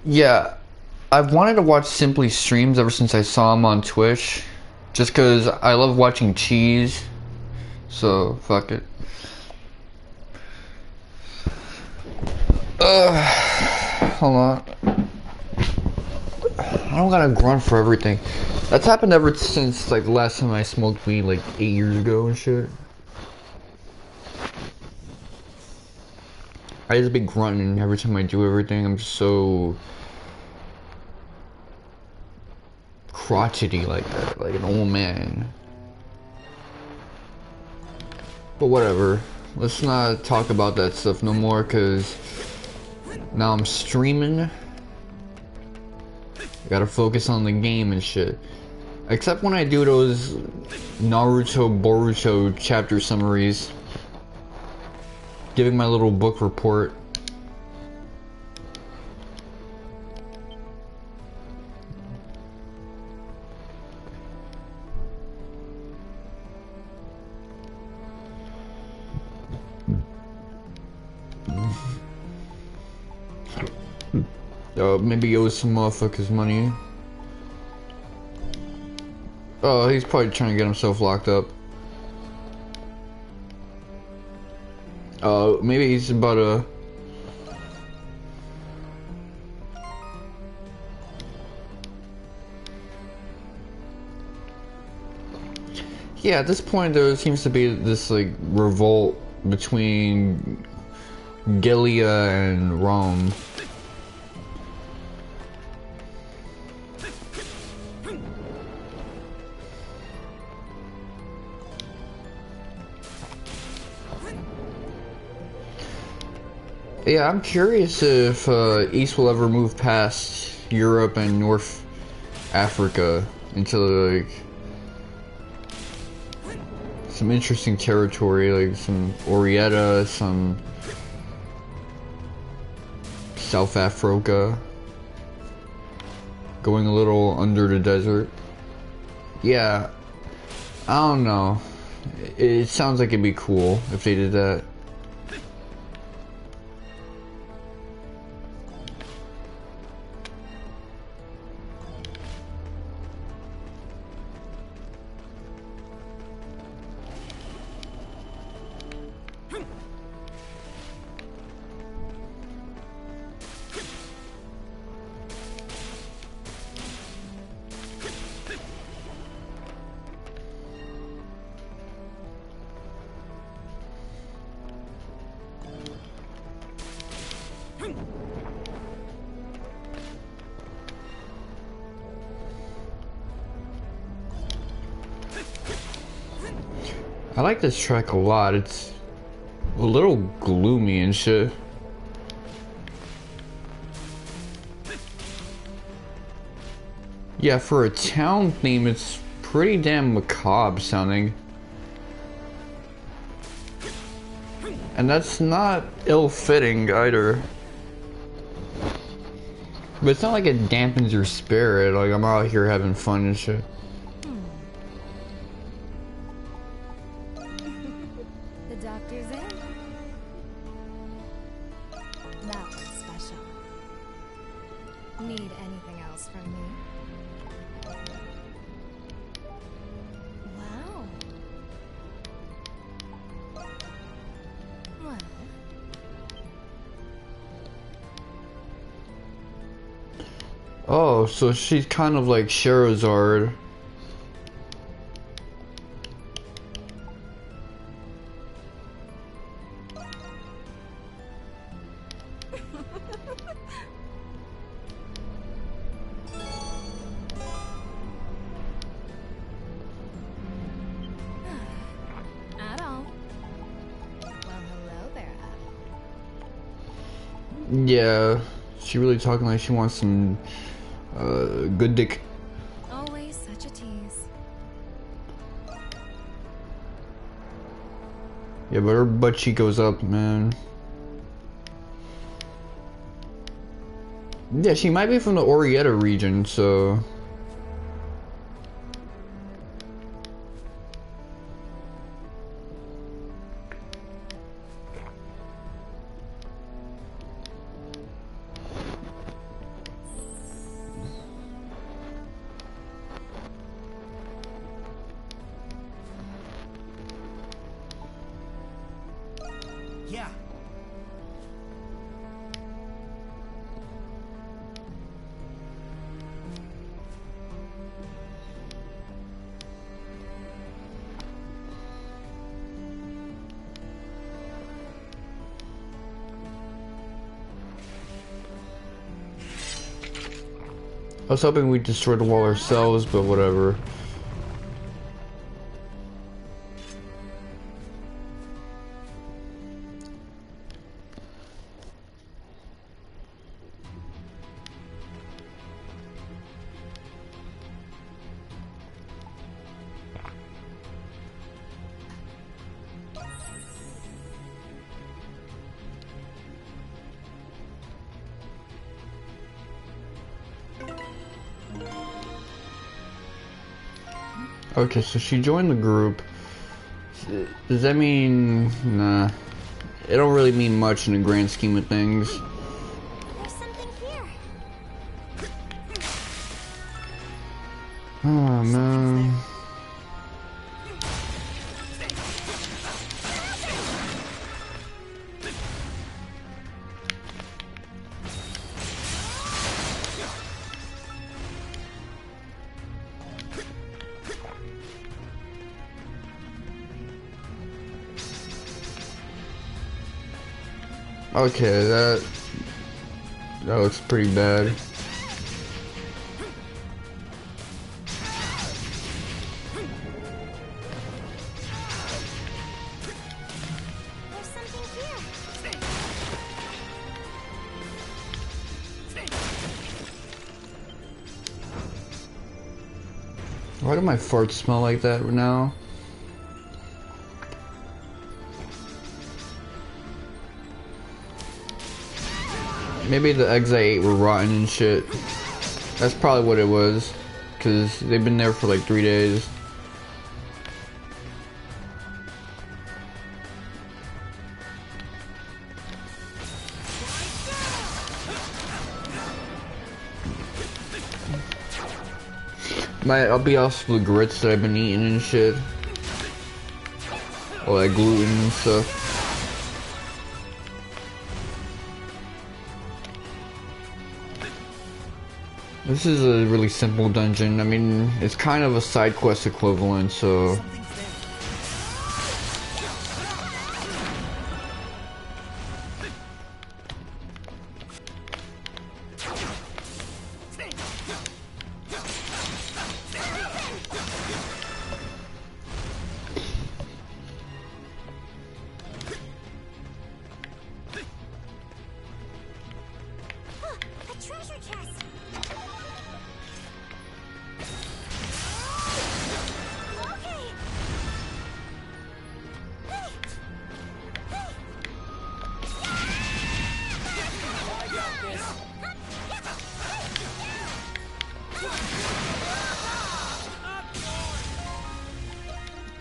Yeah, I've wanted to watch Simply streams ever since I saw him on Twitch. Just because I love watching cheese. So, fuck it. Hold on. I don't gotta grunt for everything. That's happened ever since, like, the last time I smoked weed, like, 8 years ago and shit. I just be grunting every time I do everything. I'm just so crotchety like that, like an old man. But whatever. Let's not talk about that stuff no more, cause now I'm streaming. I gotta focus on the game and shit. Except when I do those Naruto Boruto chapter summaries. Giving my little book report. Maybe owe some motherfuckers money. Oh, he's probably trying to get himself locked up. Maybe he's about to... Yeah, at this point there seems to be this, like, revolt between Gilia and Rome. Yeah, I'm curious if East will ever move past Europe and North Africa into, like, some interesting territory, like some Orietta, some South Africa, going a little under the desert. Yeah, I don't know. It sounds like it'd be cool if they did that. I like this track a lot. It's a little gloomy and shit. Yeah, for a town theme, it's pretty damn macabre sounding. And that's not ill-fitting either. But it's not like it dampens your spirit, like I'm out here having fun and shit. The doctor's in. That was special. Need anything else from me? Wow. Well. Oh, so she's kind of like Sherazard. At all. Well, hello there, Yeah, she really talking like she wants some good dick. always such a tease. Yeah, but her butt cheek goes up, man. Yeah, she might be from the Orietta region, so... I was hoping we'd destroy the wall ourselves, but whatever. Okay, so she joined the group. Does that mean... Nah. It don't really mean much in the grand scheme of things. There's something here. Oh, man. Okay, that looks pretty bad. There's something here. Why do my farts smell like that now? Maybe the eggs I ate were rotten and shit. That's probably what it was. Cause they've been there for like 3 days. I'll be off the grits that I've been eating and shit. All that gluten and stuff. This is a really simple dungeon. I mean, it's kind of a side quest equivalent, so... A treasure chest.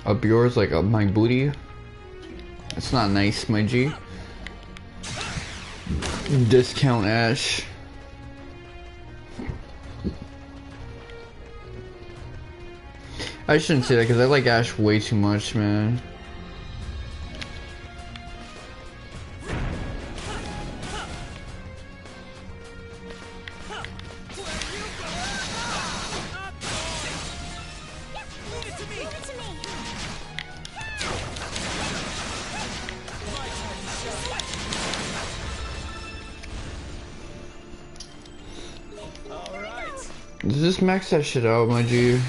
Up yours, like up my booty? That's not nice, my G. Discount Ash. I shouldn't say that because I like Ash way too much, man. Just max that shit out, my G.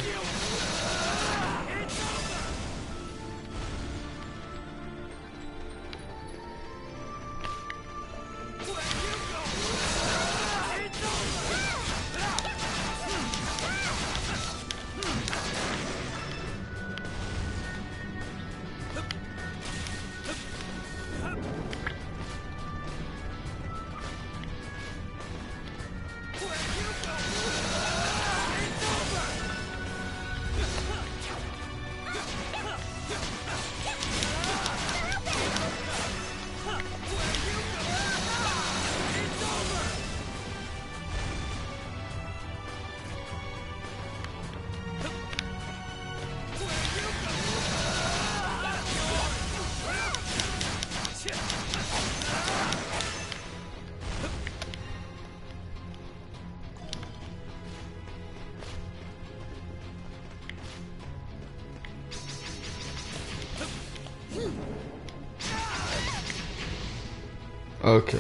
Okay.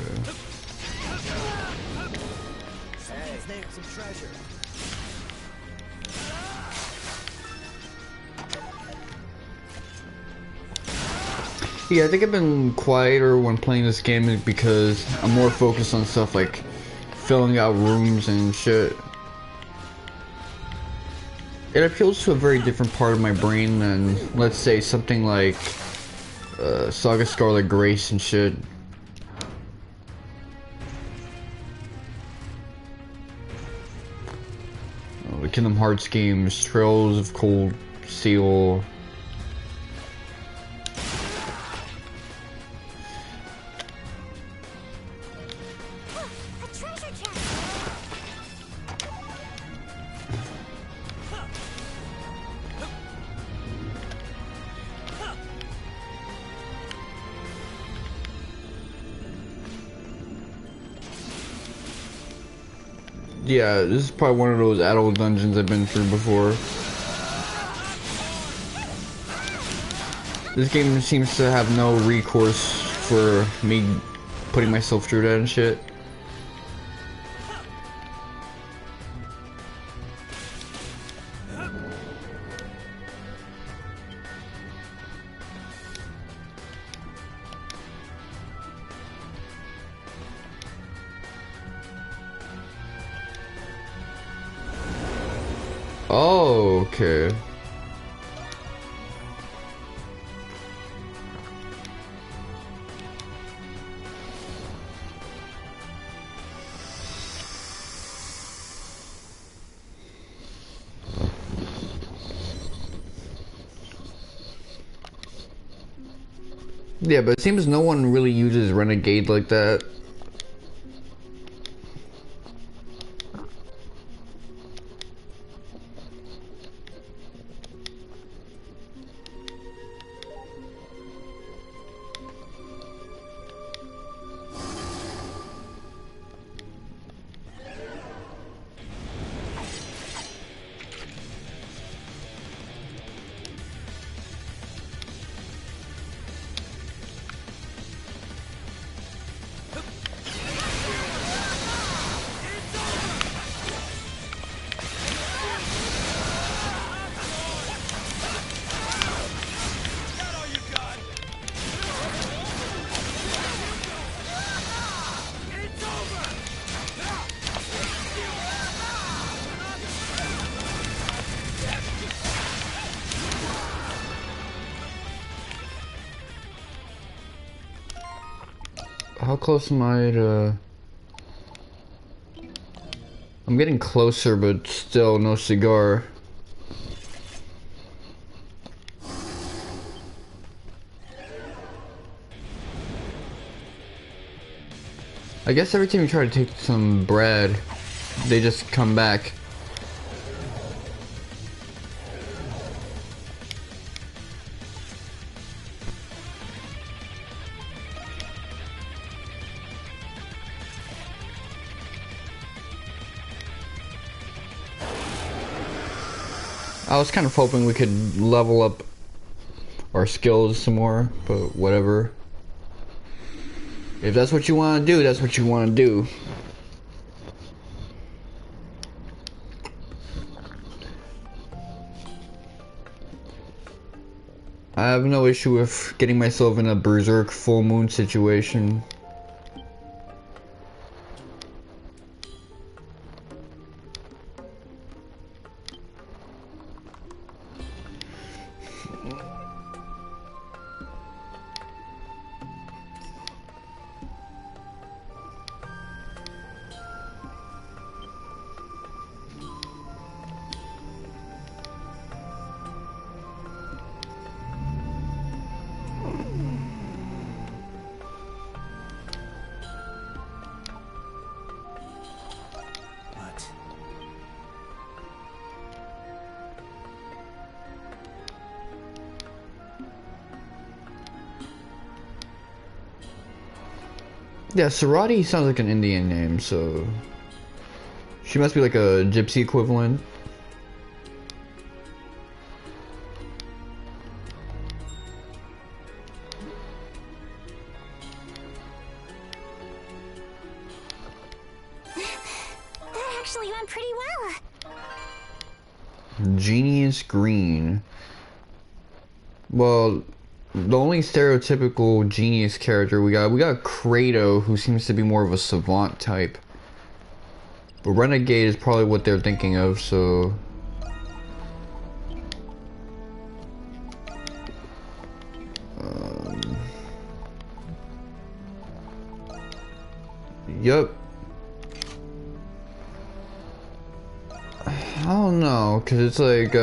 Something's there, some treasure. Yeah, I think I've been quieter when playing this game because I'm more focused on stuff like filling out rooms and shit. It appeals to a very different part of my brain than, let's say, something like Saga Scarlet Grace and shit. The Kingdom Hearts games, Trails of Cold Steel. A treasure chest. Yeah, this is probably one of those adult dungeons I've been through before. This game seems to have no recourse for me putting myself through that and shit. Oh, okay. Yeah, but it seems no one really uses Renegade like that. How close am I to... I'm getting closer, but still no cigar. I guess every time you try to take some bread, they just come back. I was kind of hoping we could level up our skills some more, but whatever. If that's what you want to do, that's what you want to do. I have no issue with getting myself in a Berserk full moon situation. Yeah, Sarati sounds like an Indian name, so she must be like a gypsy equivalent. That actually went pretty well. Genius Green. Well, the only stereotypical genius character we got Kratos, who seems to be more of a savant type. But Renegade is probably what they're thinking of, so... Yup. I don't know, cause it's like,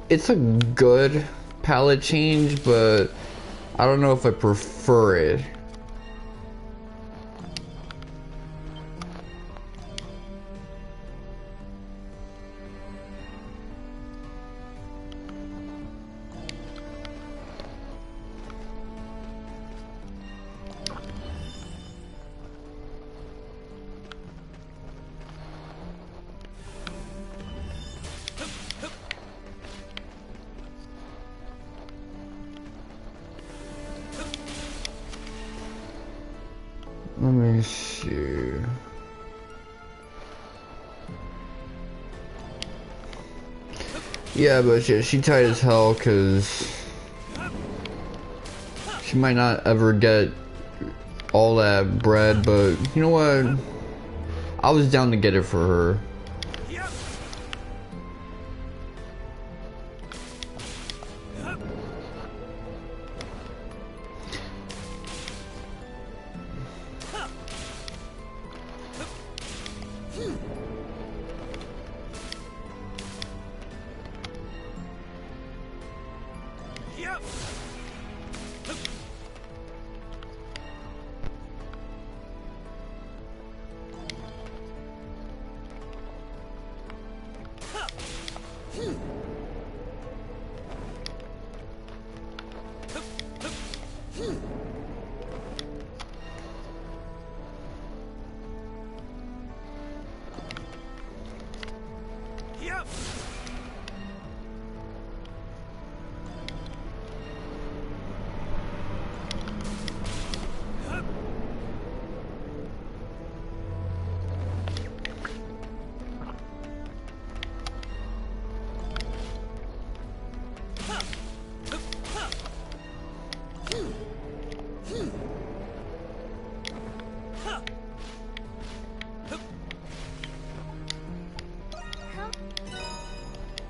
it's a good palette change, but I don't know if I prefer it. Let me see. Yeah, but she tight as hell because she might not ever get all that bread, but you know what? I was down to get it for her.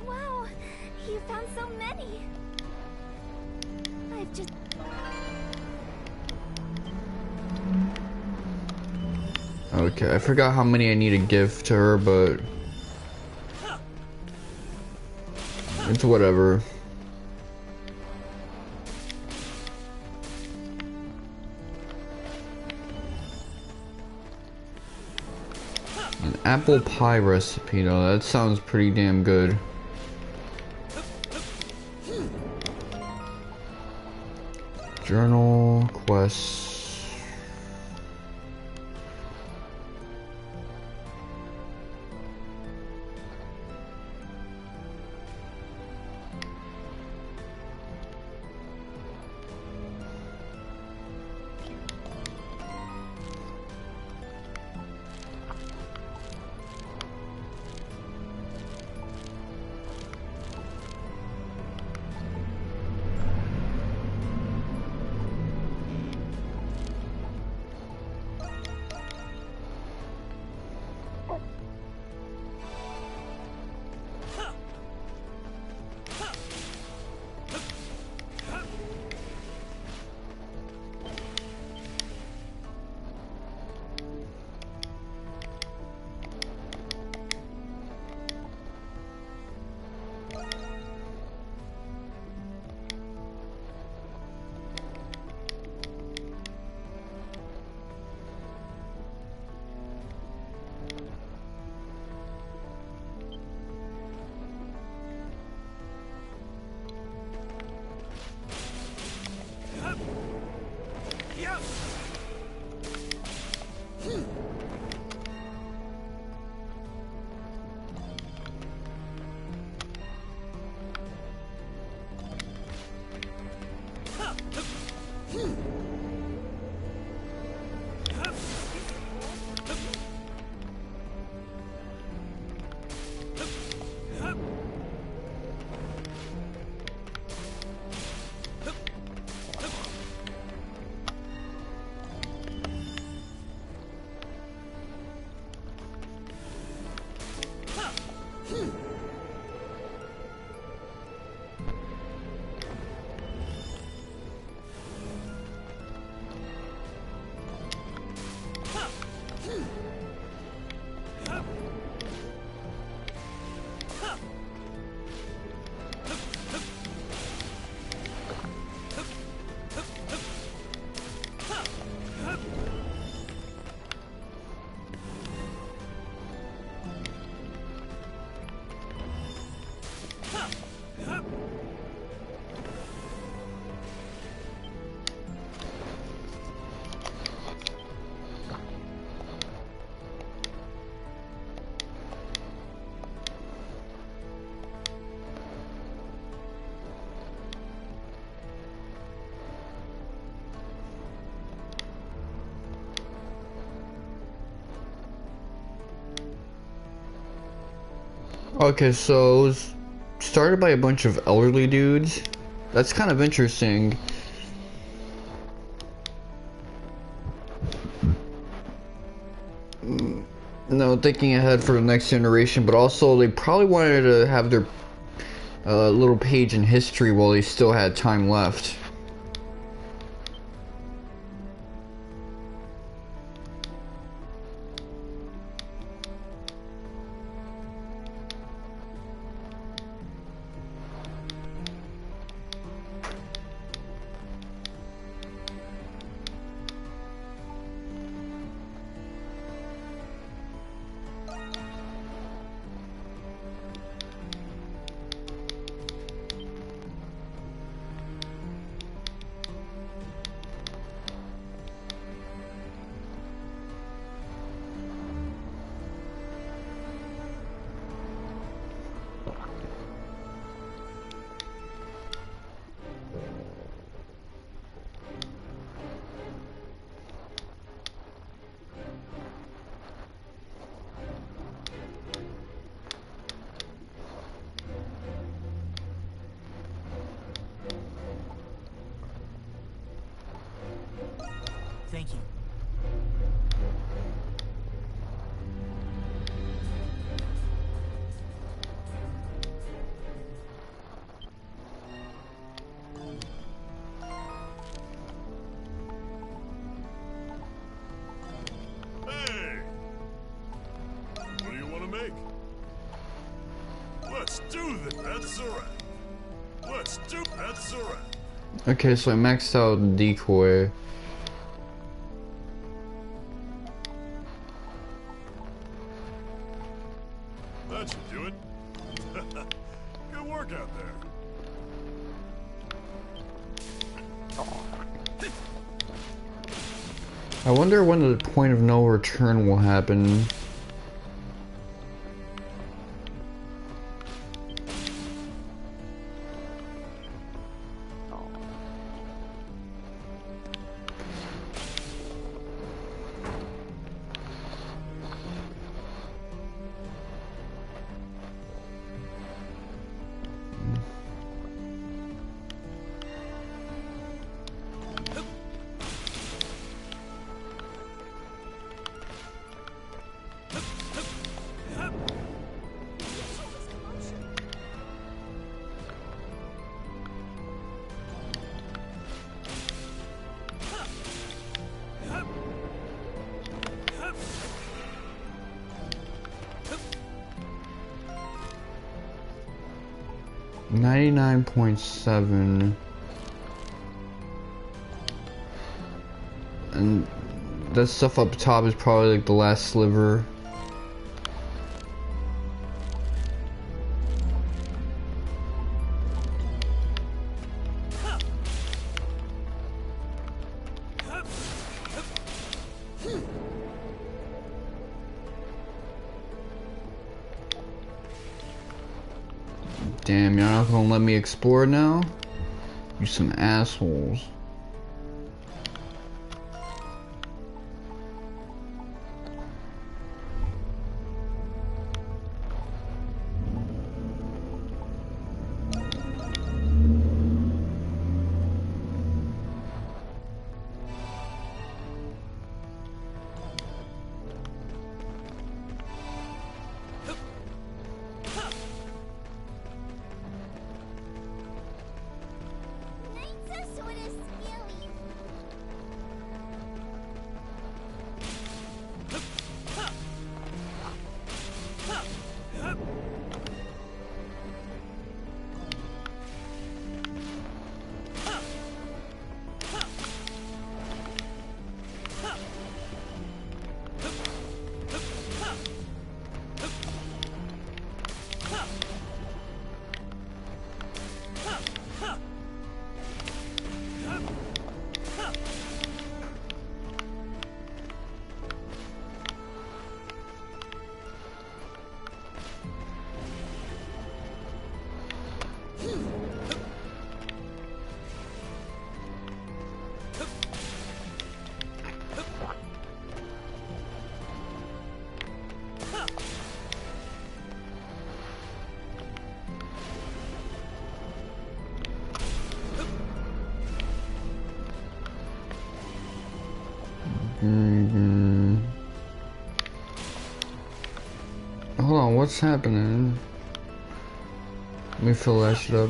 Wow, you found so many. I've just... Okay, I forgot how many I need to give to her, but it's whatever. An apple pie recipe, though, that sounds pretty damn good. Journal, quests. Okay, so it was started by a bunch of elderly dudes. That's kind of interesting. No, thinking ahead for the next generation, but also they probably wanted to have their little page in history while they still had time left. Thank you. Hey! What do you want to make? Let's do this. That's a wrap. Let's do that's a wrap. Okay, so I maxed out decoy. That should do it. Good work out there. I wonder when the point of no return will happen. .7 and that stuff up top is probably like the last sliver. Damn, you're not gonna let me explore now? You some assholes. Knight's sword is skilly. Mm-hmm. Hold on, what's happening? Let me fill that shit up.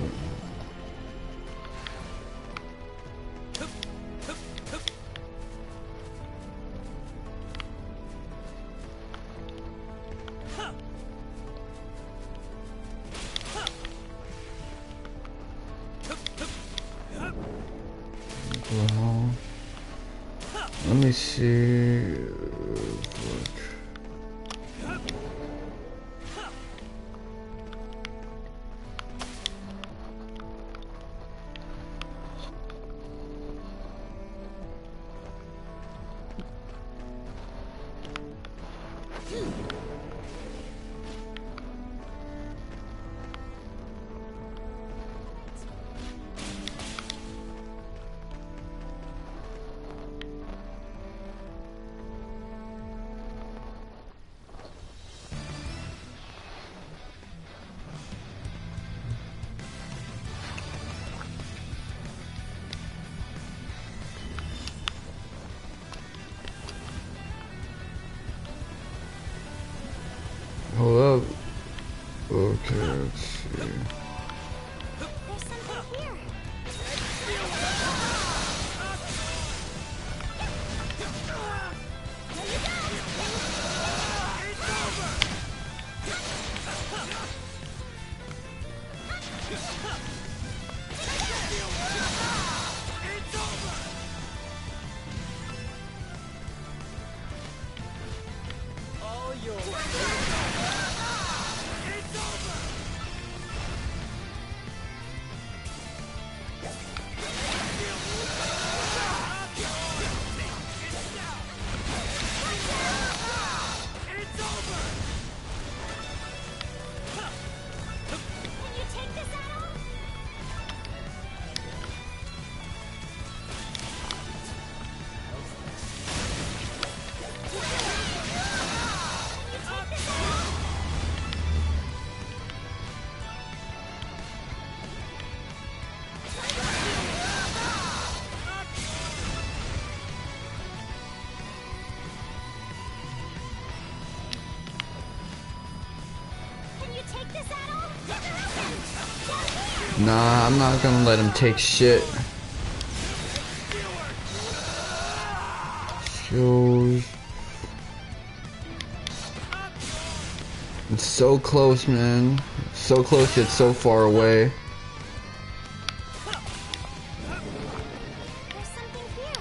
Well, let me see. Hold up. Okay, let's see. There's something here. Can you take this at all? Can you take this at all? Get her open! Nah, I'm not gonna let him take shit. Shows. It's so close, man. So close yet so far away. There's something here.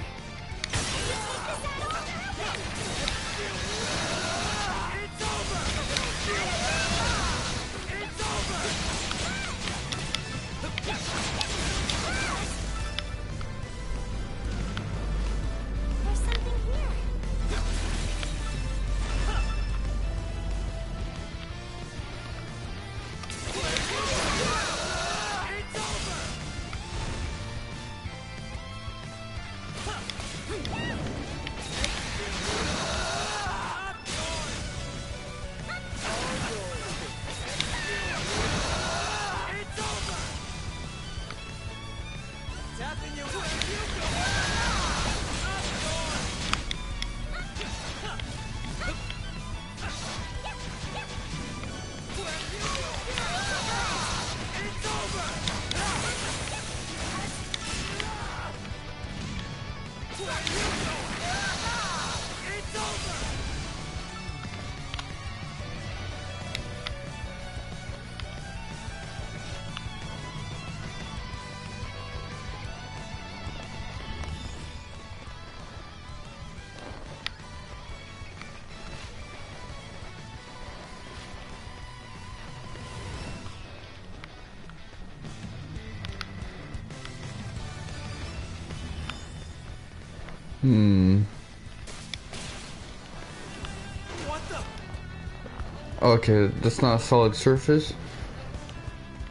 Can you take this at all? There's something here. Okay, that's not a solid surface.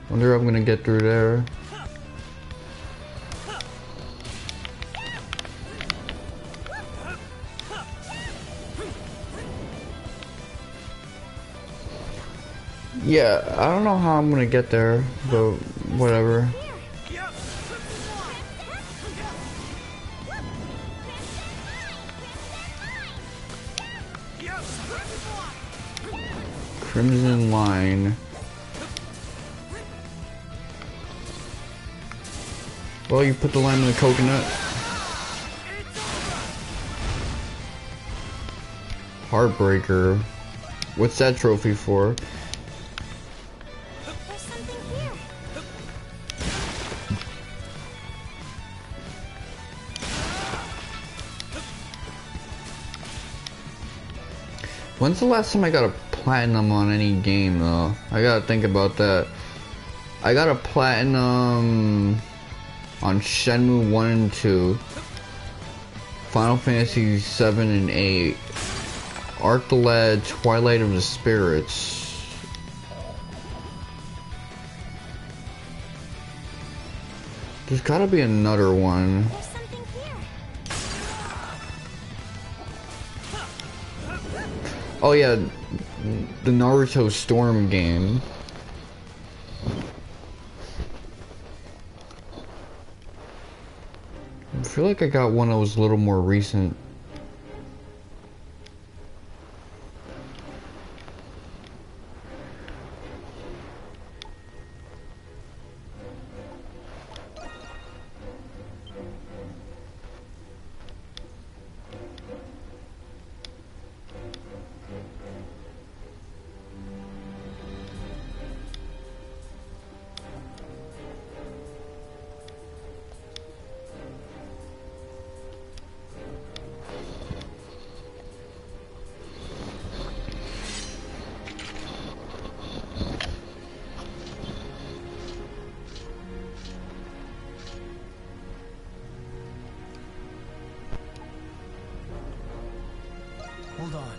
Wonder if I'm gonna get through there. Yeah, I don't know how I'm gonna get there, but whatever. Crimson Line. Well, you put the lime in the coconut. Heartbreaker. What's that trophy for? There's something here. When's the last time I got a platinum on any game though? I gotta think about that. I got a platinum on Shenmue 1 and 2, Final Fantasy 7 and 8, Arc the Lad, Twilight of the Spirits. There's gotta be another one. There's something here. Oh yeah, the Naruto Storm game. I feel like I got one that was a little more recent. Hold on.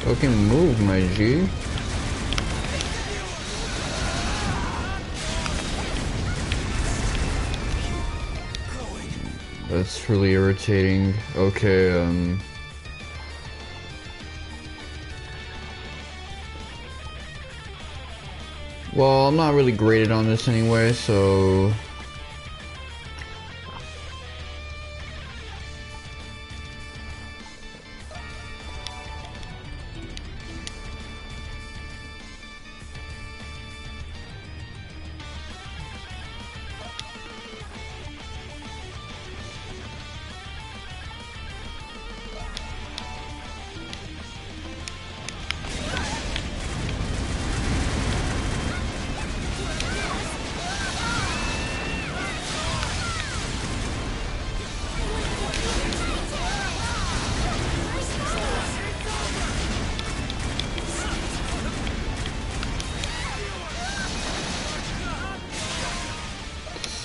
Fucking move, my G. That's really irritating. Okay, well, I'm not really graded on this anyway, so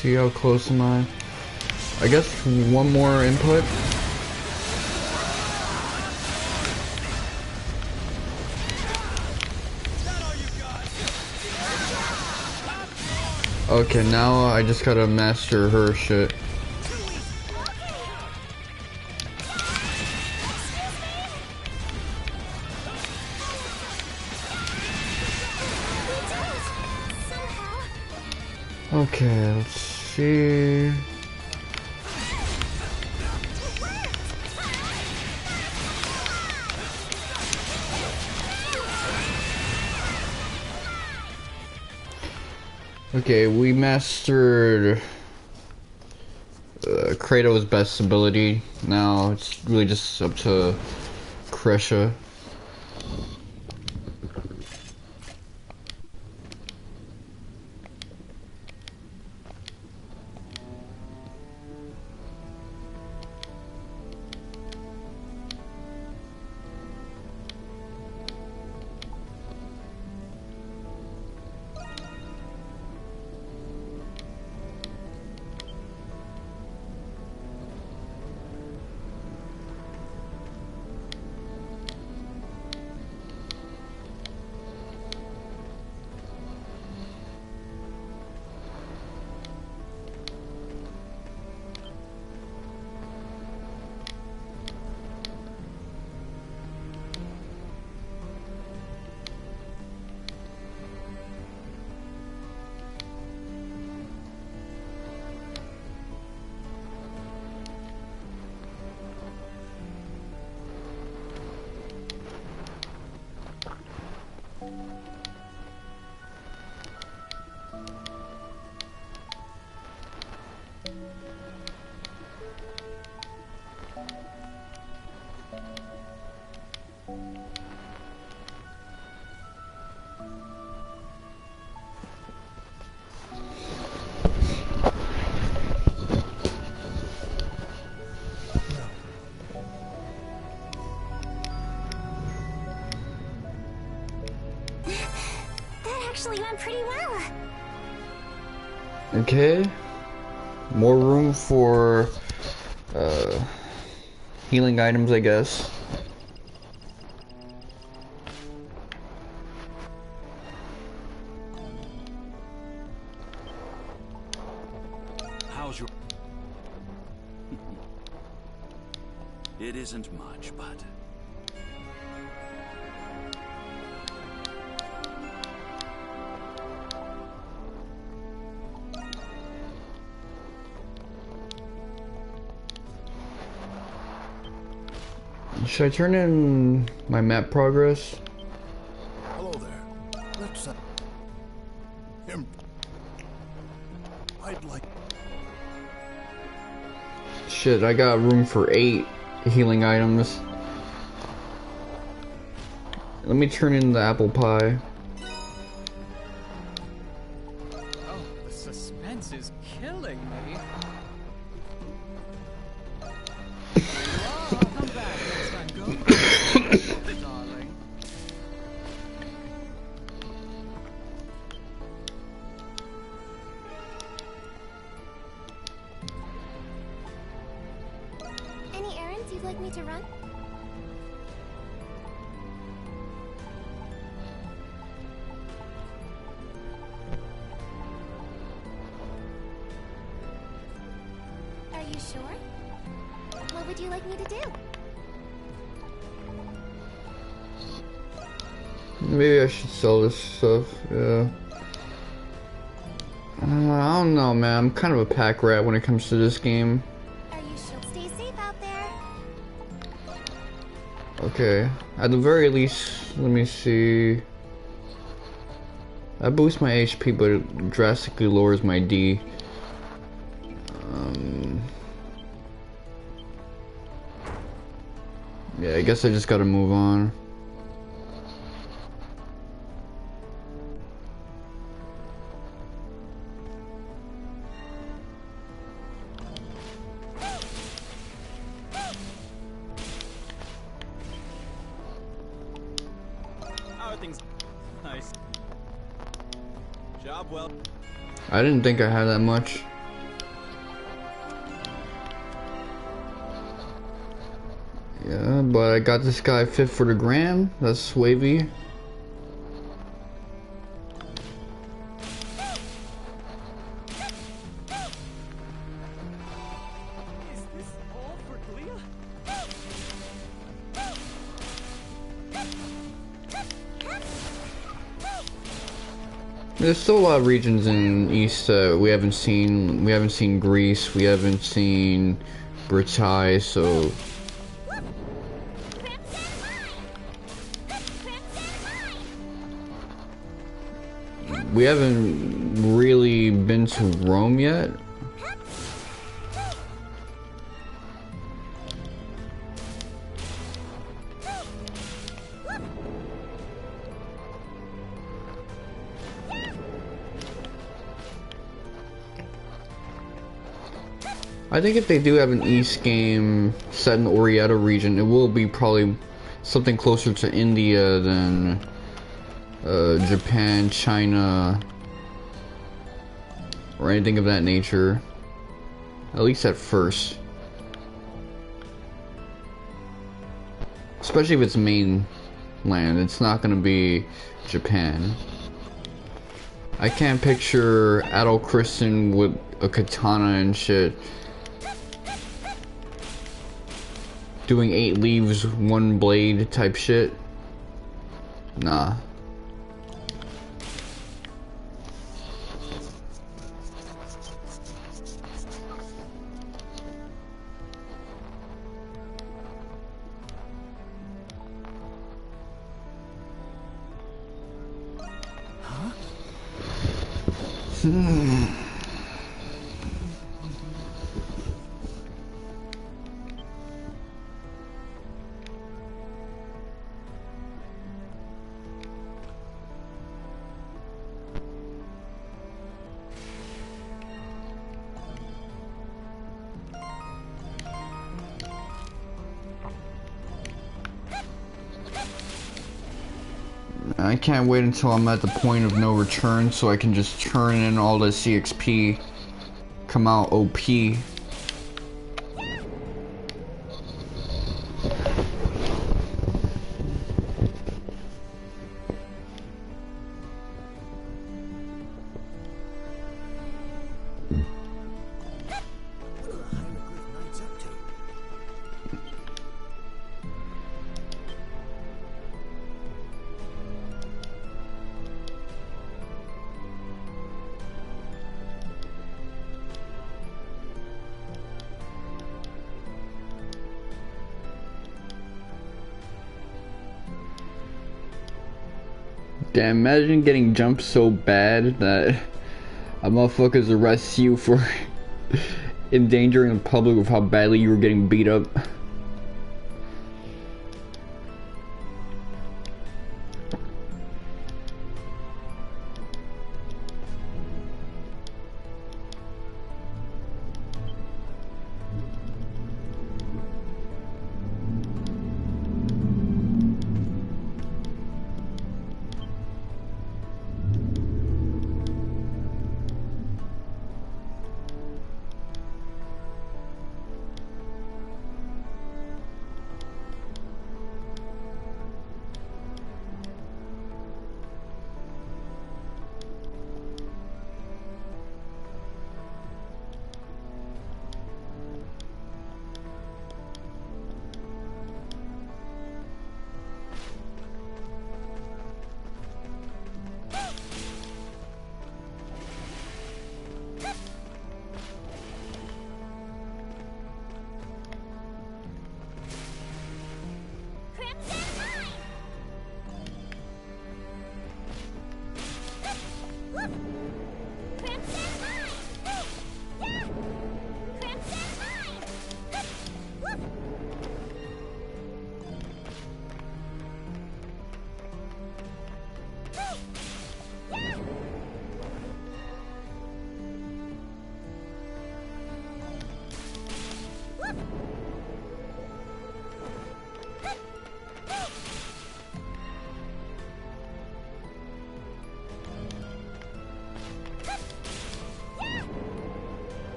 see how close am I? I guess one more input. Okay, now I just gotta master her shit. Okay, let's see. Okay, we mastered Kratos' best ability. Now it's really just up to Kresha. actually went pretty well. Okay. More room for healing items, I guess. How's your... It isn't much, but... Should I turn in my map progress? Hello there. Let's him. I'd like. Shit, I got room for 8 healing items. Let me turn in the apple pie. Oh, the suspense is killing me. Come back next time, go. Darling. Any errands you'd like me to run? Are you sure? What would you like me to do? Maybe I should sell this stuff, yeah. I don't know, man. I'm kind of a pack rat when it comes to this game. Are you sure? Stay safe out there. Okay, at the very least, let me see. That boosts my HP, but it drastically lowers my D. Yeah, I guess I just gotta move on. How are things? Nice. Job well. I didn't think I had that much. Yeah, but I got this guy fit for the gram. That's wavy. Is this all for Glia? There's still a lot of regions in East we haven't seen. We haven't seen Greece. We haven't seen Britai. So we haven't really been to Rome yet. I think if they do have an East game set in the Oriental region, it will be probably something closer to India than Japan, China, or anything of that nature. At least at first. Especially if it's mainland, it's not gonna be Japan. I can't picture adult Kristen with a katana and shit doing 8 leaves, 1 blade type shit. Nah. I can't wait until I'm at the point of no return so I can just turn in all the CXP, come out OP. Damn, imagine getting jumped so bad that a motherfuckers arrest you for endangering the public with how badly you were getting beat up.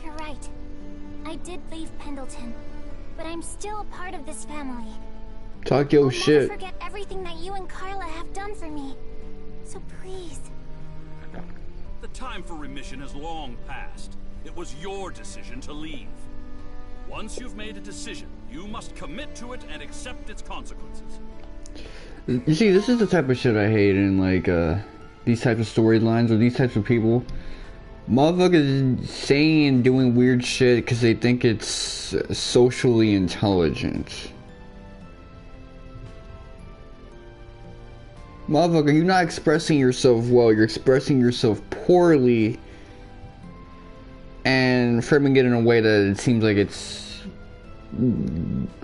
You're right. I did leave Pendleton, but I'm still a part of this family. Talk your I'll shit. never forget everything that you and Carla have done for me. So please. The time for remission has long passed. It was your decision to leave. Once you've made a decision, you must commit to it and accept its consequences. You see, this is the type of shit I hate in like these types of storylines or these types of people. Motherfuckers saying and doing weird shit because they think it's socially intelligent. Motherfucker, you're not expressing yourself well, you're expressing yourself poorly and framing it in a way that it seems like it's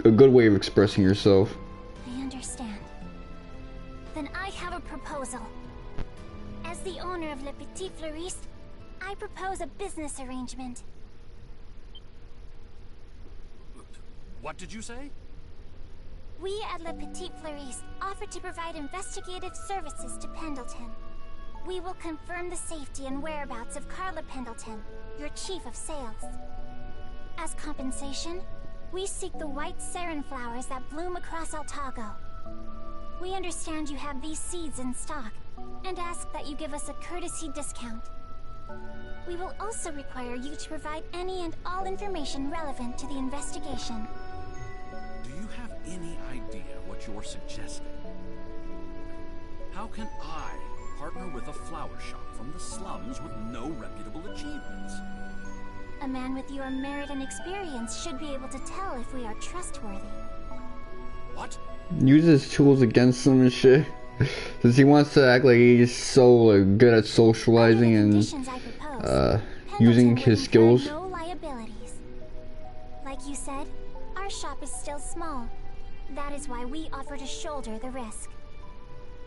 a good way of expressing yourself. I understand. Then I have a proposal. As the owner of Le Petit Fleuriste, I propose a business arrangement. What did you say? We at Le Petit Fleuriste offer to provide investigative services to Pendleton. We will confirm the safety and whereabouts of Carla Pendleton, your chief of sales. As compensation, we seek the white sarin flowers that bloom across Altago. We understand you have these seeds in stock, and ask that you give us a courtesy discount. We will also require you to provide any and all information relevant to the investigation. Do you have any idea what you're suggesting? How can I partner with a flower shop from the slums with no reputable achievements? A man with your merit and experience should be able to tell if we are trustworthy. What? Use his tools against him and shit. Since he wants to act like he's so like, good at socializing and using his skills. No liabilities. Like you said, our shop is still small. That is why we offer to shoulder the risk.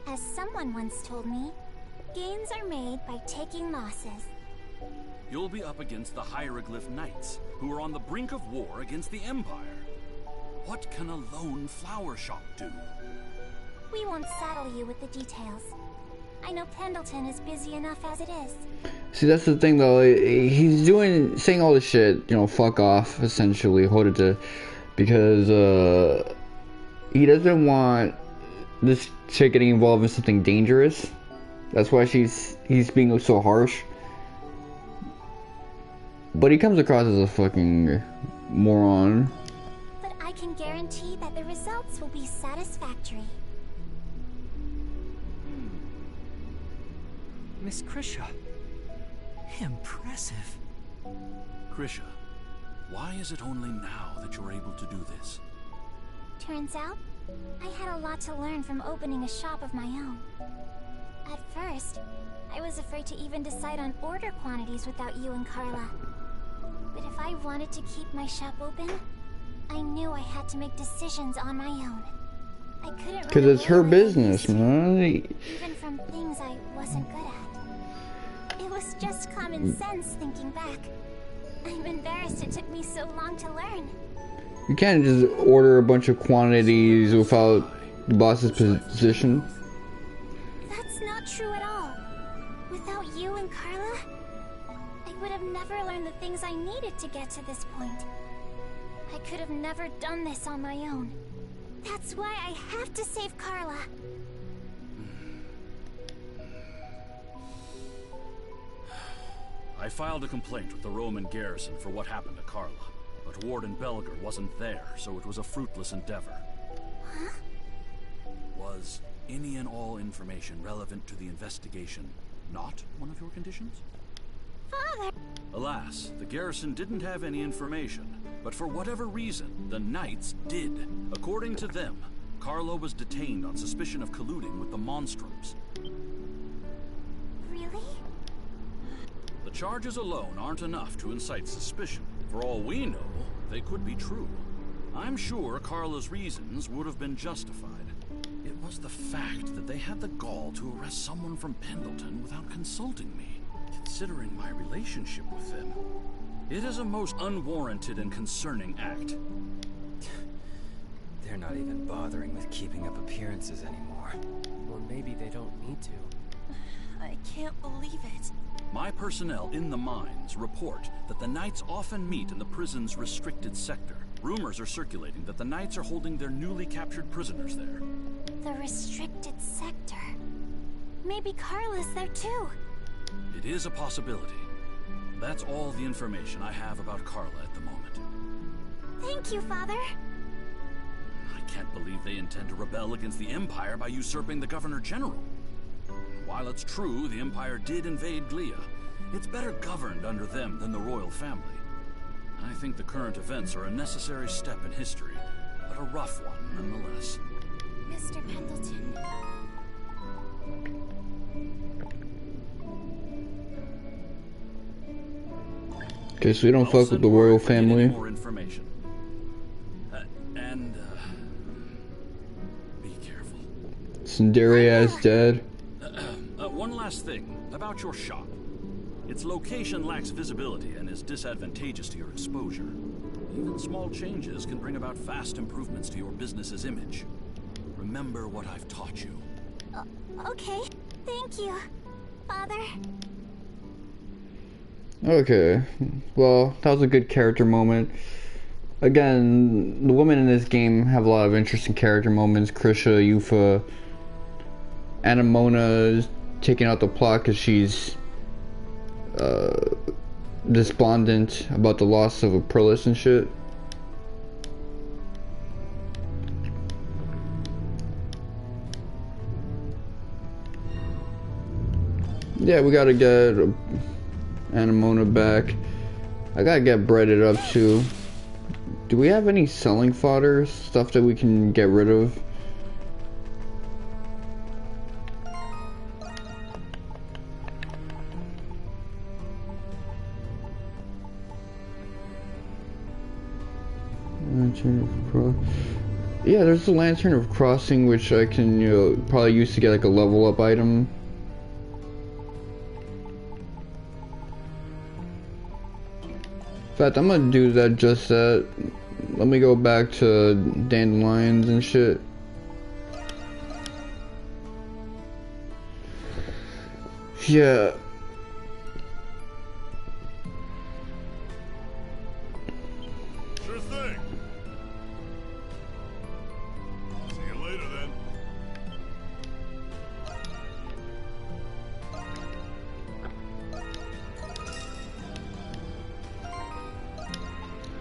As someone once told me, gains are made by taking losses. You'll be up against the Hieroglyph Knights, who are on the brink of war against the Empire. What can a lone flower shop do? We won't saddle you with the details. I know Pendleton is busy enough as it is. See, that's the thing though. He's saying all this shit. You know, fuck off. Essentially, hold it to, because he doesn't want this chick getting involved in something dangerous. That's why he's being so harsh. But he comes across as a fucking moron. But I can guarantee that the results will be satisfactory. Miss Krisha. Impressive. Krisha, why is it only now that you're able to do this? Turns out, I had a lot to learn from opening a shop of my own. At first, I was afraid to even decide on order quantities without you and Carla. But if I wanted to keep my shop open, I knew I had to make decisions on my own. I couldn't Because it's her business, man. Even from things I wasn't good at. It was just common sense thinking back. I'm embarrassed it took me so long to learn. You can't just order a bunch of quantities without the boss's position. That's not true at all. Without you and Carla, I would have never learned the things I needed to get to this point. I could have never done this on my own. That's why I have to save Carla. I filed a complaint with the Roman garrison for what happened to Carla, but Warden Belger wasn't there, so it was a fruitless endeavor. Huh? Was any and all information relevant to the investigation not one of your conditions? Father! Alas, the garrison didn't have any information, but for whatever reason, the Knights did. According to them, Carla was detained on suspicion of colluding with the Monstroms. Really? The charges alone aren't enough to incite suspicion. For all we know, they could be true. I'm sure Carla's reasons would have been justified. It was the fact that they had the gall to arrest someone from Pendleton without consulting me. Considering my relationship with them, it is a most unwarranted and concerning act. They're not even bothering with keeping up appearances anymore. Or maybe they don't need to. I can't believe it. My personnel in the mines report that the Knights often meet in the prison's restricted sector. Rumors are circulating that the Knights are holding their newly captured prisoners there. The restricted sector. Maybe Carla's there too. It is a possibility. That's all the information I have about Carla at the moment. Thank you, Father. I can't believe they intend to rebel against the Empire by usurping the Governor General. While it's true the Empire did invade Glia, it's better governed under them than the royal family. I think the current events are a necessary step in history, but a rough one nonetheless. Mr. Pendleton. Okay, so we don't fuck with the royal family. More information. Be careful. Cinderia is dead. One last thing, about your shop. Its location lacks visibility and is disadvantageous to your exposure. Even small changes can bring about fast improvements to your business's image. Remember what I've taught you. Okay. Thank you, Father. Okay, well, that was a good character moment. Again, the women in this game have a lot of interesting character moments. Krisha, Yuffie, Anemona is taking out the plot because she's despondent about the loss of Aprilis and shit. Yeah, we gotta get Anemona back. I gotta get breaded up too. Do we have any selling fodder? Stuff that we can get rid of? Lantern of Crossing. Yeah, there's the Lantern of Crossing, which I can, you know, probably use to get like a level up item. In fact, I'm gonna do that, just that. Let me go back to Dandelions and shit. Yeah. Sure thing. See you later then.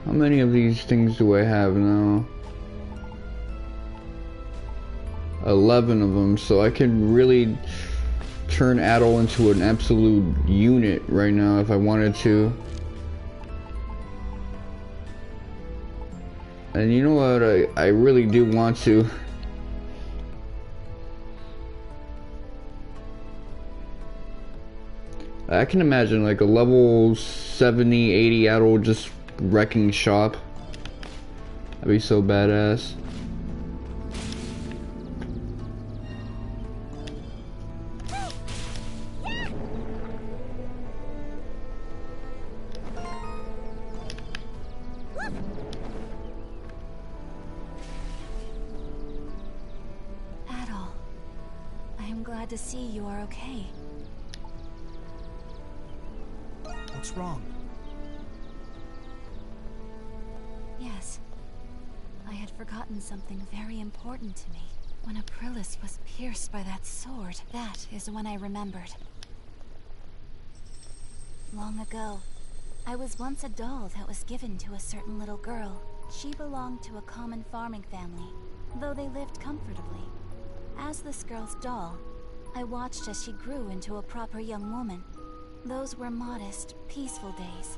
How many of these things do I have now? 11 of them, so I can really turn Adol into an absolute unit right now if I wanted to. And you know what, I really do want to. I can imagine like a level 70, 80 Adol just wrecking shop. That'd be so badass. Adol, I am glad to see you are okay. What's wrong? Yes. I had forgotten something very important to me. When Aprilis was pierced by that sword, that is when I remembered. Long ago, I was once a doll that was given to a certain little girl. She belonged to a common farming family, though they lived comfortably. As this girl's doll, I watched as she grew into a proper young woman. Those were modest, peaceful days.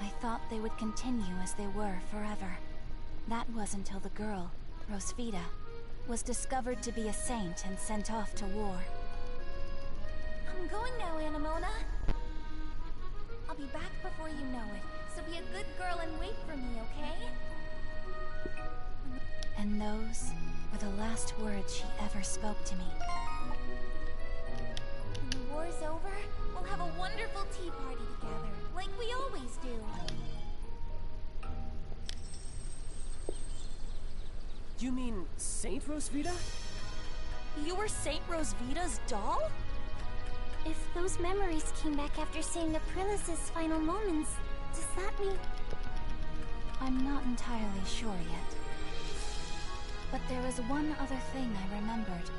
I thought they would continue as they were forever. That was until the girl, Rosvita, was discovered to be a saint and sent off to war. I'm going now, Anemona. I'll be back before you know it, so be a good girl and wait for me, okay? And those were the last words she ever spoke to me. When the war's over, we'll have a wonderful tea party together, like we always do. You mean Saint Rosvita? You were Saint Rosvita's doll? If those memories came back after seeing Aprilis' final moments, does that mean... I'm not entirely sure yet. But there was one other thing I remembered.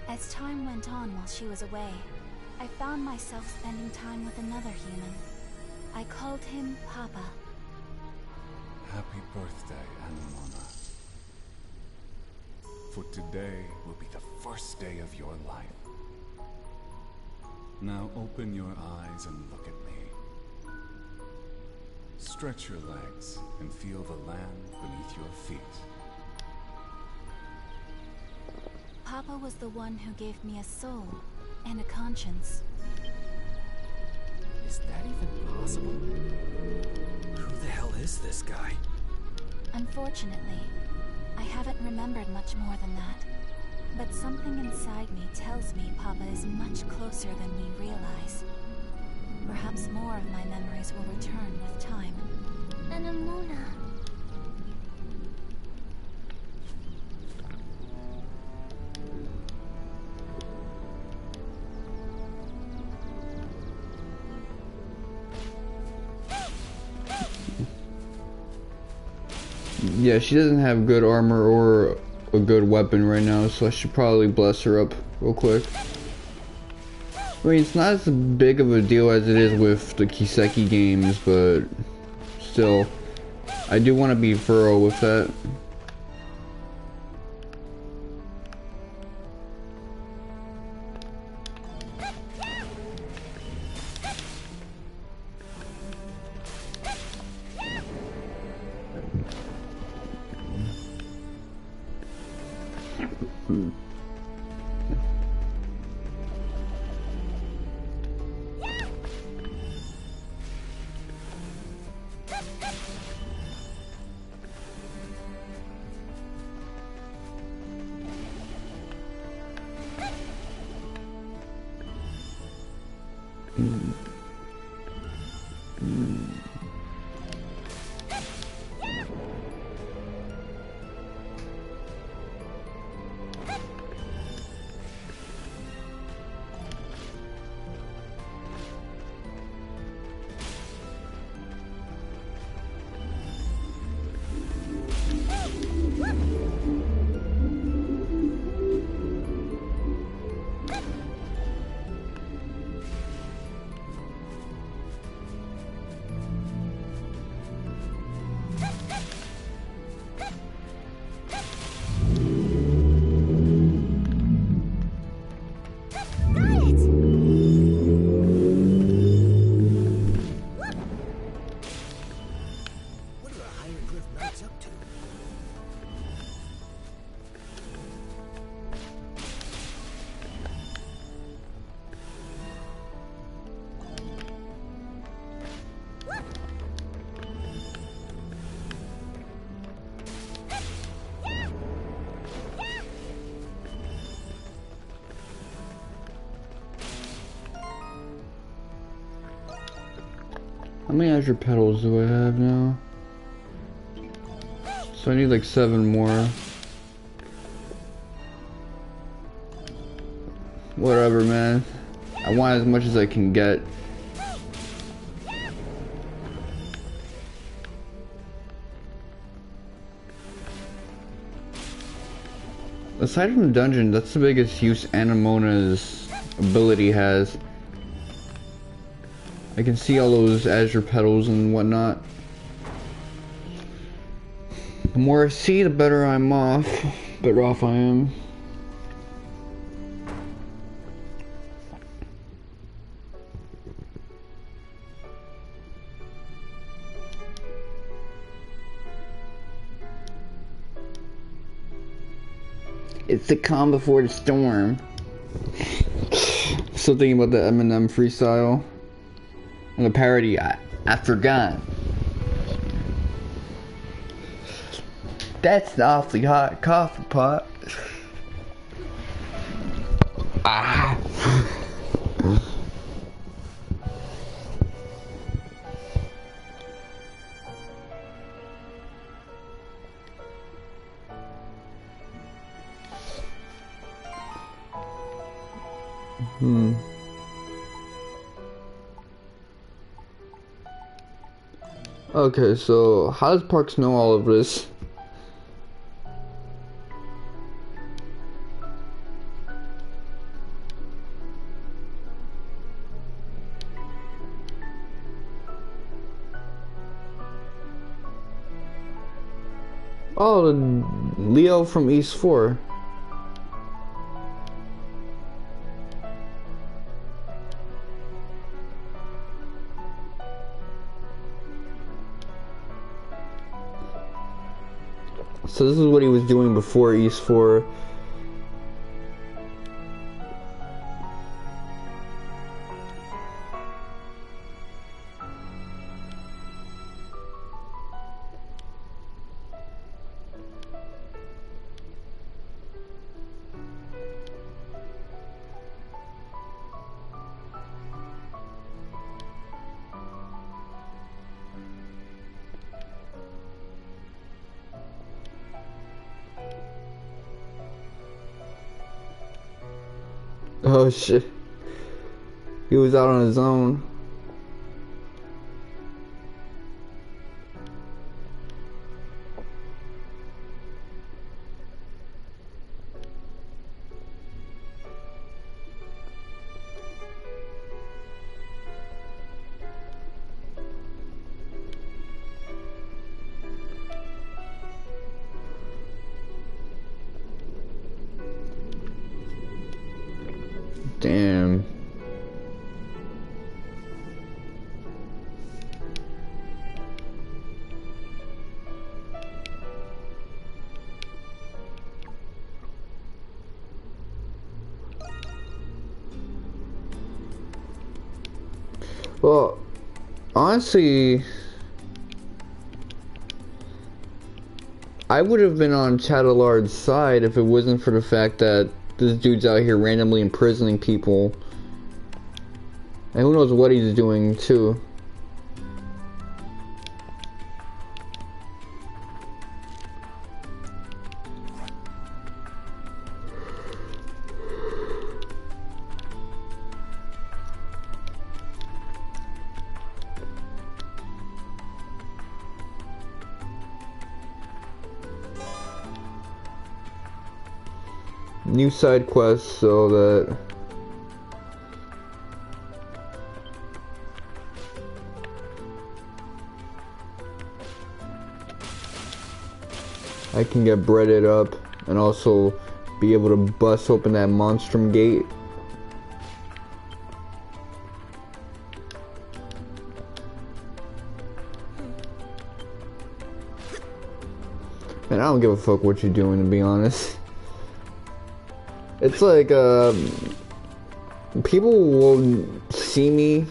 As time went on while she was away, I found myself spending time with another human. I called him Papa. Happy birthday, Anemona. For today will be the first day of your life. Now open your eyes and look at me. Stretch your legs and feel the land beneath your feet. Papa was the one who gave me a soul and a conscience. Is that even possible? Who the hell is this guy? Unfortunately, I haven't remembered much more than that. But something inside me tells me Papa is much closer than we realize. Perhaps more of my memories will return with time. Anemona. Yeah, she doesn't have good armor or a good weapon right now, so I should probably bless her up real quick. I mean, it's not as big of a deal as it is with the Kiseki games, but still, I do want to be thorough with that. How many Azure Petals do I have now? So I need like 7 more. Whatever, man. I want as much as I can get. Aside from the dungeon, that's the biggest use Anemona's ability has. I can see all those Azure Petals and whatnot. The more I see, the better I'm off. Better off I am. It's the calm before the storm. Still thinking about the Eminem freestyle. And the parody, I forgot. That's the awfully hot coffee pot. Ah. Okay, so how does Parks know all of this? Oh, Leo from East 4. So this is what he was doing before East 4. Oh shit. He was out on his own. Damn. Well, honestly, I would have been on Chatelard's side if it wasn't for the fact that this dude's out here randomly imprisoning people. And who knows what he's doing, too. New side quests so that I can get breaded up and also be able to bust open that monstrum gate. Man, I don't give a fuck what you're doing, to be honest. It's like, people will see me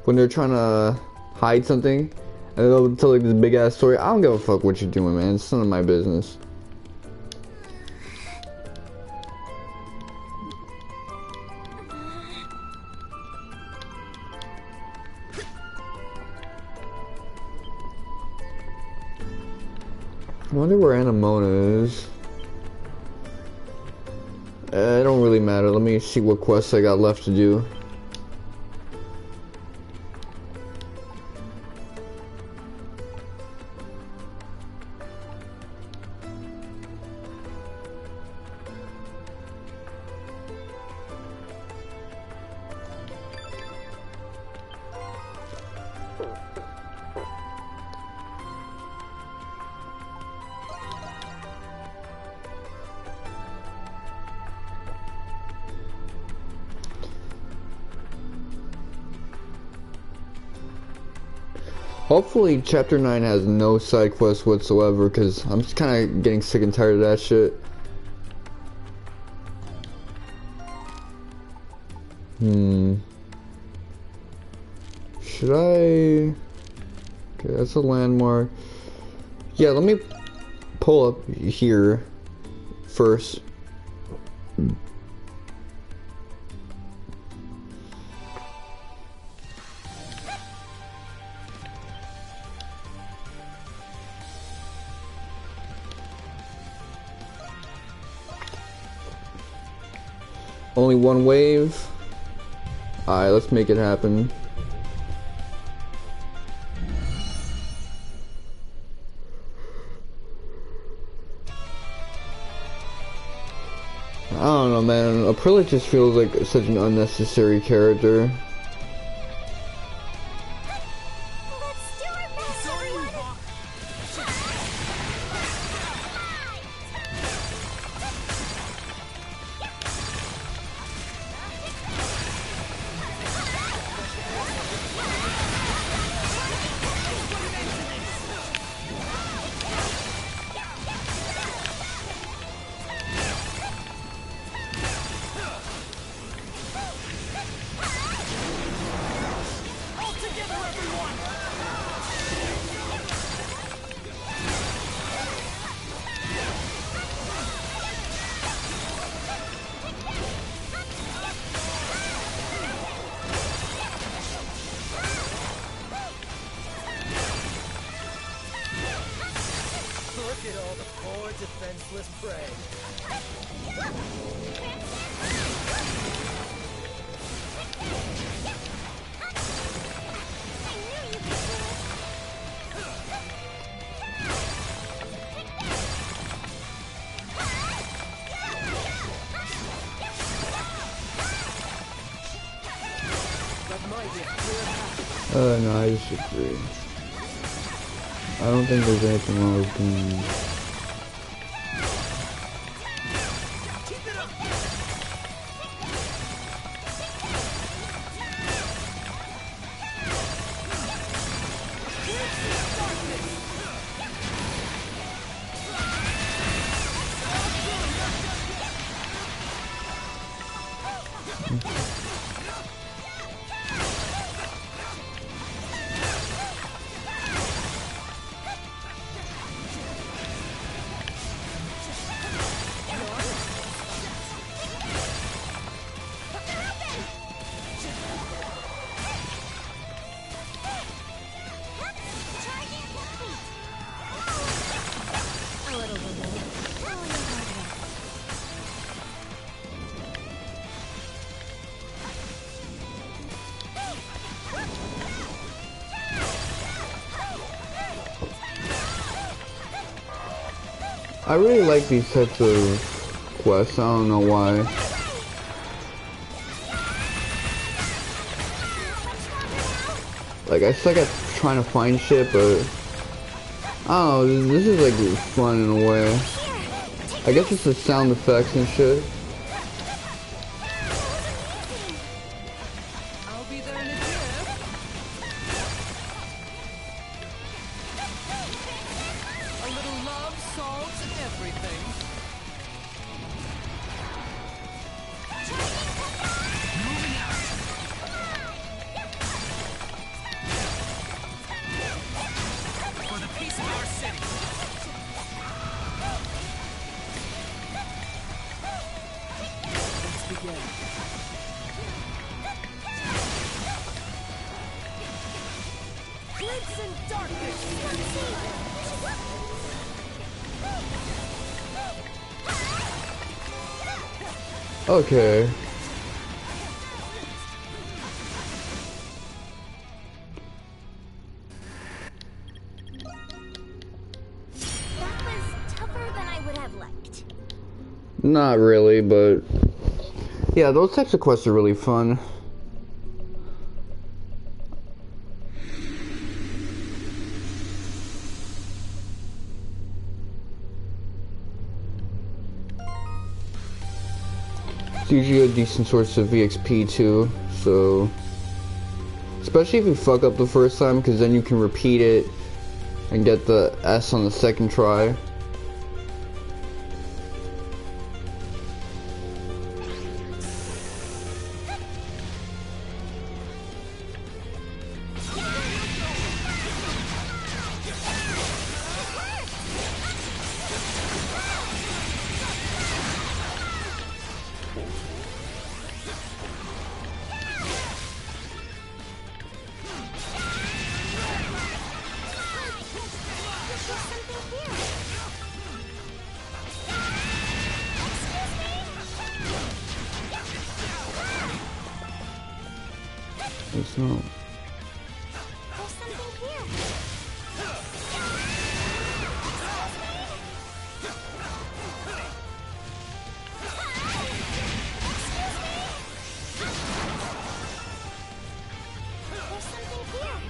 when they're trying to hide something, and they'll tell like this big ass story. I don't give a fuck what you're doing, man. It's none of my business. I wonder where Anamona is. It don't really matter. Let me see what quests I got left to do. Hopefully Chapter 9 has no side quests whatsoever, because I'm just kind of getting sick and tired of that shit. Should I... Okay, that's a landmark. Yeah, let me pull up here first. Only one wave. Alright, let's make it happen. I don't know, man. Aprilia just feels like such an unnecessary character. Let's do our best, everyone! Look at all the poor defenseless prey. No, I disagree. I don't think there's anything wrong with being... I really like these types of quests, I don't know why. Like, I suck at trying to find shit, but... I don't know, this is like fun in a way. I guess it's the sound effects and shit. I'll be there in a jiff. A little love solves everything. Moving out. For the peace of our city. Let's begin. Crimson darkness. Okay. That was tougher than I would have liked. Not really, but... yeah, those types of quests are really fun. It's usually a decent source of EXP too, so... especially if you fuck up the first time, because then you can repeat it and get the S on the second try. It's not. There's something here. There's something here.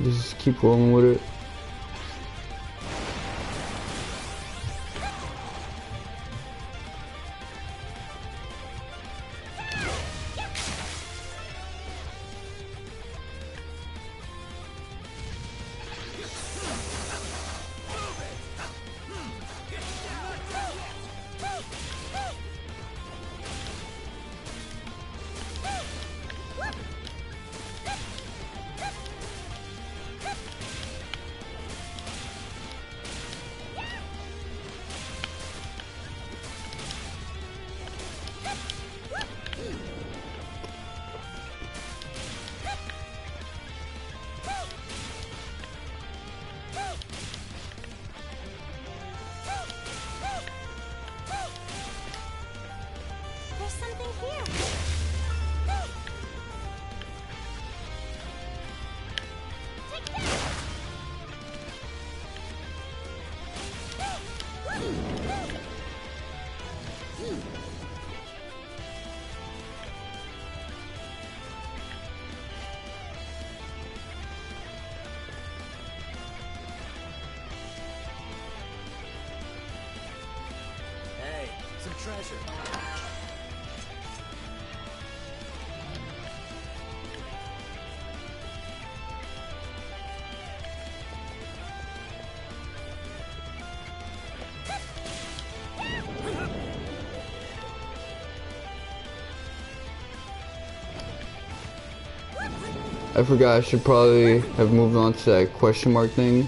Just keep rolling with it. There's something here. Take that. Hey, some treasure. I forgot I should probably have moved on to that question mark thing.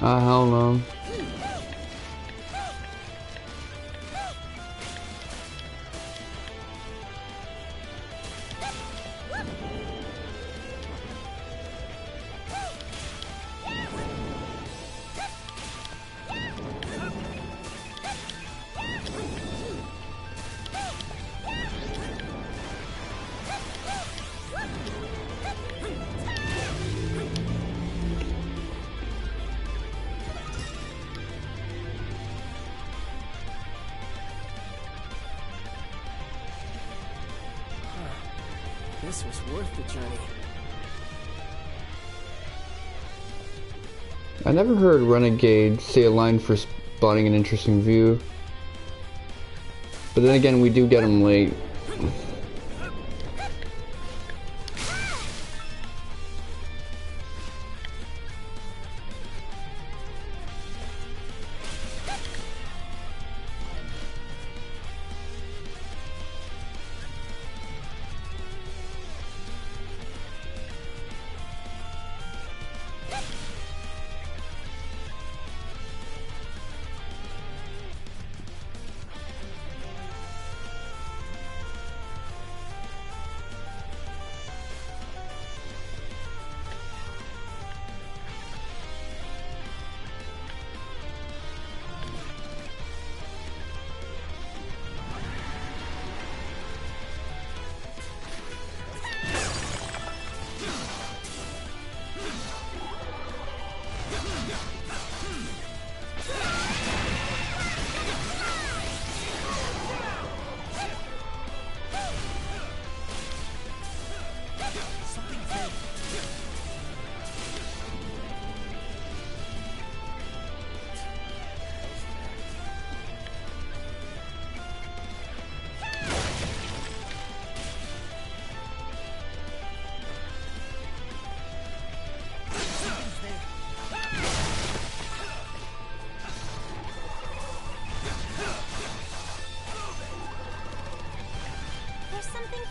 Hell no. This was worth the journey. I never heard Renegade say a line for spotting an interesting view. But then again, we do get him late.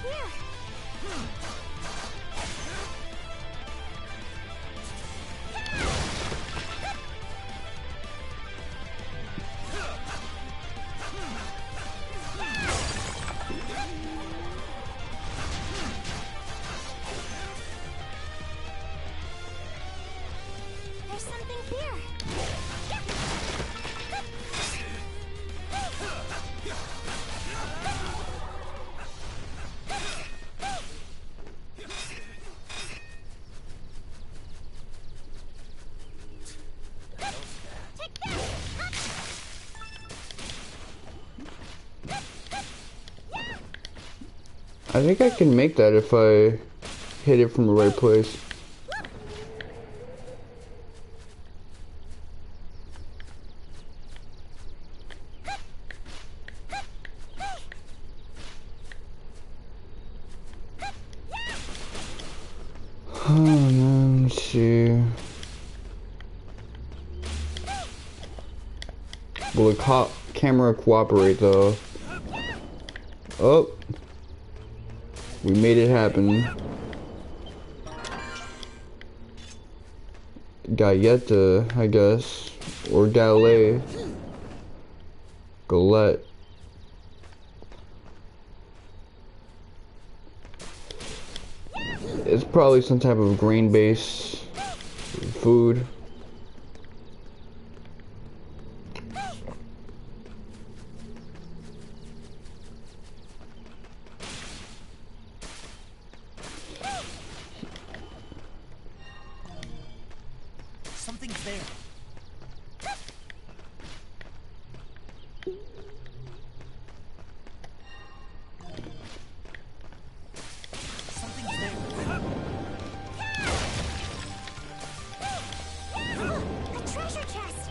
here. There's something here. I think I can make that if I hit it from the right place. Oh man, let's see. Will the camera cooperate though? Oh, we made it happen. Galleta, I guess, or Gallet. Galette. It's probably some type of grain-based food. Something's there. Something's there. A treasure chest.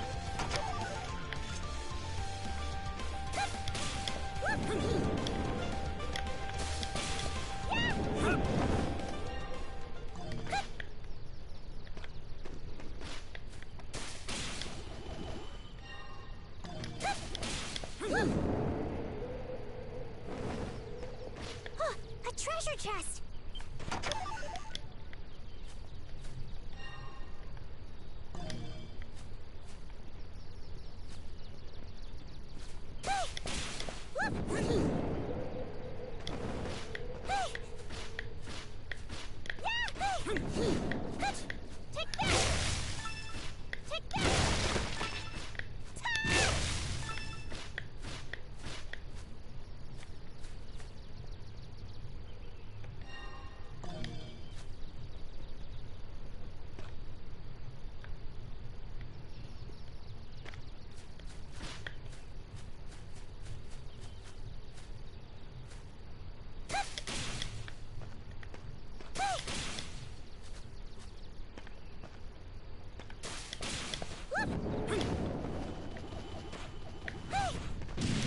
A treasure chest.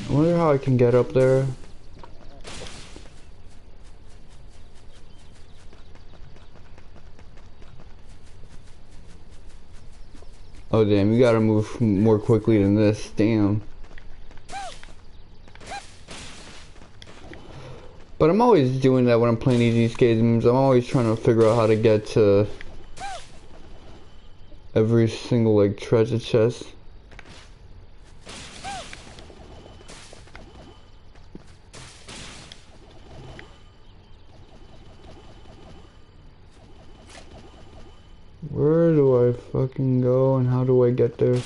I wonder how I can get up there. Oh damn, you gotta move more quickly than this, damn. But I'm always doing that when I'm playing these games. I'm always trying to figure out how to get to every single like treasure chest. Where do I fucking go and how do I get there?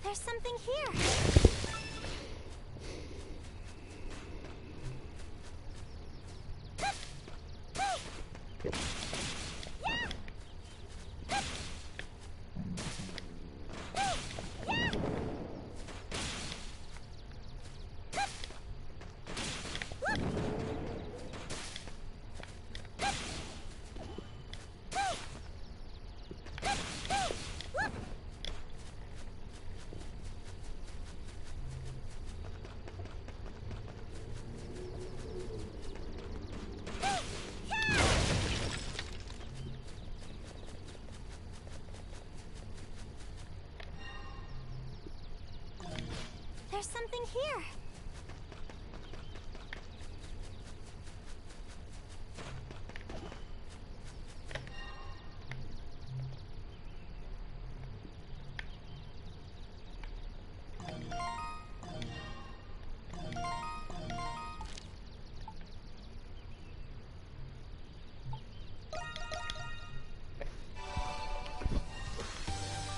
There's something here. There's something here.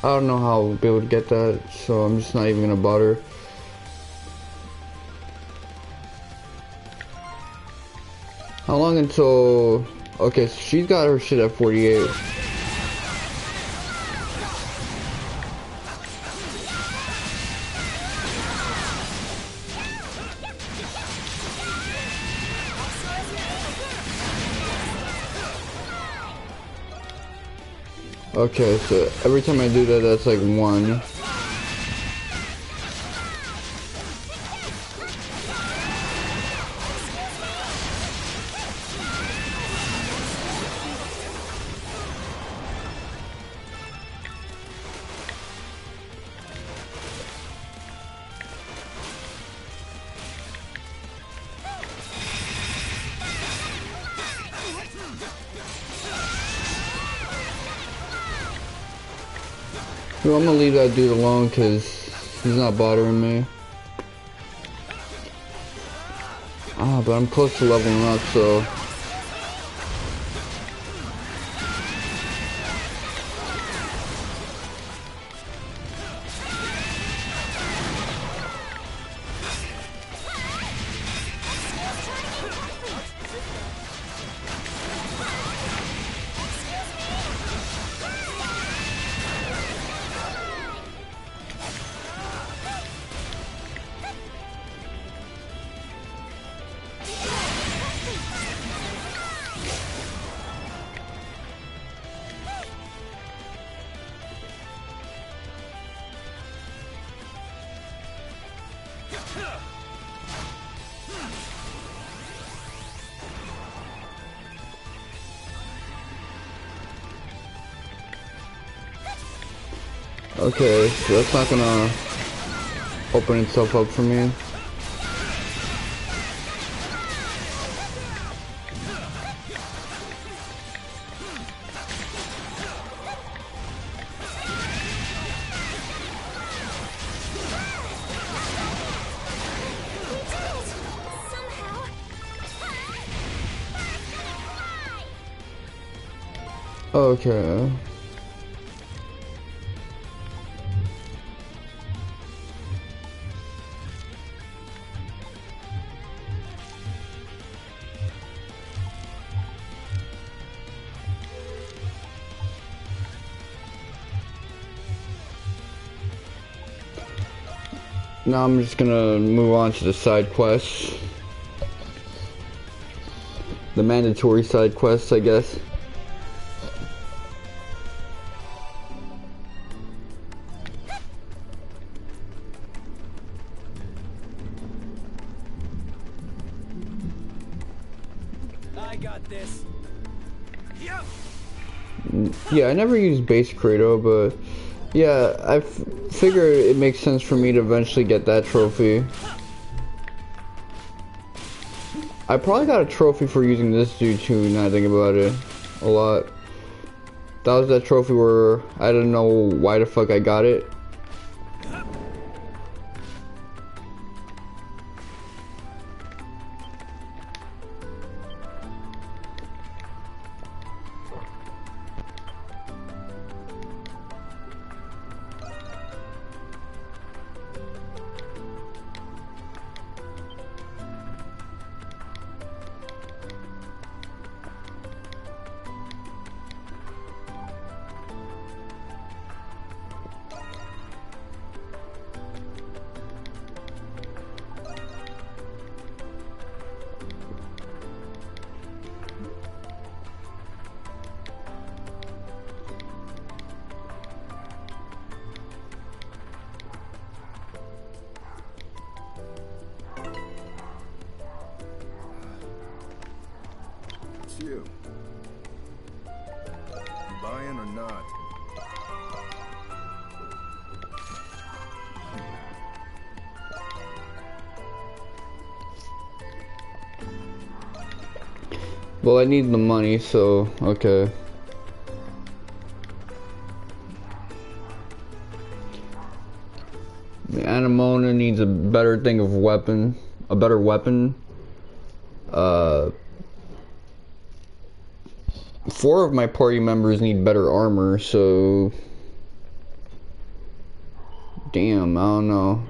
I don't know how I'll be able to get that, so I'm just not even gonna bother. How long until... Okay, so she's got her shit at 48. Okay, so every time I do that, that's like 1. Well, I'm gonna leave that dude alone because he's not bothering me. Ah, but I'm close to leveling up, so... Okay, so that's not gonna open itself up for me. Okay. Now I'm just gonna move on to the side quests. The mandatory side quests, I guess. I got this. Yeah, I never used base Kratos, but yeah, I figure it makes sense for me to eventually get that trophy. I probably got a trophy for using this dude too, now I think about it. A lot. That was that trophy where I don't know why the fuck I got it. You buying or not? Well, I need the money, so okay. Anamona needs a better thing of weapon, a better weapon. 4 of my party members need better armor, so damn, I don't know.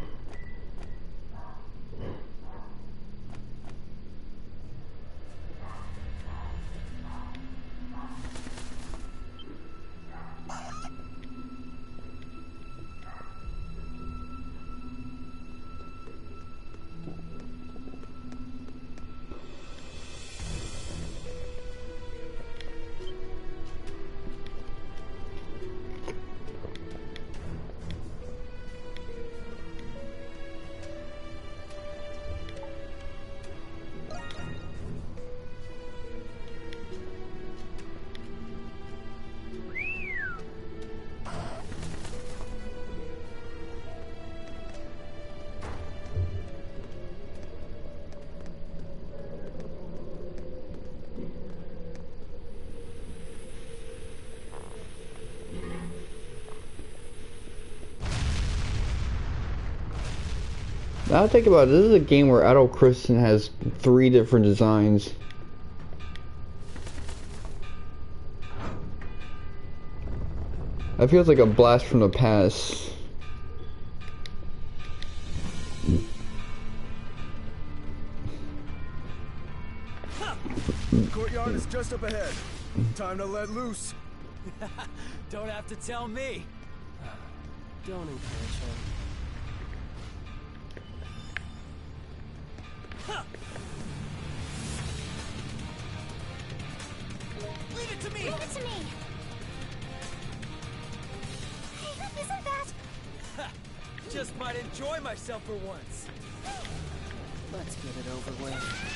Now I think about it, this is a game where Adult Christian has 3 different designs. That feels like a blast from the past. Courtyard is just up ahead. Time to let loose. Don't have to tell me. Don't encourage him. Leave it to me! Leave it to me! Hey, isn't that... Just might enjoy myself for once. Let's get it over with.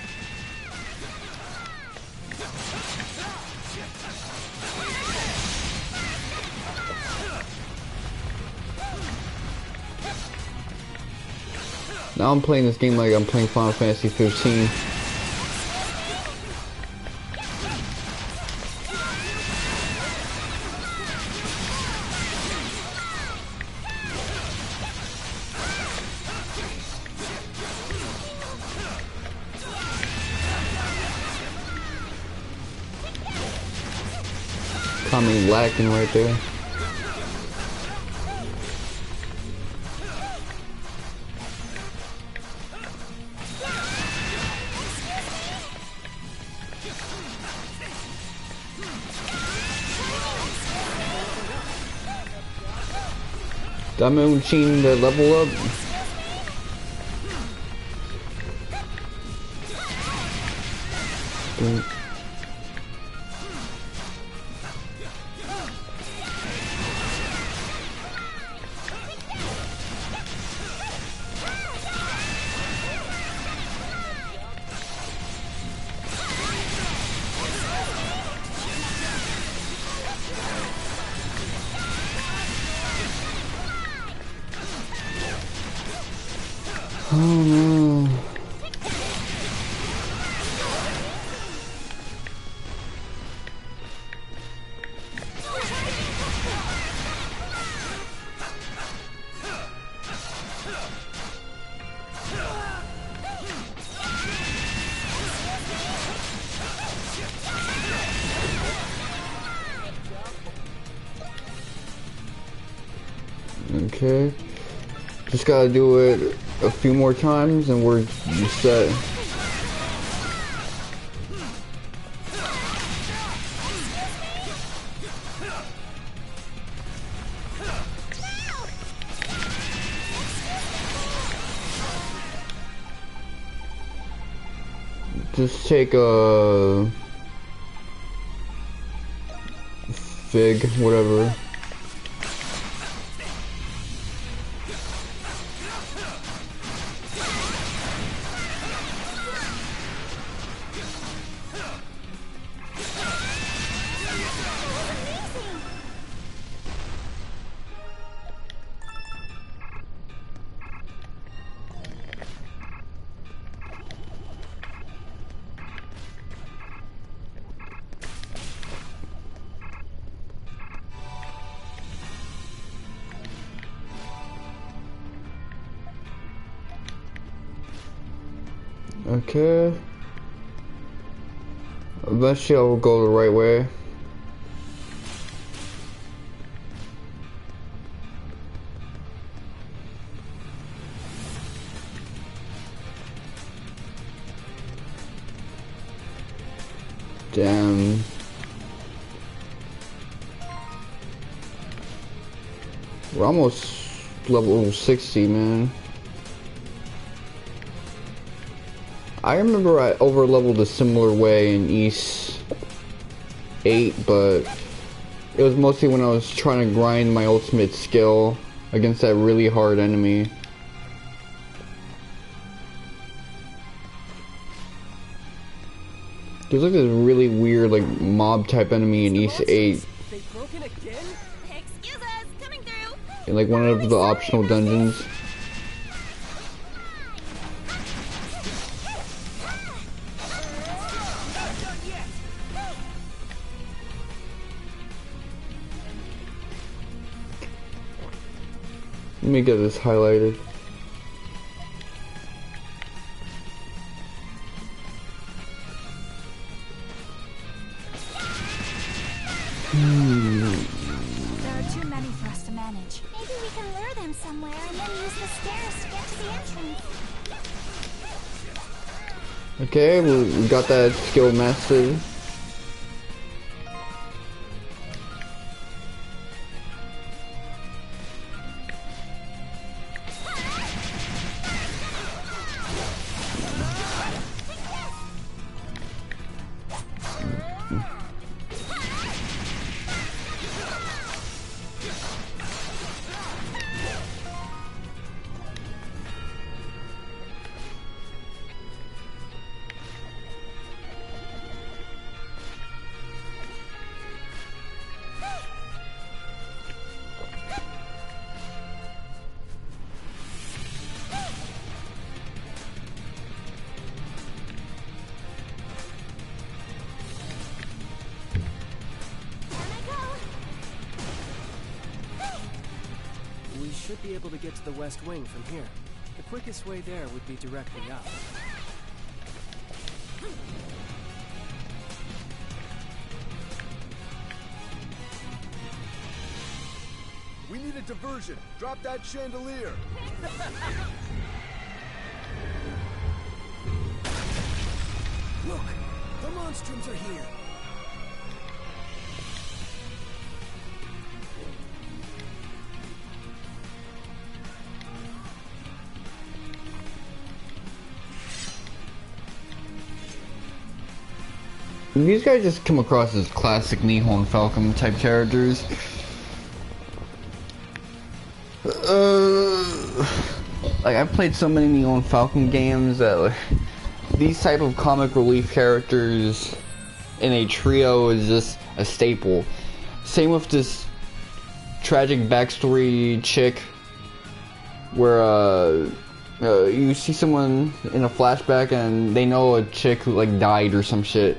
Now I'm playing this game like I'm playing Final Fantasy 15. Caught me lacking right there. Diamond Machine to level up. Oh no. Okay. Just gotta do it a few more times and we're set. Just take a fig, whatever. Okay. Eventually I will go the right way. Damn. We're almost level 60, man. I remember I over-leveled a similar way in Ys 8, but it was mostly when I was trying to grind my ultimate skill against that really hard enemy. There's like this really weird like mob type enemy in Ys 8. They've broken again? Excuse us, coming through. In like one of the optional dungeons. Let me get this highlighted. There are too many for us to manage. Maybe we can lure them somewhere and then use the stairs to get to the entrance. Okay, we got that skill mastered. We should be able to get to the west wing from here. The quickest way there would be directly up. We need a diversion. Drop that chandelier. Look, the monstroms are here. These guys just come across as classic Nihon Falcon type characters. Like I've played so many Nihon Falcon games that like, these type of comic relief characters in a trio is just a staple. Same with this tragic backstory chick where you see someone in a flashback and they know a chick who like died or some shit.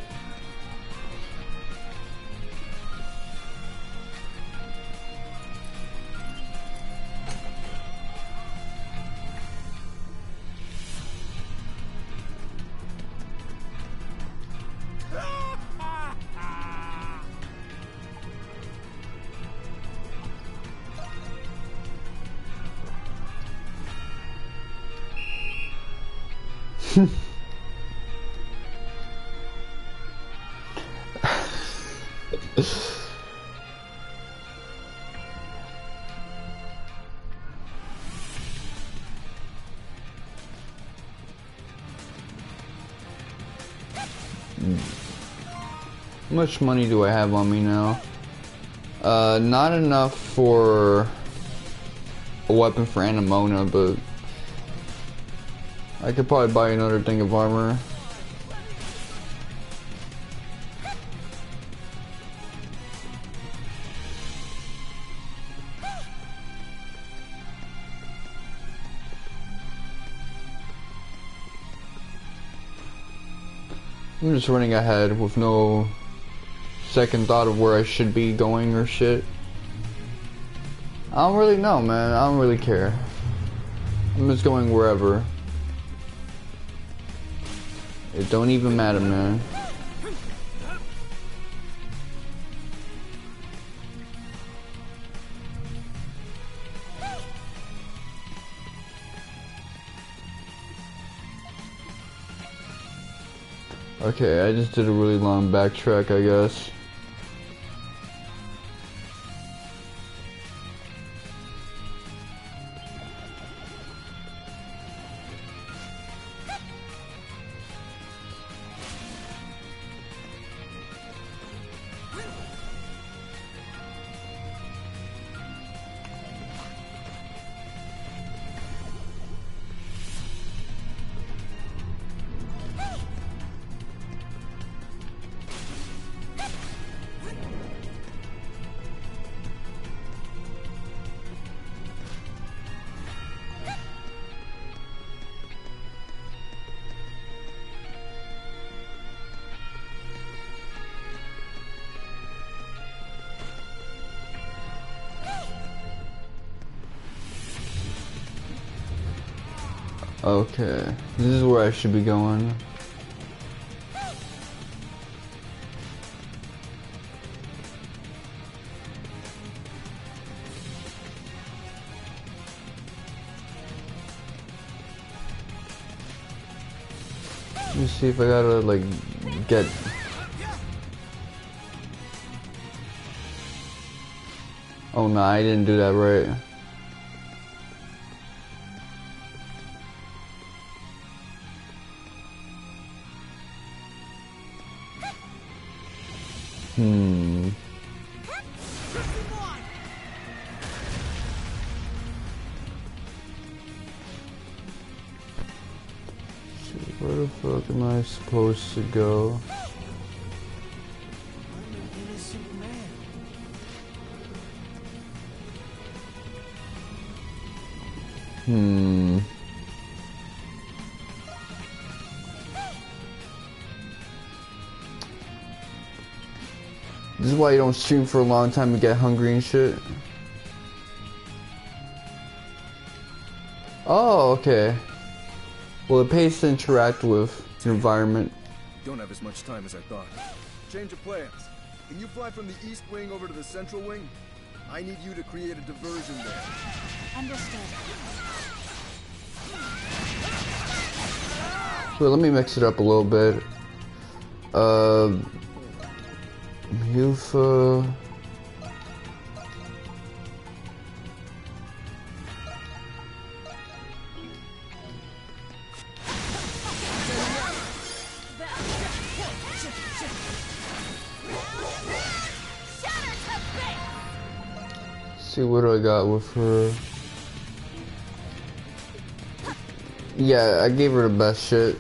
How much money do I have on me now? Not enough for a weapon for Anamona, but I could probably buy another thing of armor. I'm just running ahead with no second thought of where I should be going or shit. I don't really know, man. I don't really care. I'm just going wherever. It don't even matter, man. Okay, I just did a really long backtrack, I guess. Okay, this is where I should be going. Let me see if I gotta like get. Oh no, I didn't do that right. Where the fuck am I supposed to go? This is why you don't stream for a long time and get hungry and shit. Oh, okay. Well, it pays to interact with the environment. Don't have as much time as I thought. Change of plans. Can you fly from the east wing over to the central wing? I need you to create a diversion there. Understood. Wait, let me mix it up a little bit. Yufa. See what I got with her. Yeah, I gave her the best shit.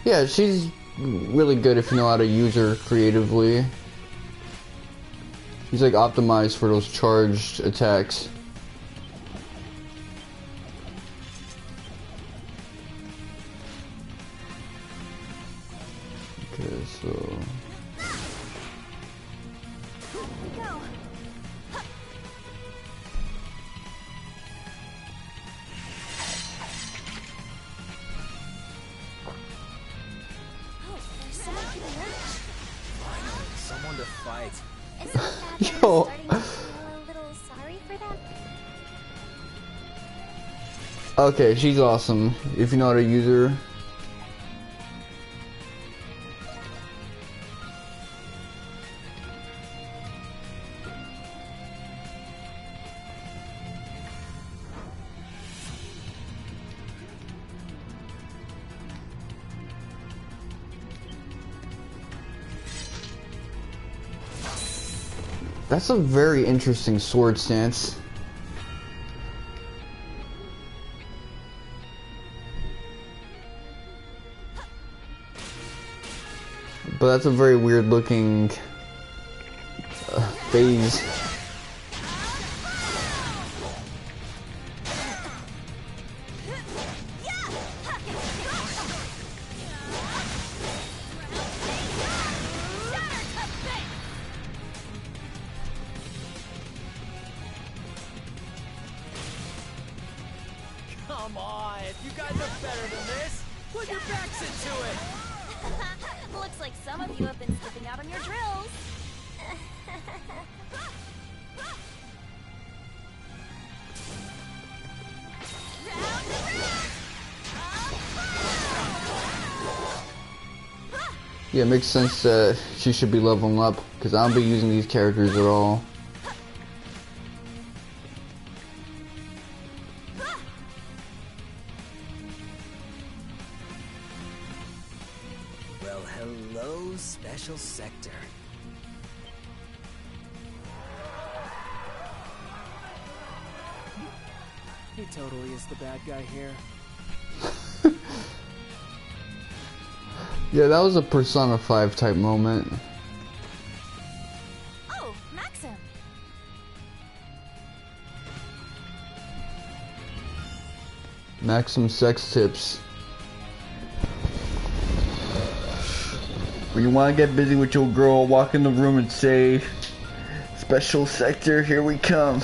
Yeah, she's really good if you know how to use her creatively. She's like optimized for those charged attacks. Okay, so... Someone to fight. Yo. Okay, she's awesome if you know how to use her. That's a very interesting sword stance. But that's a very weird looking phase. Come on, you guys are better than this. Put your backs into it. Looks like some of you have been slipping out on your drills. Yeah, it makes sense that she should be leveling up, because I don't be using these characters at all. Well, hello, Special Sector. He totally is the bad guy here. Yeah, that was a Persona 5 type moment. Oh, Maxim. Maxim sex tips. When you want to get busy with your girl, walk in the room and say, "Special Sector, here we come."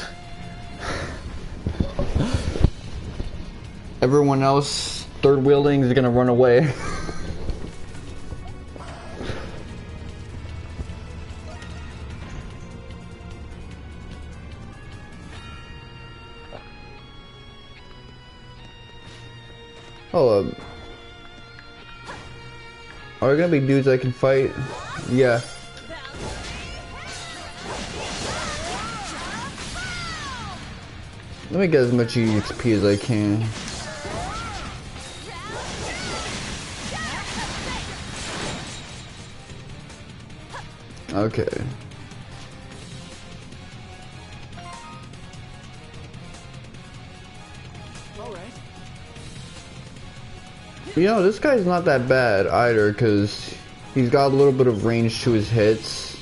Everyone else, third wheeling, is gonna run away. Hold up. Are there gonna be dudes I can fight? Yeah. Let me get as much EXP as I can. Okay. You know, this guy's not that bad either, because he's got a little bit of range to his hits.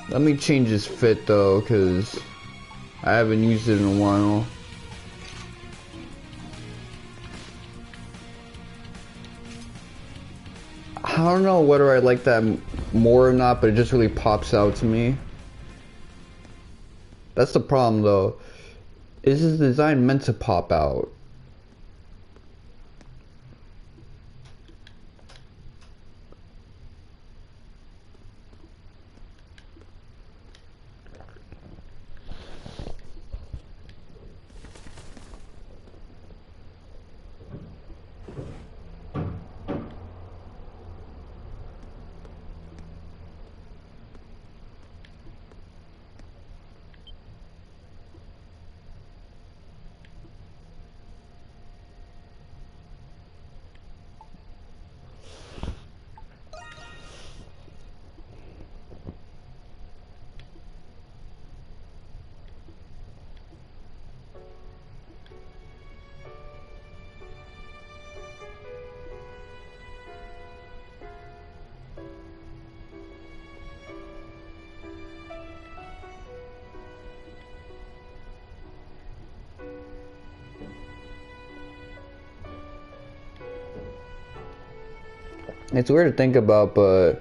Let me change his fit though, because I haven't used it in a while. I don't know whether I like that more or not, but it just really pops out to me. That's the problem though. Is his design meant to pop out? It's weird to think about, but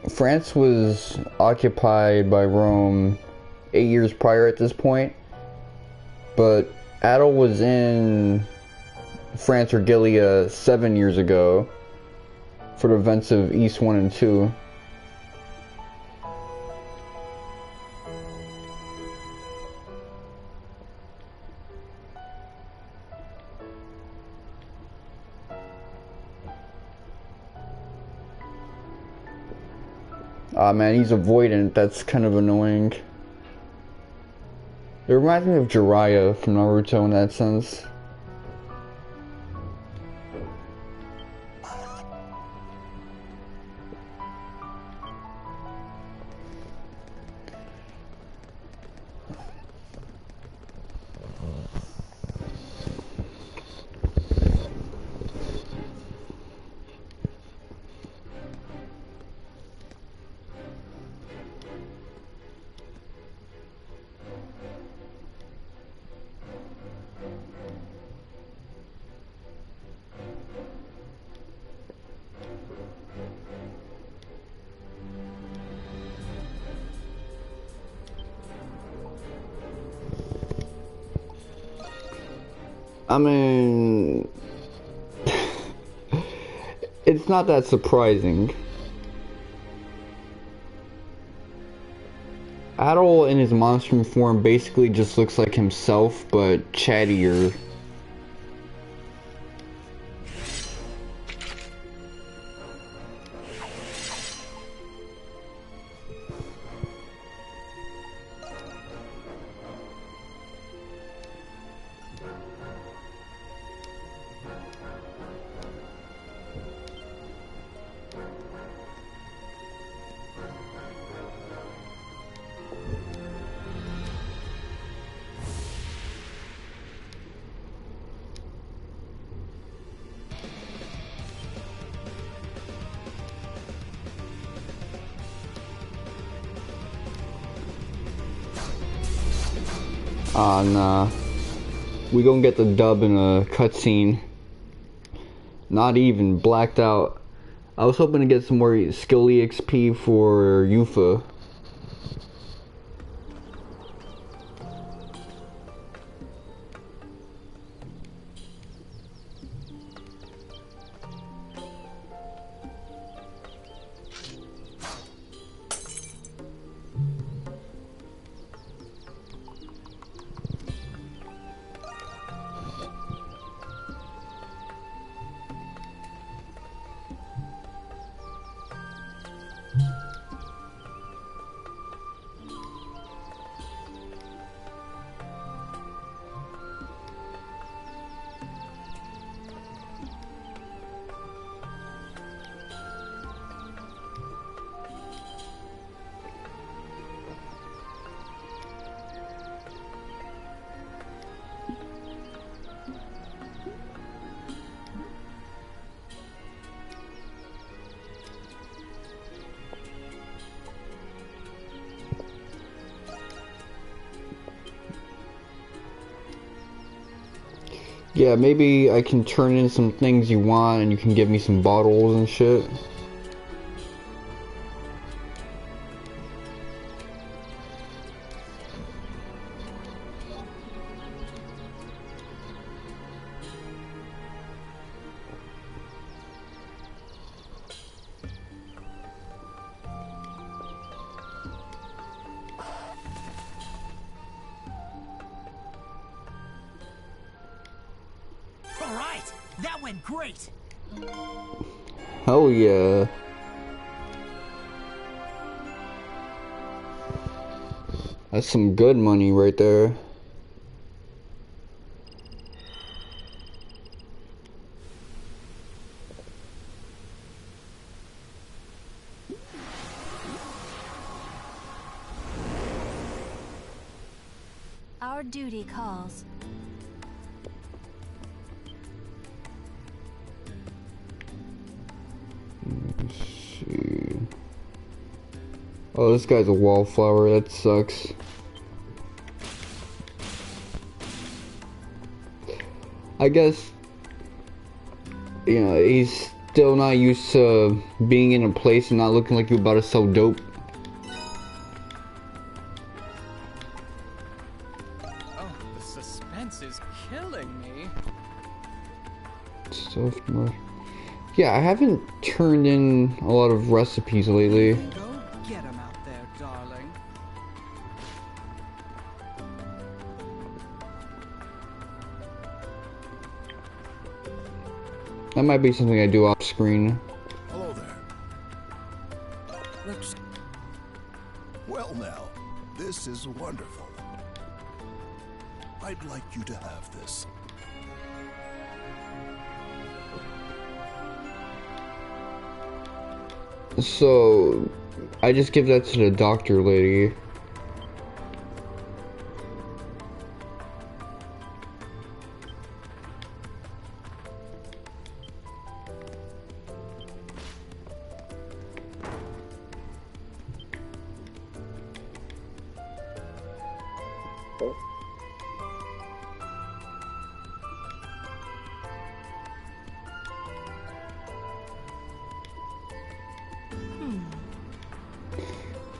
France was occupied by Rome 8 years prior at this point, but Adel was in France or Gilead 7 years ago for the events of East 1 and 2. Ah man, he's avoidant. That's kind of annoying. It reminds me of Jiraiya from Naruto in that sense. I mean, it's not that surprising. Adol in his monster form basically just looks like himself, but chattier. Nah. We gonna get the dub in a cutscene. Not even, blacked out. I was hoping to get some more skill EXP for Yuffie. Yeah, maybe I can turn in some things you want and you can give me some bottles and shit. That went great! Hell yeah. That's some good money right there. Our duty calls. Let's see. Oh, this guy's a wallflower. That sucks. I guess, you know, he's still not used to being in a place and not looking like you're about to sell dope. Oh, the suspense is killing me. Stuffed mush. Yeah, I haven't turned in a lot of recipes lately. Go get him out there, darling. That might be something I do off screen. Hello there. Let's... Well now, this is wonderful. I'd like you to have this. So, I just give that to the doctor lady.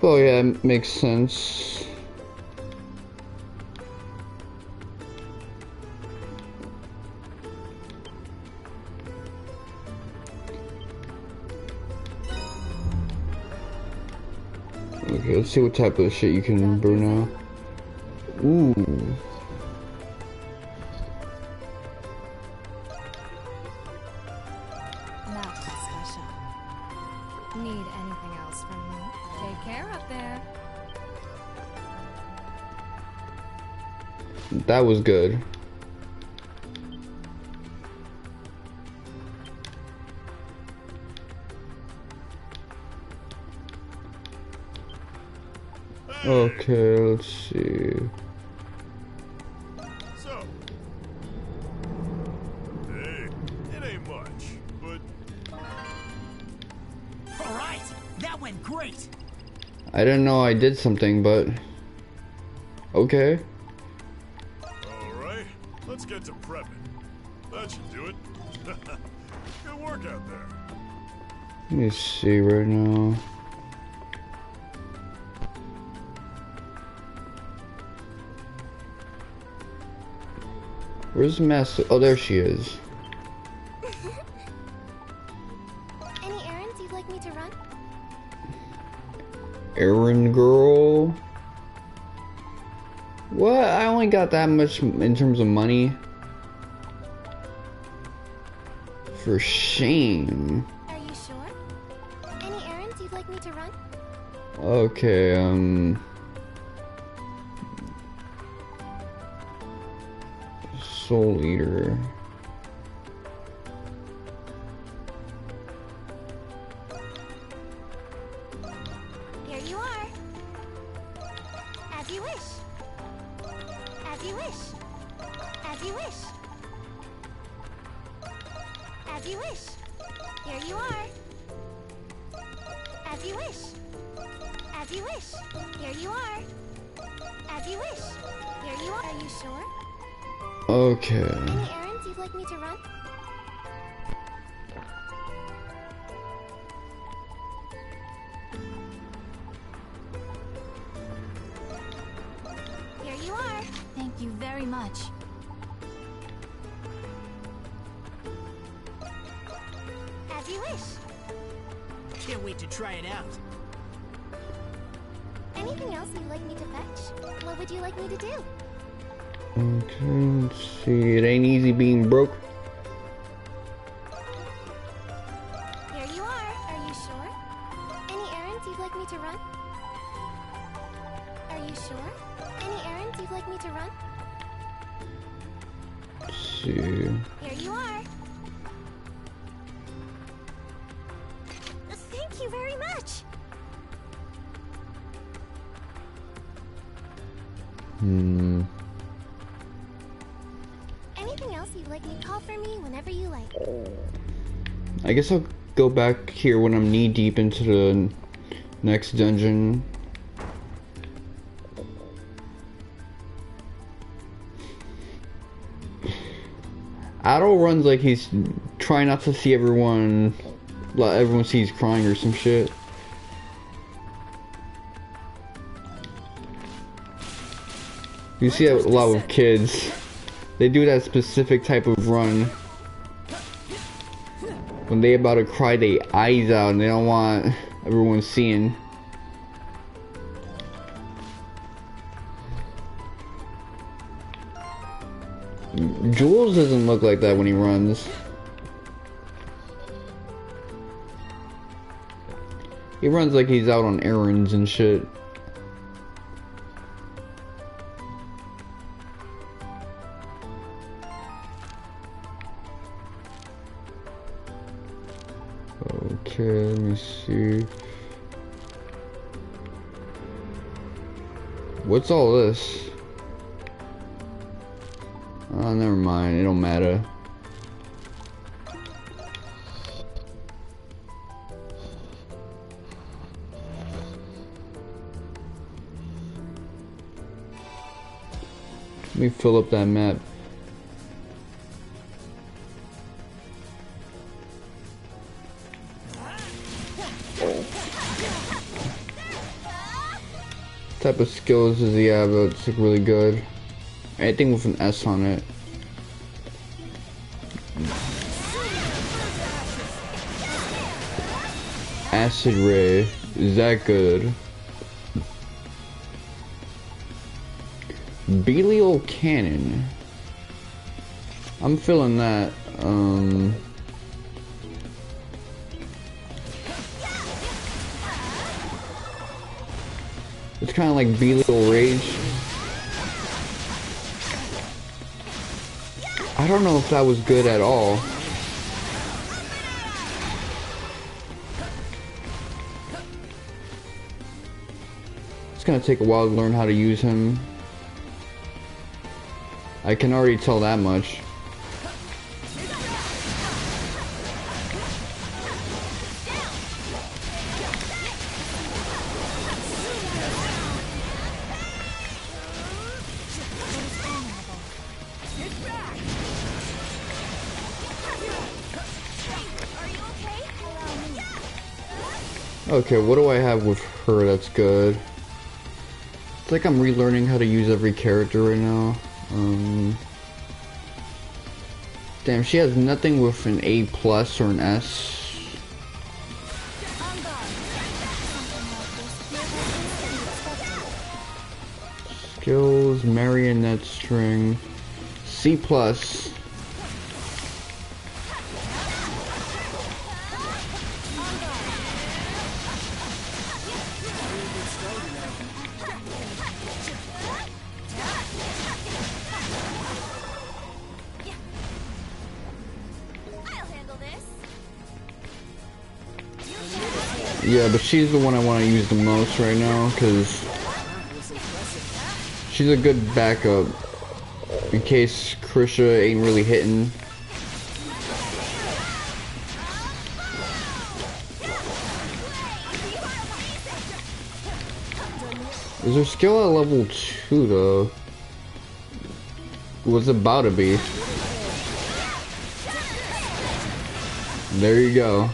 Oh yeah, it makes sense. Okay, let's see what type of shit you can brew now. Ooh. Not special. Need anything else from me? Take care up there. That was good. Okay, let's see. So, hey, it ain't much, but All right, that went great. I didn't know I did something, but okay. all right, let's get to prepping. That should do it. Good work out there. Let me see right now. Where's the master? Oh, there she is. Any errands you'd like me to run? Errand girl. What? I only got that much in terms of money. For shame. Are you sure? Any errands you'd like me to run? Okay, Soul Eater. Here you are. As you wish. As you wish. As you wish. As you wish. Here you are. As you wish. As you wish. Here you are. As you wish. Here you are. Are you sure? Okay. Any errands you'd like me to run? Here you are. Thank you very much. As you wish. Can't wait to try it out. Anything else you'd like me to fetch? What would you like me to do? Okay, let's see. It ain't easy being broke. Here you are. Are you sure? Any errands you'd like me to run? Are you sure? Any errands you'd like me to run? Let's see. Here you are. Thank you very much. Anything else you'd like me to call for me whenever you like? I guess I'll go back here when I'm knee deep into the next dungeon. Adol runs like he's trying not to see everyone, let everyone see he's crying or some shit. You see that a lot with kids. They do that specific type of run. When they about to cry their eyes out and they don't want everyone seeing. Jules doesn't look like that when he runs. He runs like he's out on errands and shit. Okay, let me see. What's all this? Oh, never mind. It don't matter. Let me fill up that map. What type of skills does he have that's like really good? Anything with an S on it. Acid Ray. Is that good? Belial Cannon. I'm feeling that. It's kind of like Belial Rage. I don't know if that was good at all. It's gonna take a while to learn how to use him. I can already tell that much. Okay, what do I have with her that's good? It's like I'm relearning how to use every character right now. Damn, she has nothing with an A+ or an S. Skills, marionette string, C+. Yeah, but she's the one I want to use the most right now, because she's a good backup in case Krisha ain't really hitting. Is her skill at level 2 though? Was about to be. There you go.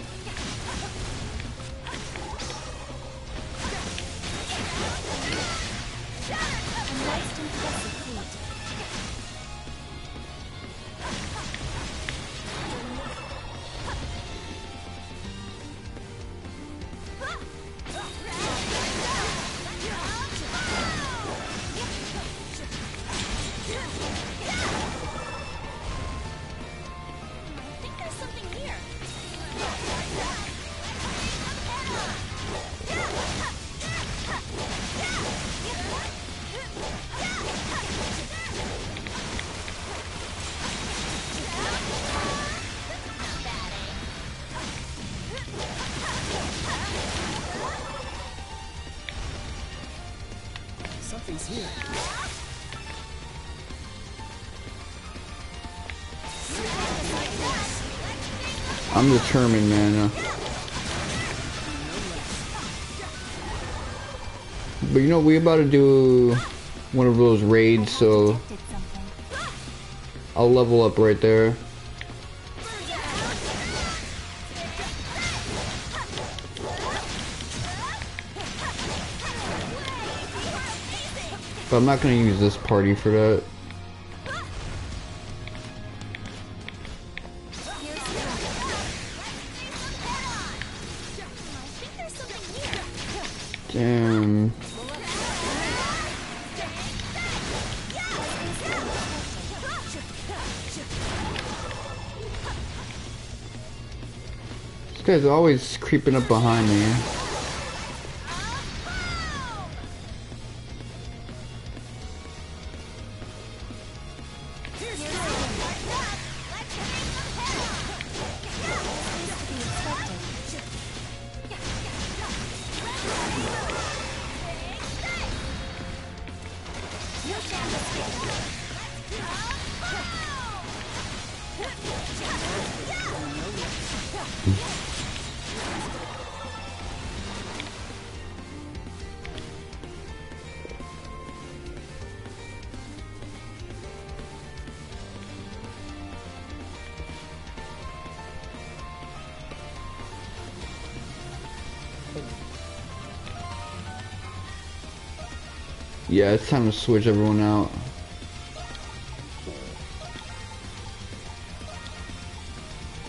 Something's here. I'm determined, man. But you know, we about to do one of those raids, so I'll level up right there. But I'm not gonna use this party for that. Damn. This guy's always creeping up behind me. Yeah, it's time to switch everyone out.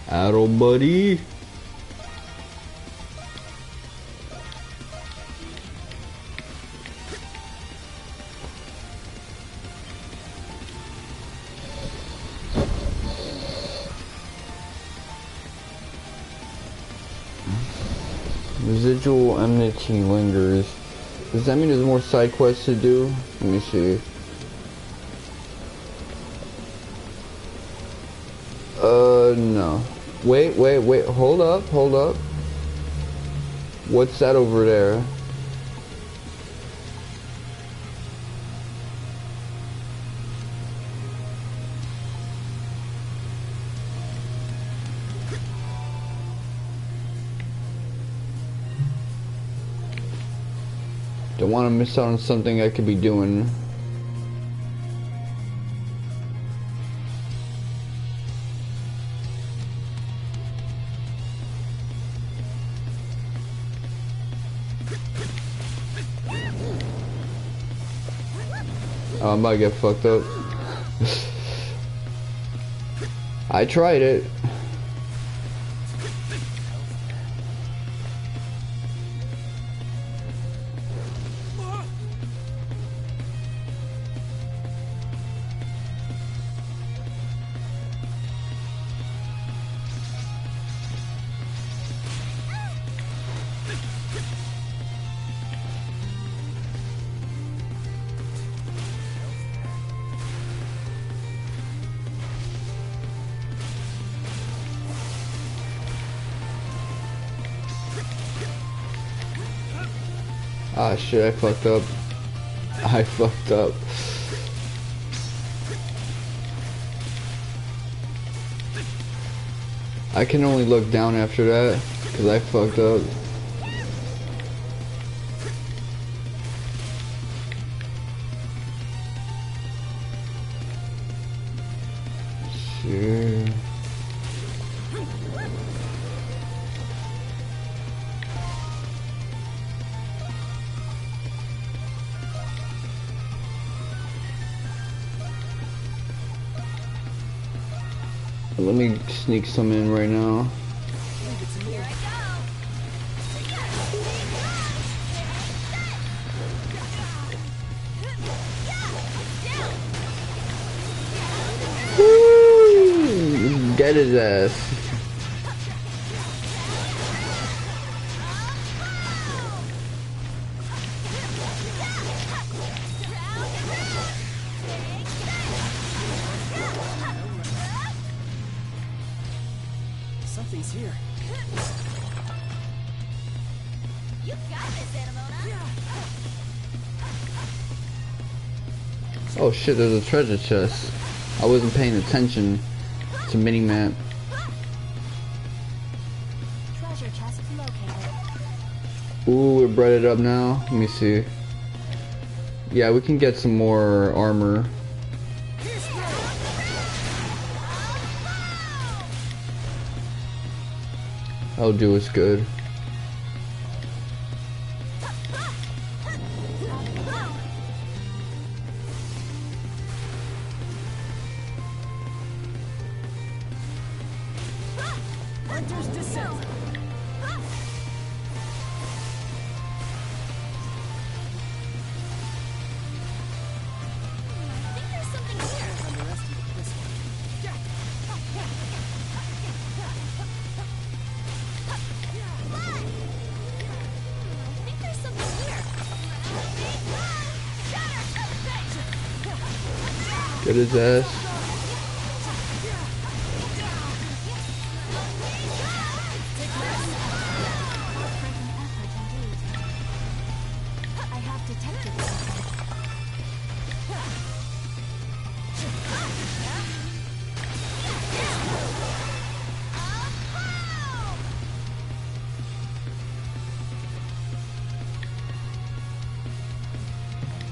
Arrow buddy. Residual enmity lingers. Does that mean there's more side quests to do? Let me see. No. Wait, hold up. What's that over there? Don't want to miss out on something I could be doing. Oh, I'm about to get fucked up. I tried it. Ah shit, I fucked up. I can only look down after that, because I fucked up. Sure. Let me sneak some in right now. Woo! Get his ass. Something's here. You got this, Anamona. Oh shit, there's a treasure chest. I wasn't paying attention to mini-map. Treasure chest located. Ooh, we're breaded up now. Let me see. Yeah, we can get some more armor. That'll do us good. Hunter's Descent. Get his ass. I have detected something.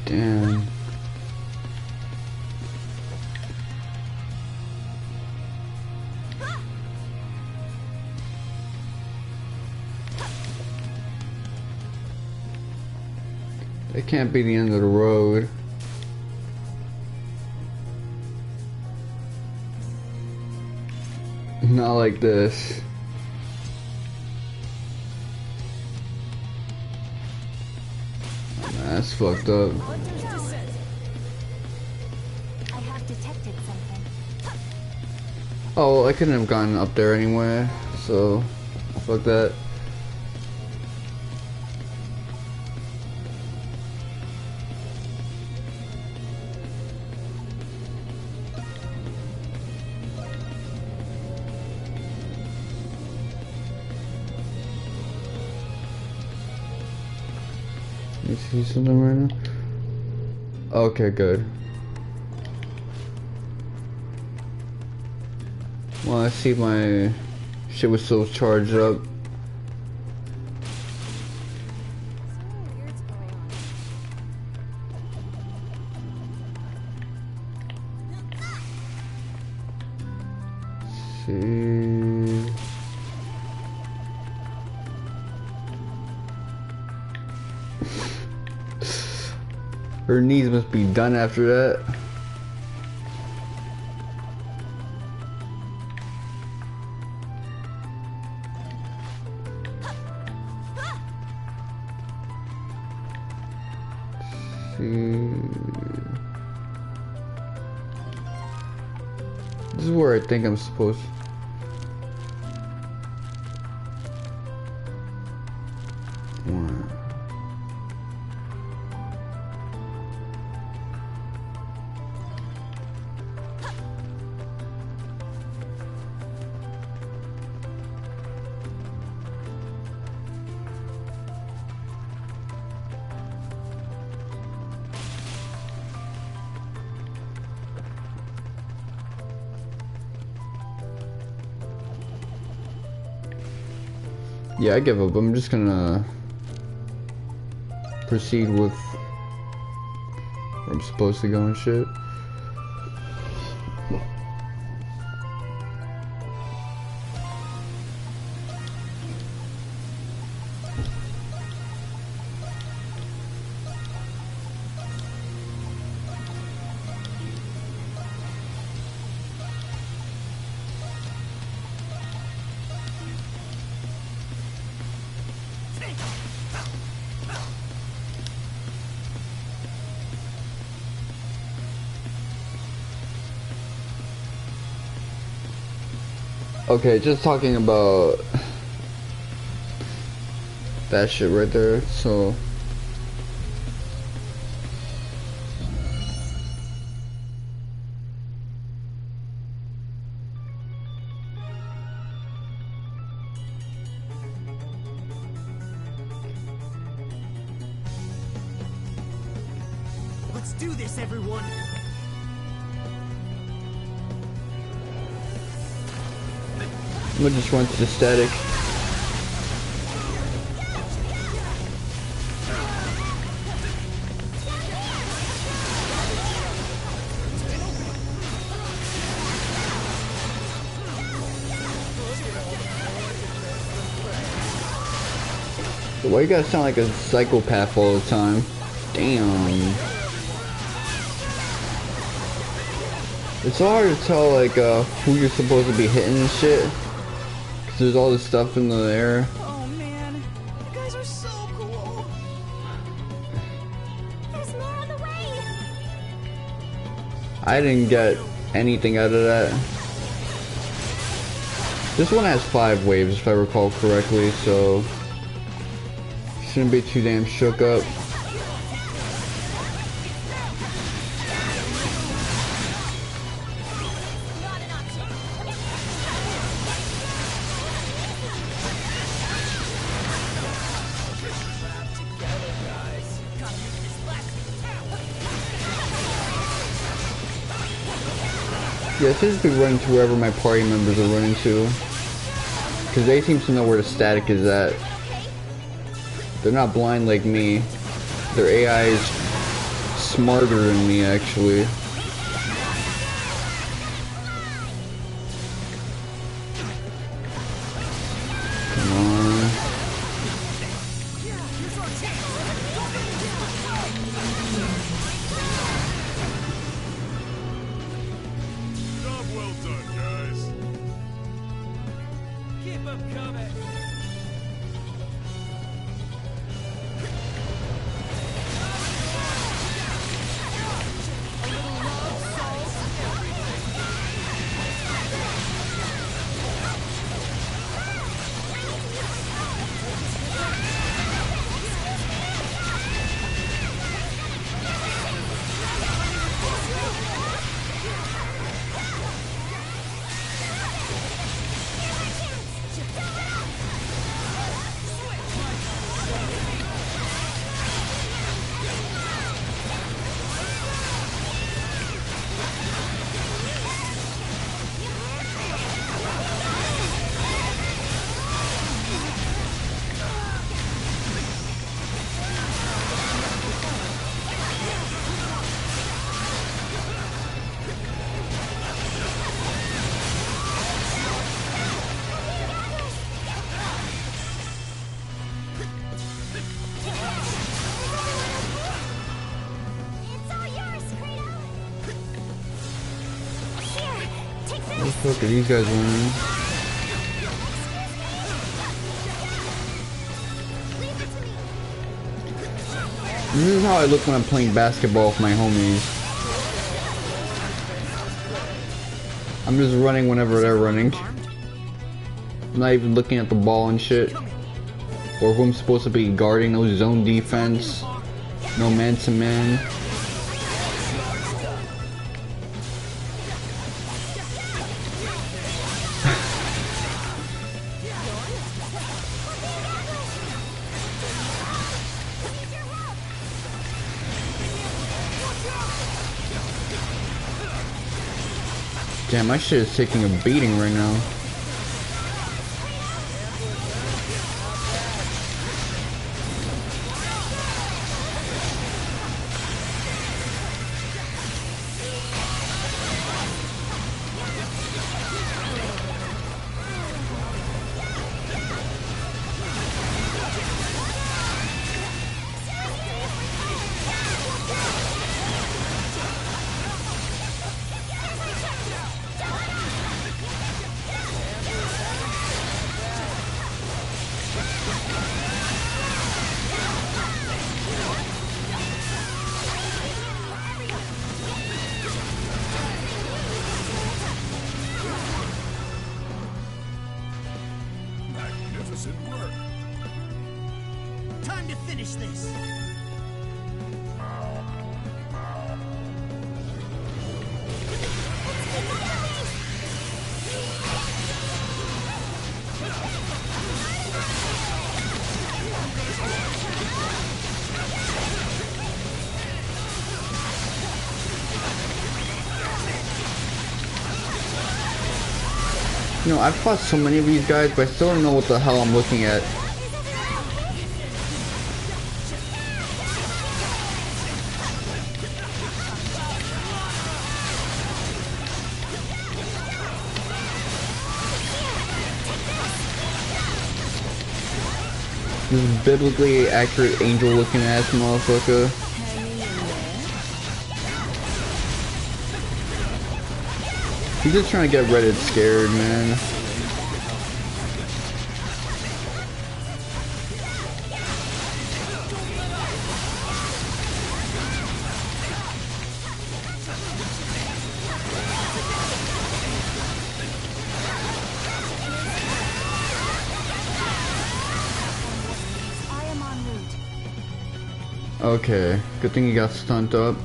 Damn. It can't be the end of the road. Not like this. That's fucked up. I have detected something. Oh, I couldn't have gone up there anyway, so fuck that. You see something right now? Okay, good. Well, I see my shit was still charged up. See. Her knees must be done after that. See. This is where I think I'm supposed to. Yeah, I give up. I'm just gonna proceed with where I'm supposed to go and shit. Okay, just talking about that shit right there, so let's do this, everyone. I'm gonna just run to the static. Why you gotta sound like a psychopath all the time? Damn. It's so hard to tell like who you're supposed to be hitting and shit. There's all this stuff in the air. Oh man, you guys are so cool. There's more on the way. I didn't get anything out of that. This one has 5 waves if I recall correctly, so shouldn't be too damn shook up. Yeah, I typically run to wherever my party members are running to, because they seem to know where the static is at. They're not blind like me. Their AI is smarter than me, actually. Come on. Job well done, guys. Keep them coming. A little the fuck are these guys running? This is how I look when I'm playing basketball with my homies. I'm just running whenever they're running. I'm not even looking at the ball and shit. Or who I'm supposed to be guarding, no zone defense. No man-to-man. Damn, my shit is taking a beating right now. Magnificent work. Time to finish this. You know, I've fought so many of these guys, but I still don't know what the hell I'm looking at. This biblically accurate angel looking ass motherfucker. He's just trying to get Reddit scared, man. Okay, good thing he got stunned up.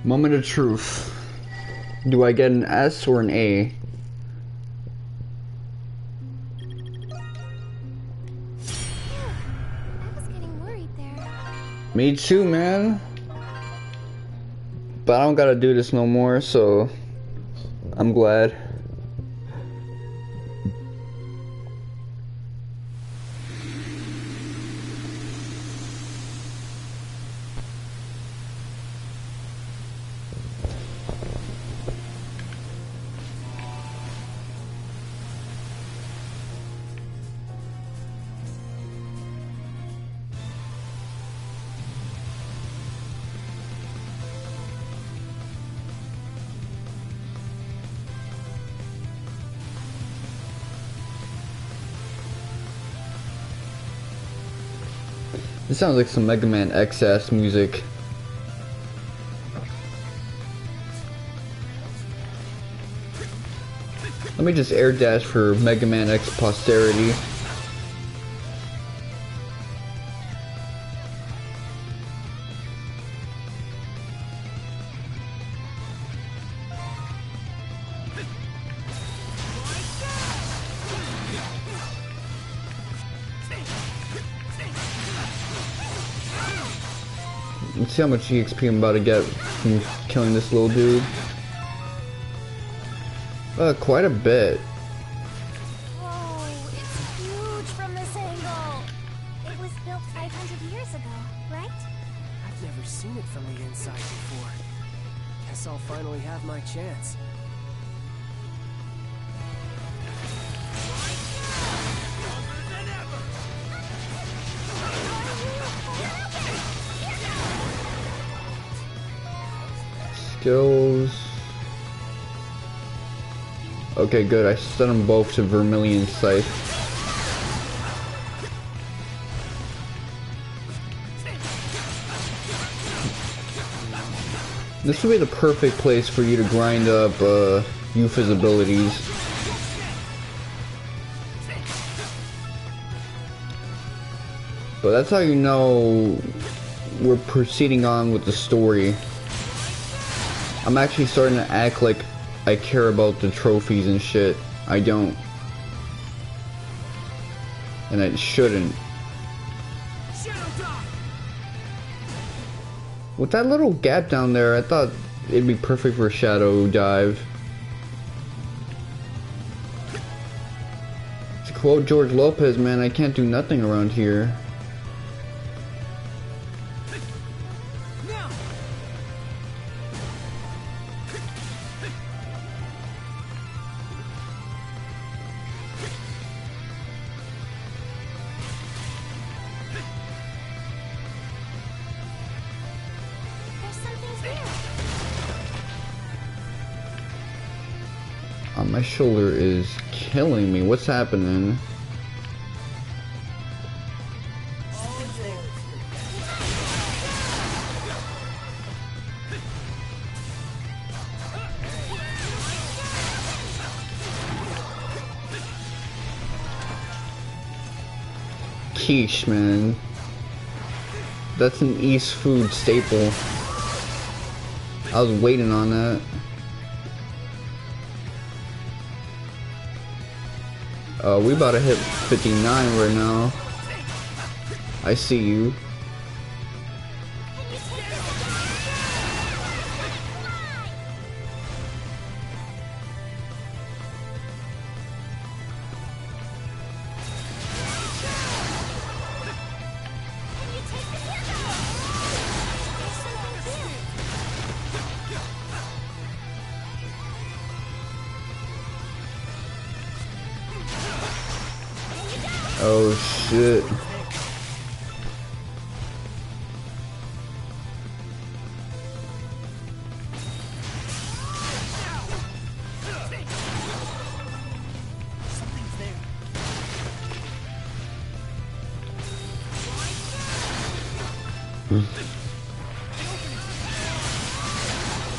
Moment of truth. Do I get an S or an A? I was getting worried there. Me too, man. But I don't gotta do this no more, so I'm glad. This sounds like some Mega Man X-ass music. Let me just air dash for Mega Man X posterity. Let's see how much EXP I'm about to get from killing this little dude. Quite a bit. Whoa, it's huge from this angle. It was built 500 years ago, right? I've never seen it from the inside before. Guess I'll finally have my chance. skills. Okay, good. I set them both to Vermilion Scythe. This would be the perfect place for you to grind up Yuffie's abilities. But that's how you know we're proceeding on with the story. I'm actually starting to act like I care about the trophies and shit. I don't. And I shouldn't. With that little gap down there, I thought it'd be perfect for a Shadow Dive. To quote George Lopez, man, I can't do nothing around here. My shoulder is killing me. What's happening? Quiche, man. That's an East food staple. I was waiting on that. We about to hit 59 right now. I see you. Oh shit.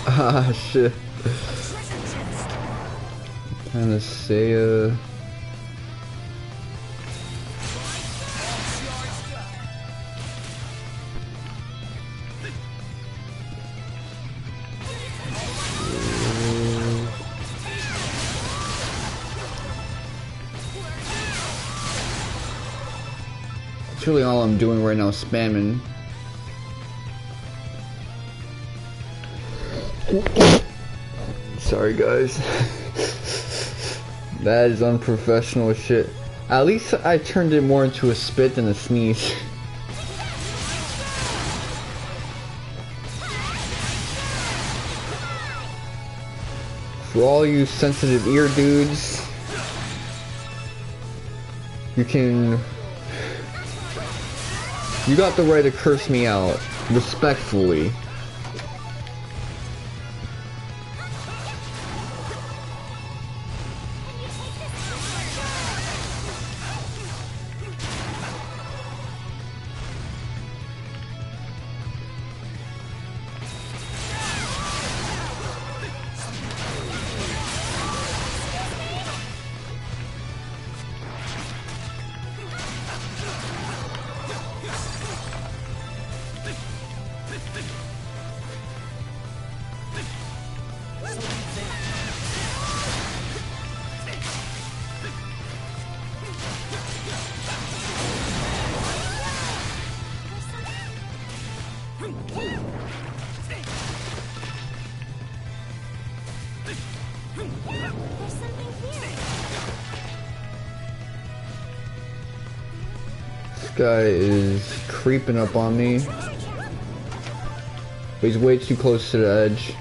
Ah shit. Panacea. That's really all I'm doing right now, spamming. Sorry guys. That is unprofessional shit. At least I turned it more into a spit than a sneeze. For all you sensitive ear dudes, you got the right to curse me out, respectfully. This guy is creeping up on me. But he's way too close to the edge.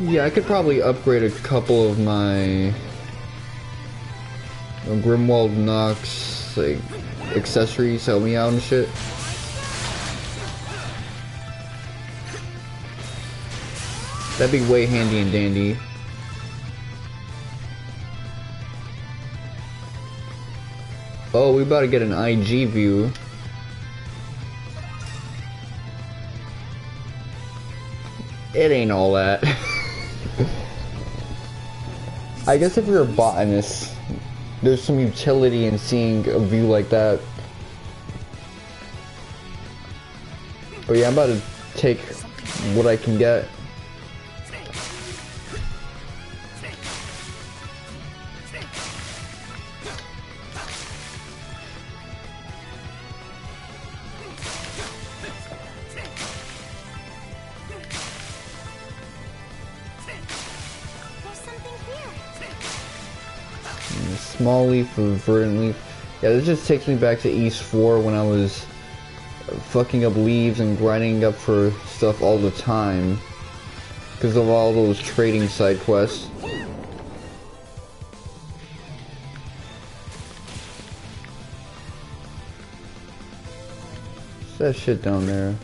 Yeah, I could probably upgrade a couple of my Grimwald Nox like accessories, help me out and shit. That'd be way handy and dandy. Oh, we about to get an IG view. It ain't all that. I guess if you're a botanist, there's some utility in seeing a view like that. But yeah, I'm about to take what I can get. Small leaf or verdant leaf. Yeah, this just takes me back to East 4 when I was fucking up leaves and grinding up for stuff all the time because of all those trading side quests. What's that shit down there?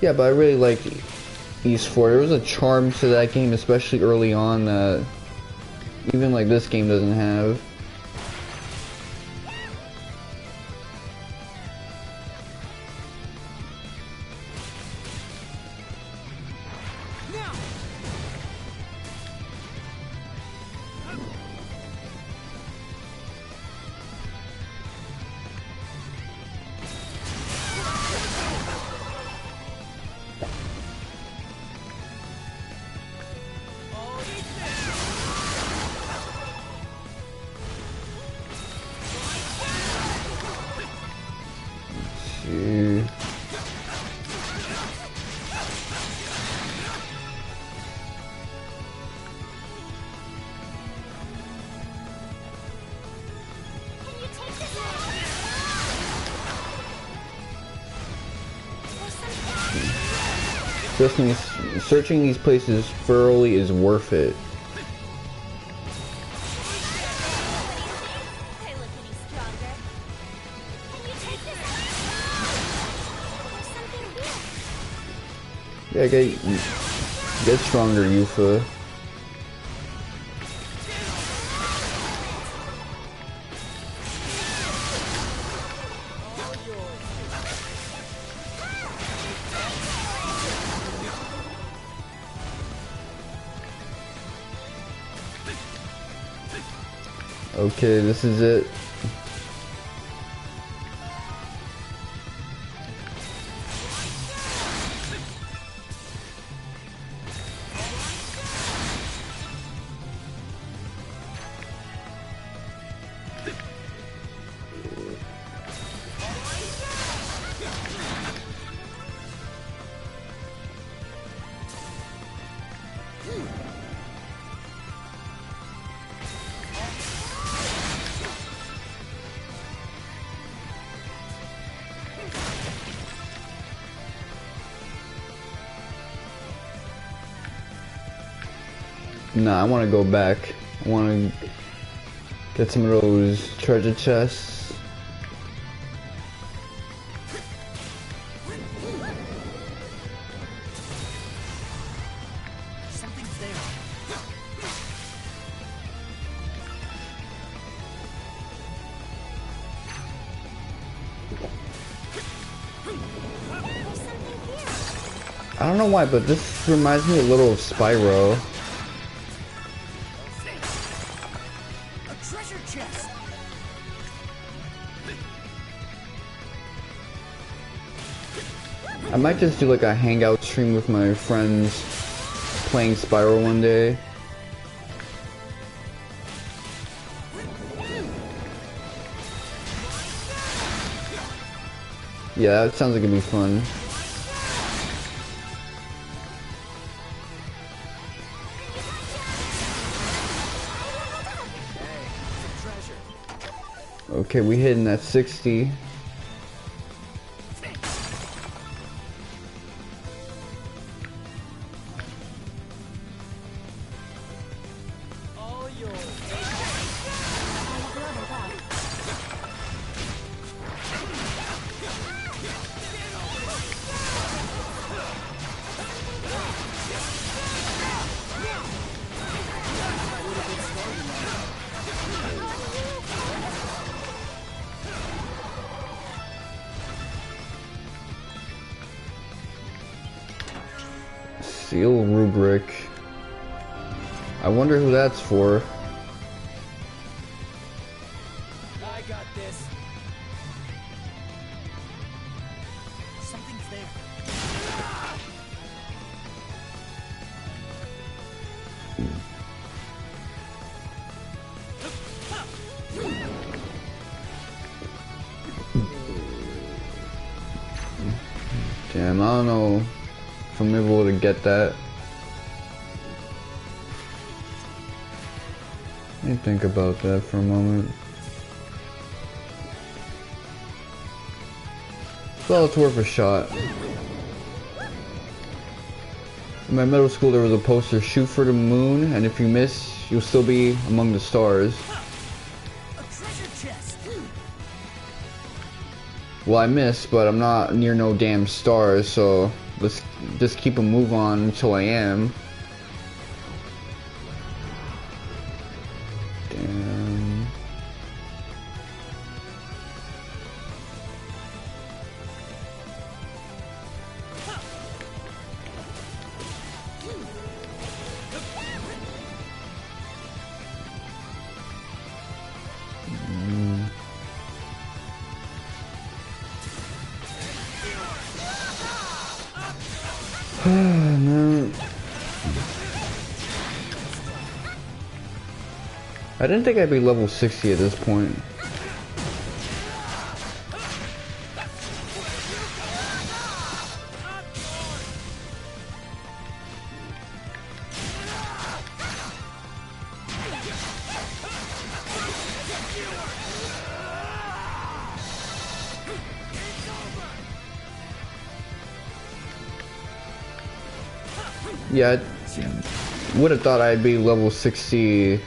Yeah, but I really like East 4. There was a charm to that game, especially early on, that even like this game doesn't have. Trust me, searching these places thoroughly is worth it. Yeah, get stronger, Yuffie. Okay, this is it. Nah, I want to go back. I want to get some of those treasure chests. Something's there. I don't know why, but this reminds me a little of Spyro. I might just do like a hangout stream with my friends playing Spyro one day. Yeah, that sounds like it'd be fun. Okay, we hitting that 60. All yours. Seal rubric. I wonder who that's for. I got this. Something's there. Damn, I don't know if I'm able to get that. Let me think about that for a moment. Well, it's worth a shot. In my middle school there was a poster, shoot for the moon, and if you miss, you'll still be among the stars. A treasure chest. Well, I missed, but I'm not near no damn stars, so let's just keep a move on until I am. Damn. No. I didn't think I'd be level 60 at this point. Yeah, I would have thought I'd be level 60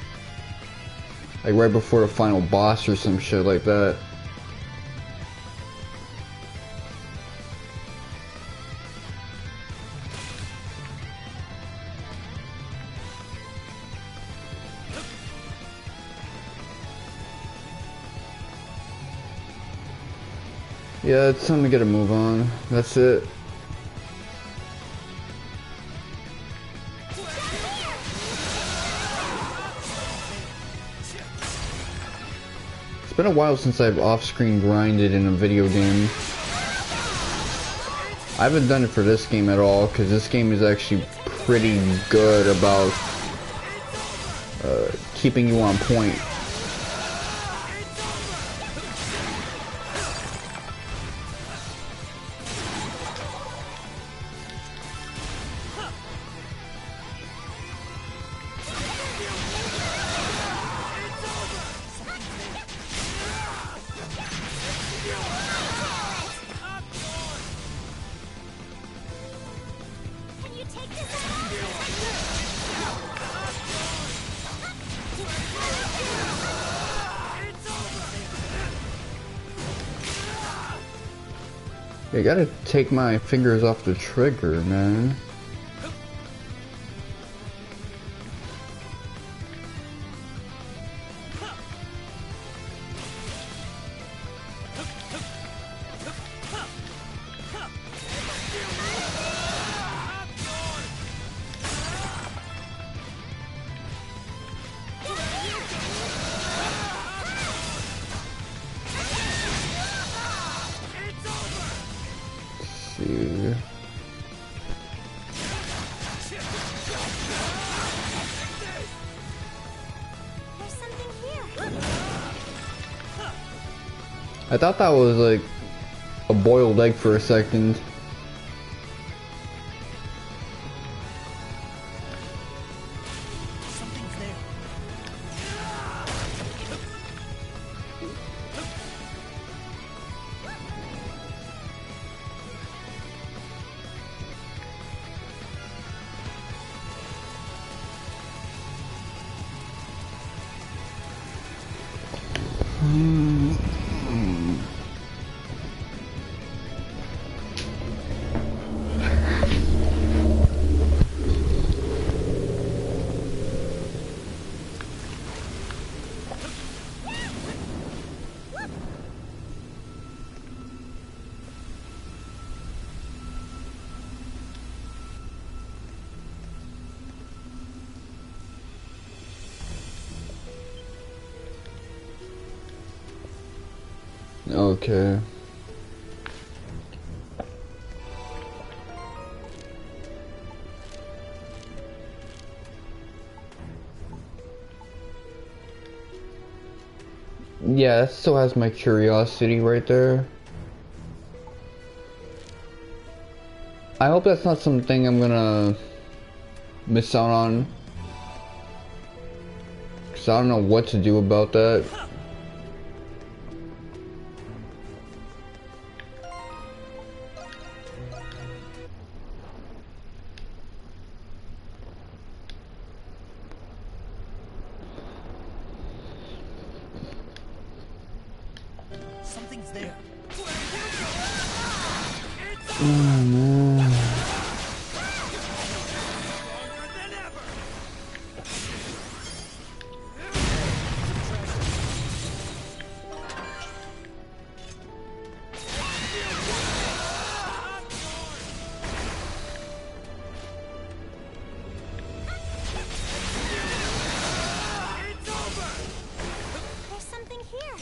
like right before the final boss or some shit like that. Yeah, it's time to get a move on. That's it. It's been a while since I've off-screen grinded in a video game. I haven't done it for this game at all, because this game is actually pretty good about keeping you on point. I gotta take my fingers off the trigger, man. I thought that was like a boiled egg for a second. Okay. Yeah, that still has my curiosity right there. I hope that's not something I'm gonna miss out on. Cause I don't know what to do about that. Something's there. Oh man. There's something here.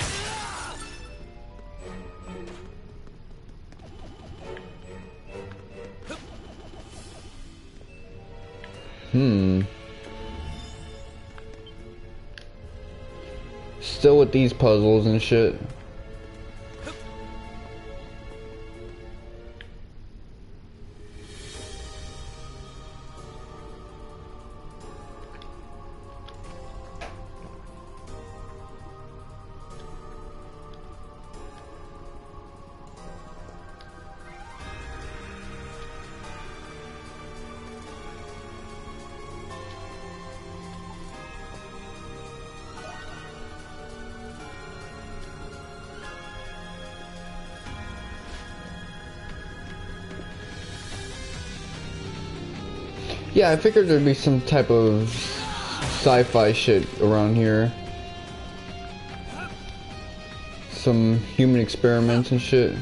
Still with these puzzles and shit. Yeah, I figured there'd be some type of sci-fi shit around here. Some human experiments and shit.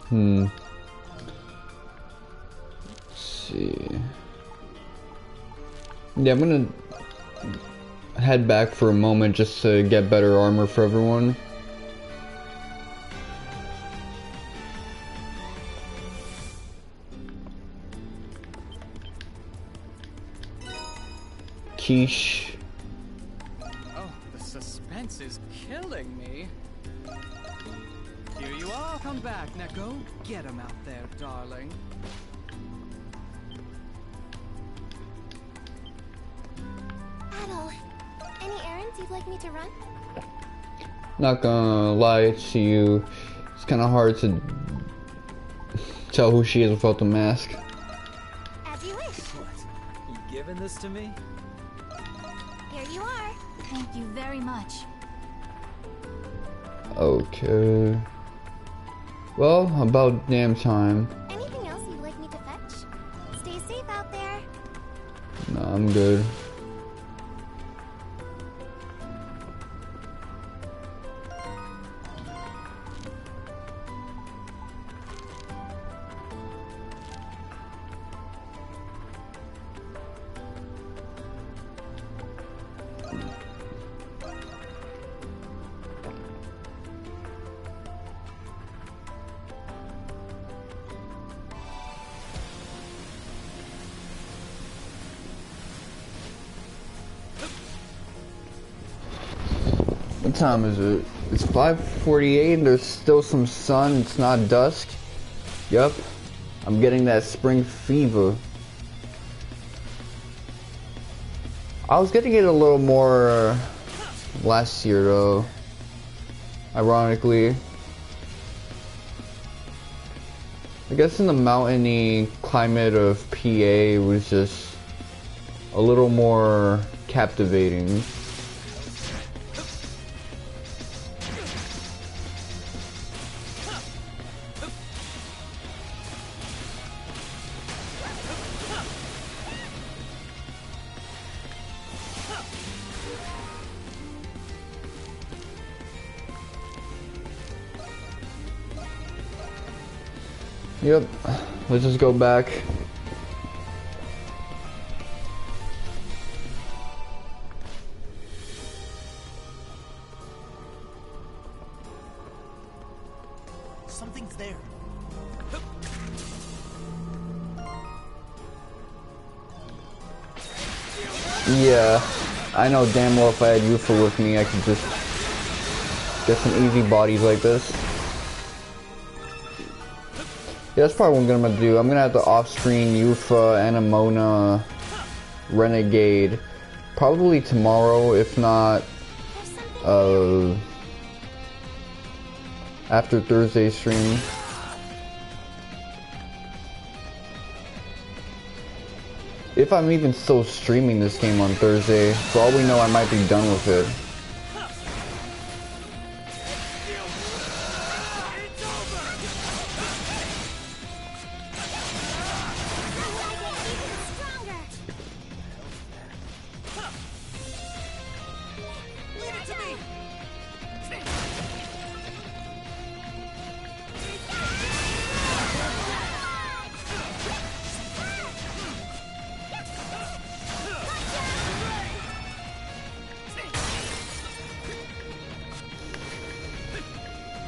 Let's see. Yeah, I'm gonna head back for a moment just to get better armor for everyone. Quiche. Oh, the suspense is killing me. Here you are. Come back. Now go get him out there, darling. Adol, any errands you'd like me to run? Not gonna lie to you, it's kind of hard to tell who she is without the mask. As you wish. What? You giving this to me? Here you are. Thank you very much. Okay. Well, about damn time. Anything else you'd like me to fetch? Stay safe out there. No, I'm good. What time is it? It's 5:48. There's still some sun. It's not dusk. Yup. I'm getting that spring fever. I was getting it a little more last year though, ironically. I guess in the mountainy climate of PA it was just a little more captivating. Yep, let's just go back. Something's there. Yeah, I know damn well if I had Yuffie with me, I could just get some easy bodies like this. Yeah, that's probably what I'm gonna do. I'm gonna have to off-screen Yuffie, Anemona, Renegade, probably tomorrow, if not after Thursday's stream. If I'm even still streaming this game on Thursday, for all we know, I might be done with it.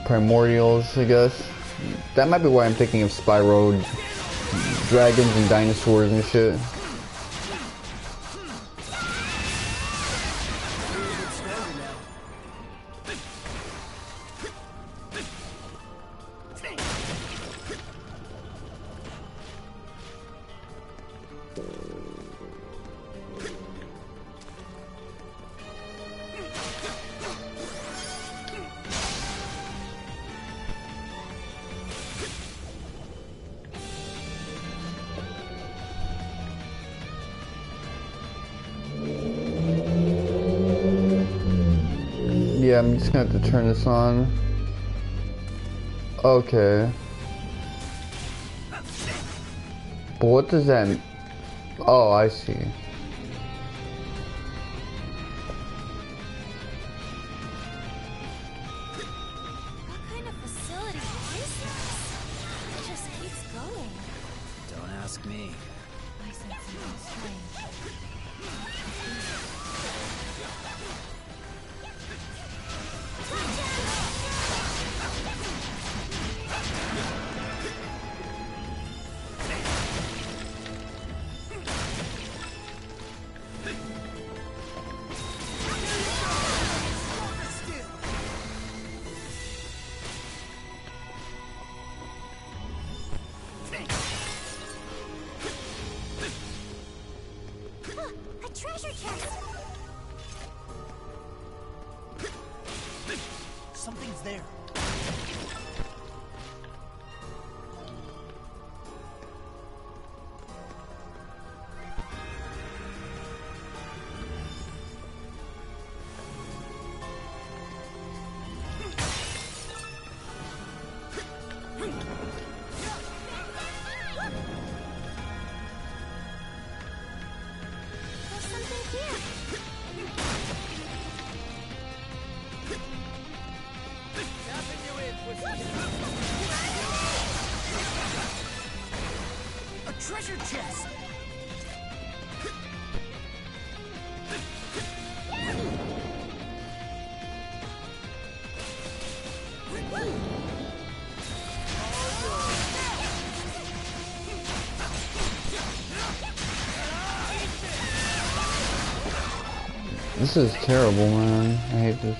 Primordials, I guess. That might be why I'm thinking of Spyro, dragons and dinosaurs and shit. Yeah, I'm just gonna have to turn this on. Okay. But what does that mean? Oh, I see. What kind of facility is this? It just keeps going. Don't ask me. I sense something strange. A treasure chest! Something's there. There's something here. A treasure chest! This is terrible, man. I hate this.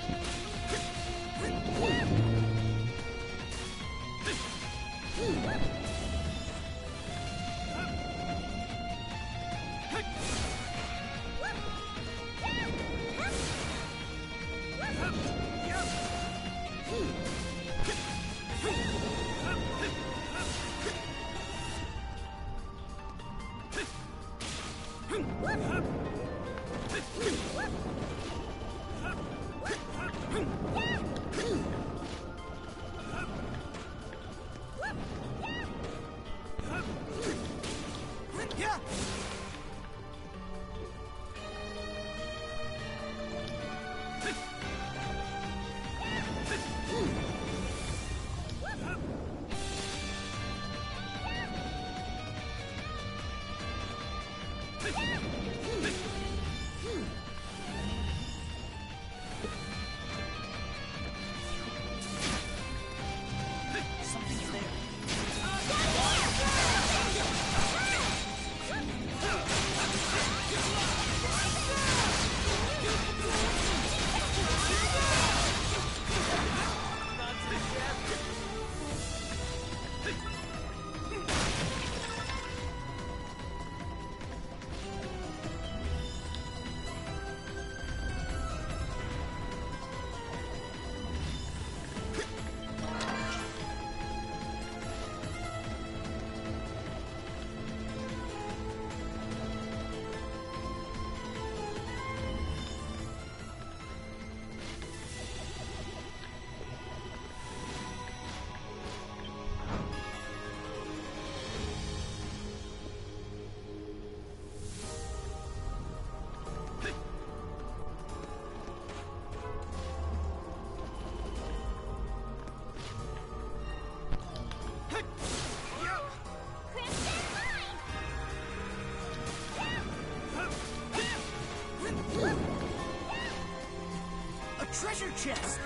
Treasure chest!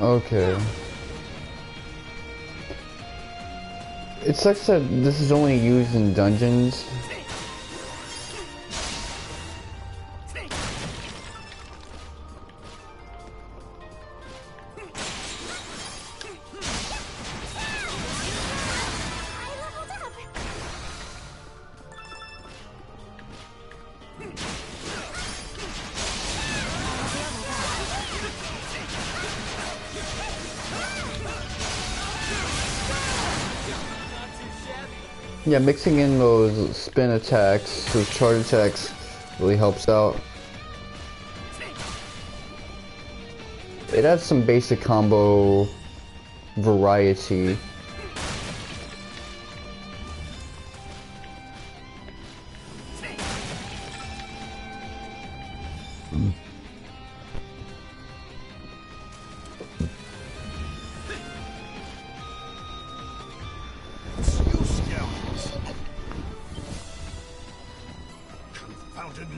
Okay. It sucks that this is only used in dungeons. Yeah, mixing in those spin attacks, those charge attacks, really helps out. It adds some basic combo variety.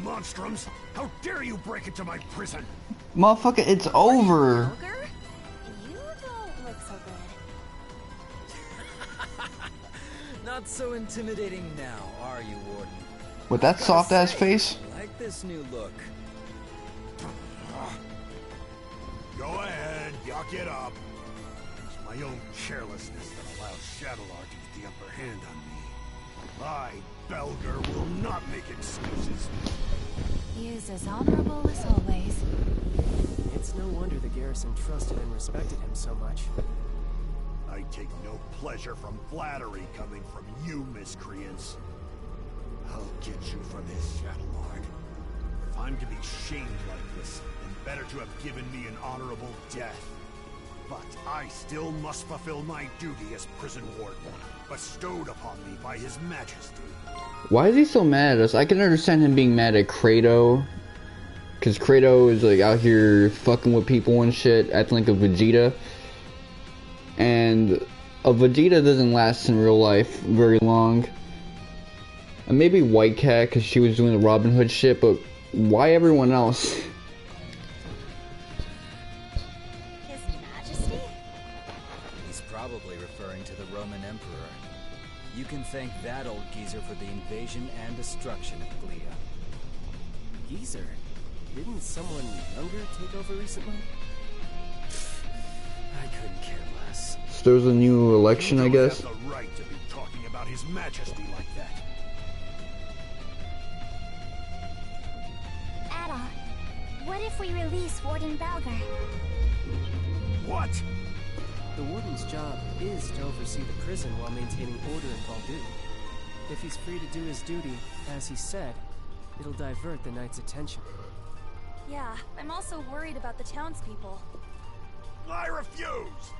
Monstrums! How dare you break into my prison! Motherfucker, it's over! You don't look so good. Not so intimidating now, are you, Warden? With that soft-ass face? I like this new look. Go ahead, yuck it up. It's my own carelessness that allows Shadowlar to get the upper hand on me. I, Belger, will not make excuses. He is as honorable as always. It's no wonder the garrison trusted and respected him so much. I take no pleasure from flattery coming from you miscreants. I'll get you for this, Shadowlord. If I'm to be shamed like this, then better to have given me an honorable death. But I still must fulfill my duty as prison warden, bestowed upon me by His Majesty. Why is he so mad at us? I can understand him being mad at Kratos Because Kratos is like out here fucking with people and shit, acting like a Vegeta. And a Vegeta doesn't last in real life very long. And maybe White Cat because she was doing the Robin Hood shit, but why everyone else? His Majesty? He's probably referring to the Roman Emperor. You can thank that old geezer for the invasion and destruction of Glia. Geezer? Didn't someone younger take over recently? I couldn't care less. So there's a new election, I guess. You don't have the right to be talking about His Majesty like that. Adar, what if we release Warden Balgar? What? The Warden's job is to oversee the prison while maintaining order in Baldur. If he's free to do his duty, as he said, it'll divert the Knight's attention. Yeah, I'm also worried about the townspeople. I refuse!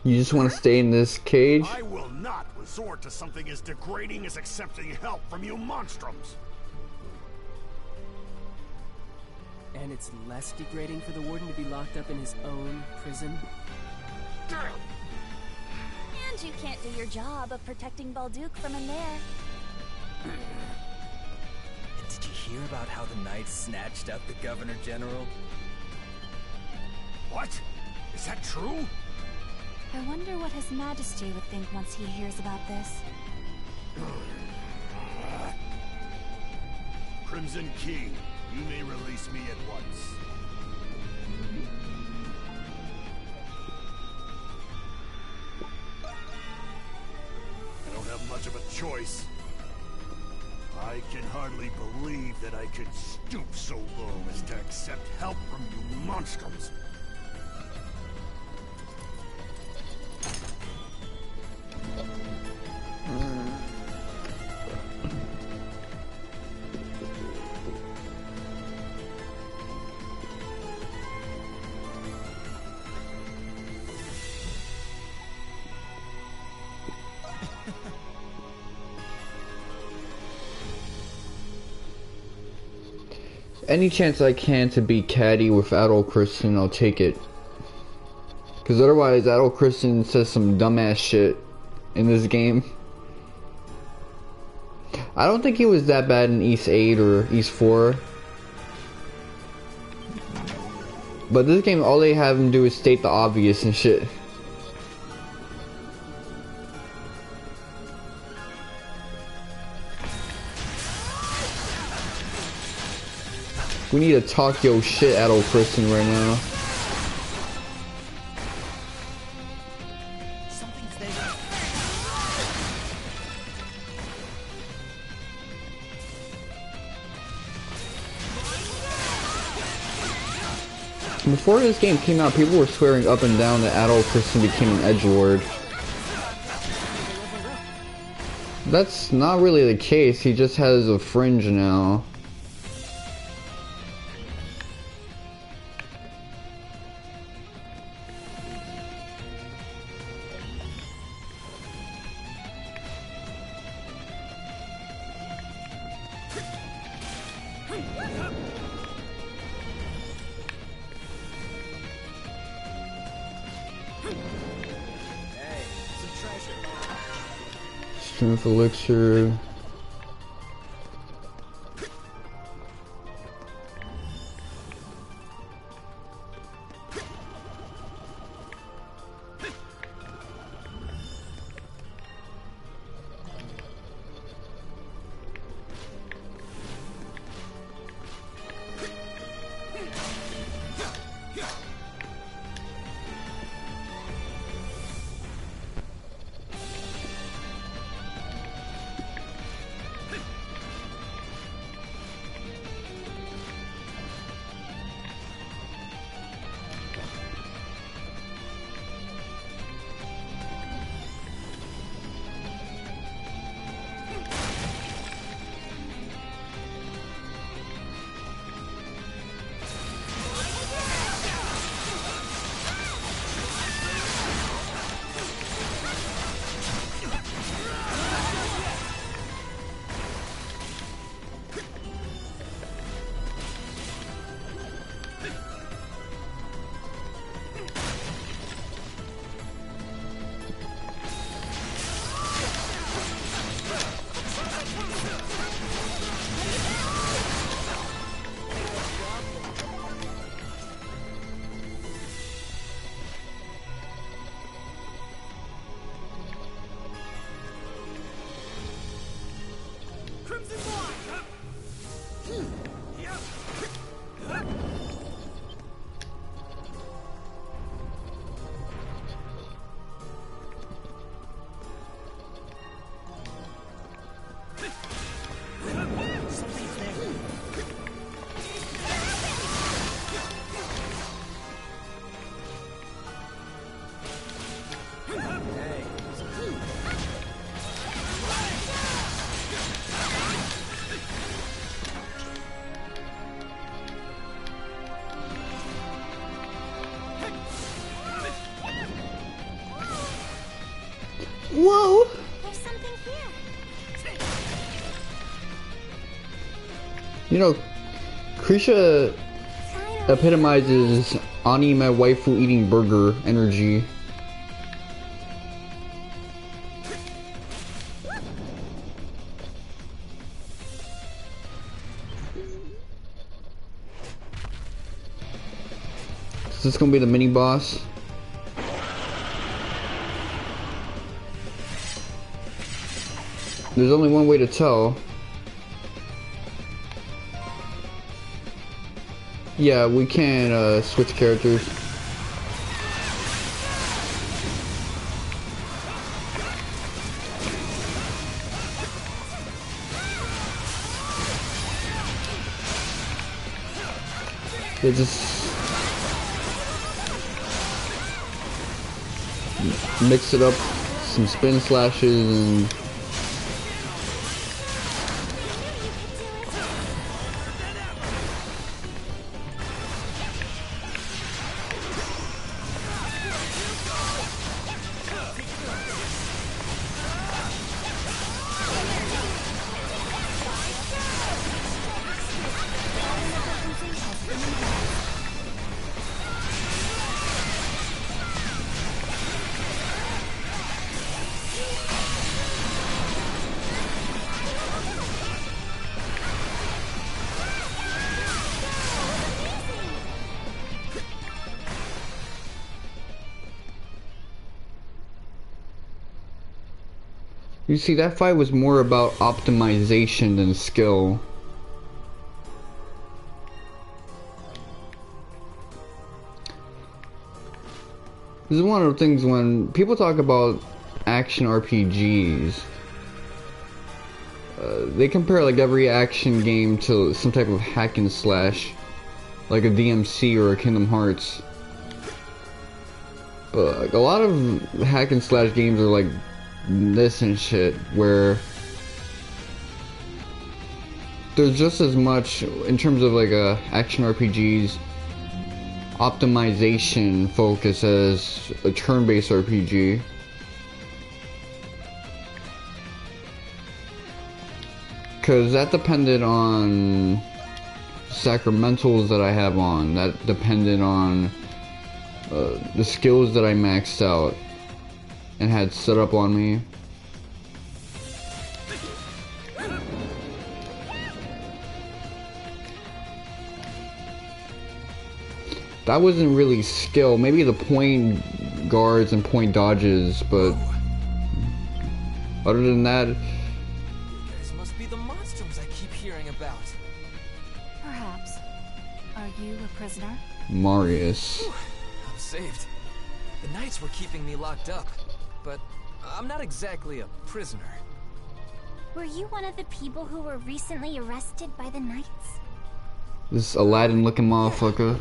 You just want to stay in this cage? I will not resort to something as degrading as accepting help from you monstrums! And it's less degrading for the Warden to be locked up in his own prison? And you can't do your job of protecting Balduke from in there. Did you hear about how the Knights snatched up the Governor General? What? Is that true? I wonder what His Majesty would think once he hears about this. Crimson King, you may release me at once. I don't have much of a choice. I can hardly believe that I could stoop so low as to accept help from you monstrums. Any chance I can to beat Caddy with Adol Christian, I'll take it. Because otherwise, Adol Christian says some dumbass shit in this game. I don't think he was that bad in East 8 or East 4. But this game, all they have him do is state the obvious and shit. We need to talk your shit, Adol Christian, right now. Something's there. Before this game came out, people were swearing up and down that Adol Christian became an edgelord. That's not really the case, he just has a fringe now. Strength elixir. You know, Krisha epitomizes anime waifu eating burger energy. Is this gonna be the mini boss? There's only one way to tell. Yeah, we can switch characters. They just mix it up, some spin slashes and you see, that fight was more about optimization than skill. This is one of the things when people talk about action RPGs, they compare like every action game to some type of hack and slash, like a DMC or a Kingdom Hearts. A lot of hack and slash games are like this and shit, where there's just as much in terms of like action RPGs optimization focus as a turn-based RPG. Cause that depended on sacramentals that I have on, that depended on the skills that I maxed out and had set up on me. That wasn't really skill, maybe the point guards and point dodges, but other than that, These must be the monsters I keep hearing about. Perhaps. Are you a prisoner? Marius. Whew, I'm saved. The Knights were keeping me locked up, but I'm not exactly a prisoner. Were you one of the people who were recently arrested by the Knights? This Aladdin looking motherfucker.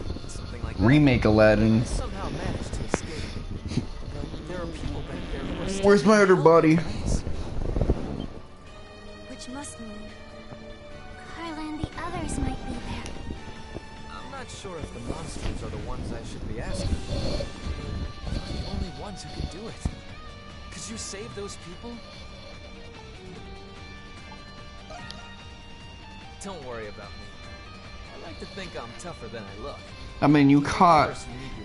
Like remake Aladdin. I somehow managed to escape. But there are people back there who are Where's my other body? Which must mean Carla and the others might be there. I'm not sure if the monsters are the ones I should be asking. They're the only ones who can do it. Could you save those people? Don't worry about me. I like to think I'm tougher than I look. I mean, you caught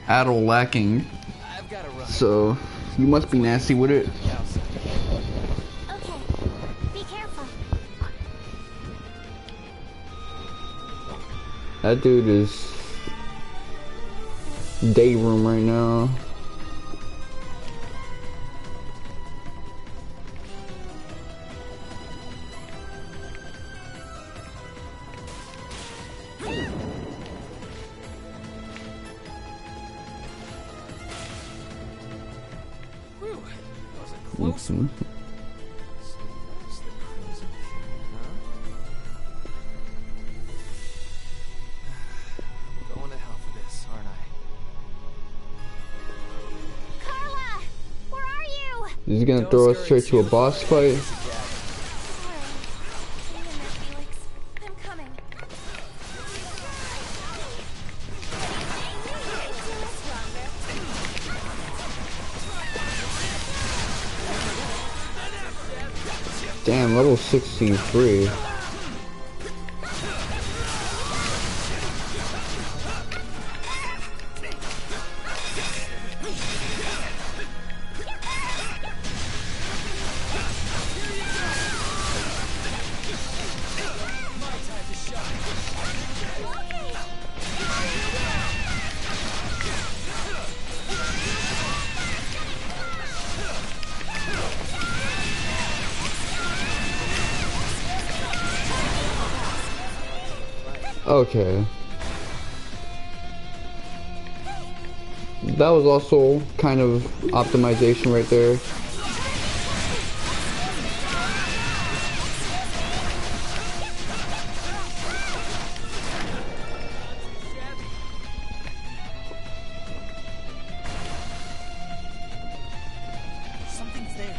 Adol lacking, so you must be nasty with it. Okay, be careful. That dude is day room right now. Close one. So that's the Crimson King, huh? I'm going to hell for this, aren't I? Carla! Where are you? He's gonna throw us straight to a boss fight. I'm coming. Damn, level 63. Okay. That was also kind of optimization right there. Something's there.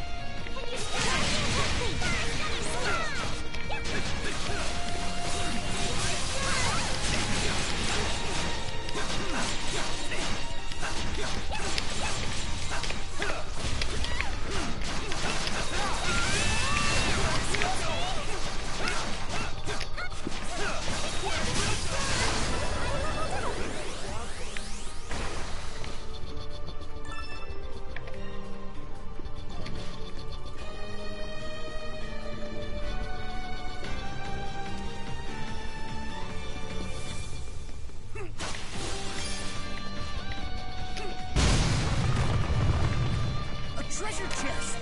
Treasure chest.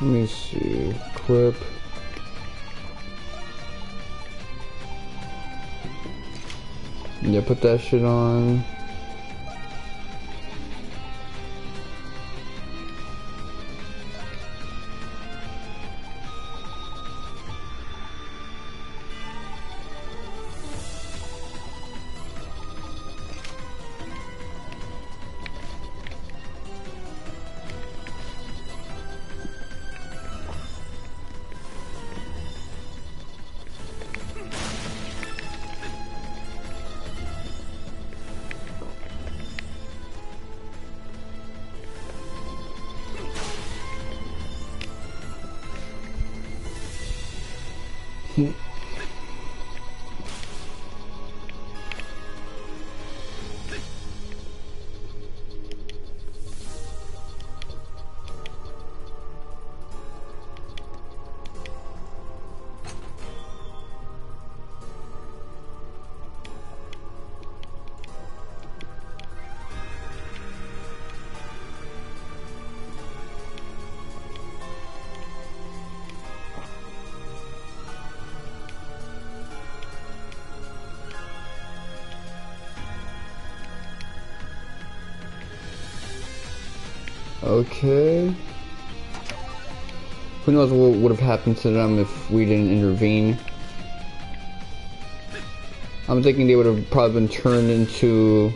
Let me see. Equip. Yeah, put that shit on. Okay. Who knows what would have happened to them if we didn't intervene. I'm thinking they would have probably been turned into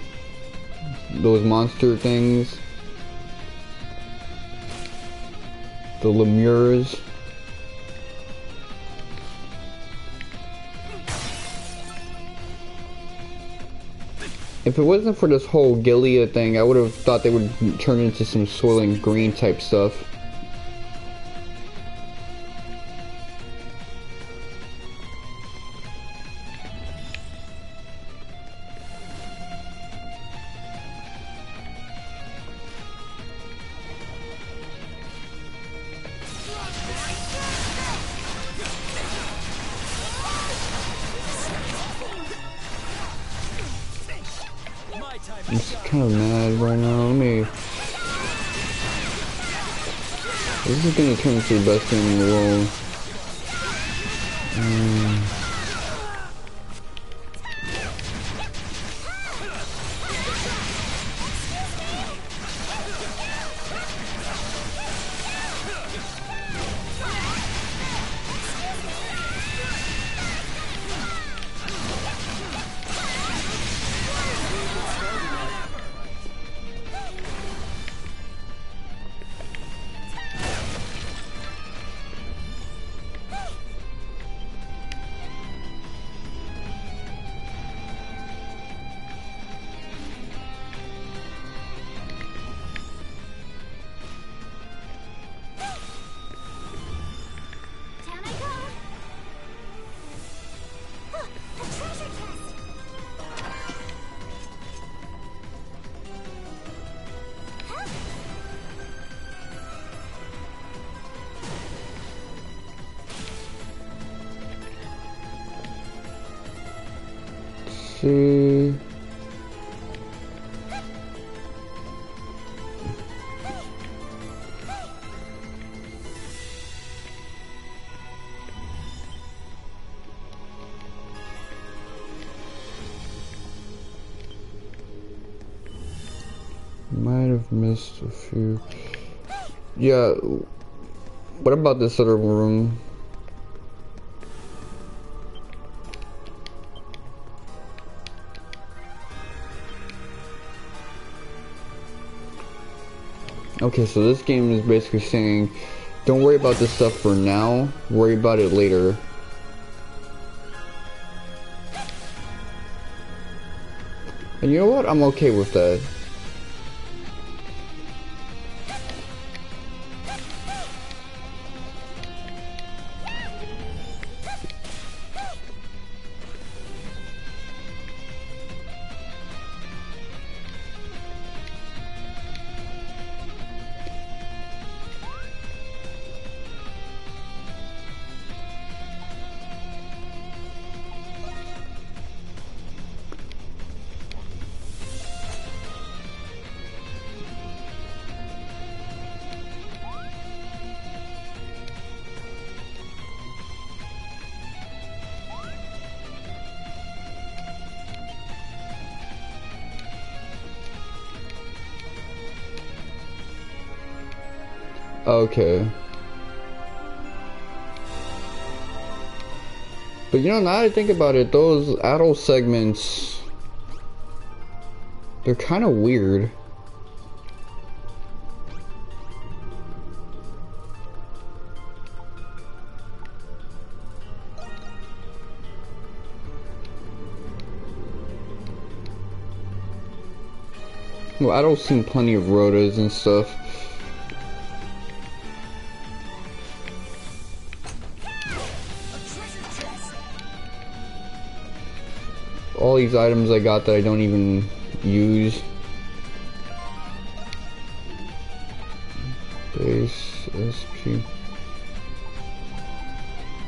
those monster things. The lemures. If it wasn't for this whole Gilead thing, I would have thought they would turn into some Soylent Green type stuff. I'm just kind of mad right now. This is gonna turn into the best game in the world. See. Might have missed a few. Yeah. What about this other room? Okay, so this game is basically saying, don't worry about this stuff for now, worry about it later. And you know what? I'm okay with that. Okay. But you know, now that I think about it, those adult segments, they're kind of weird. Well, adults seen plenty of Rotas and stuff. All these items I got that I don't even use. Base, SP.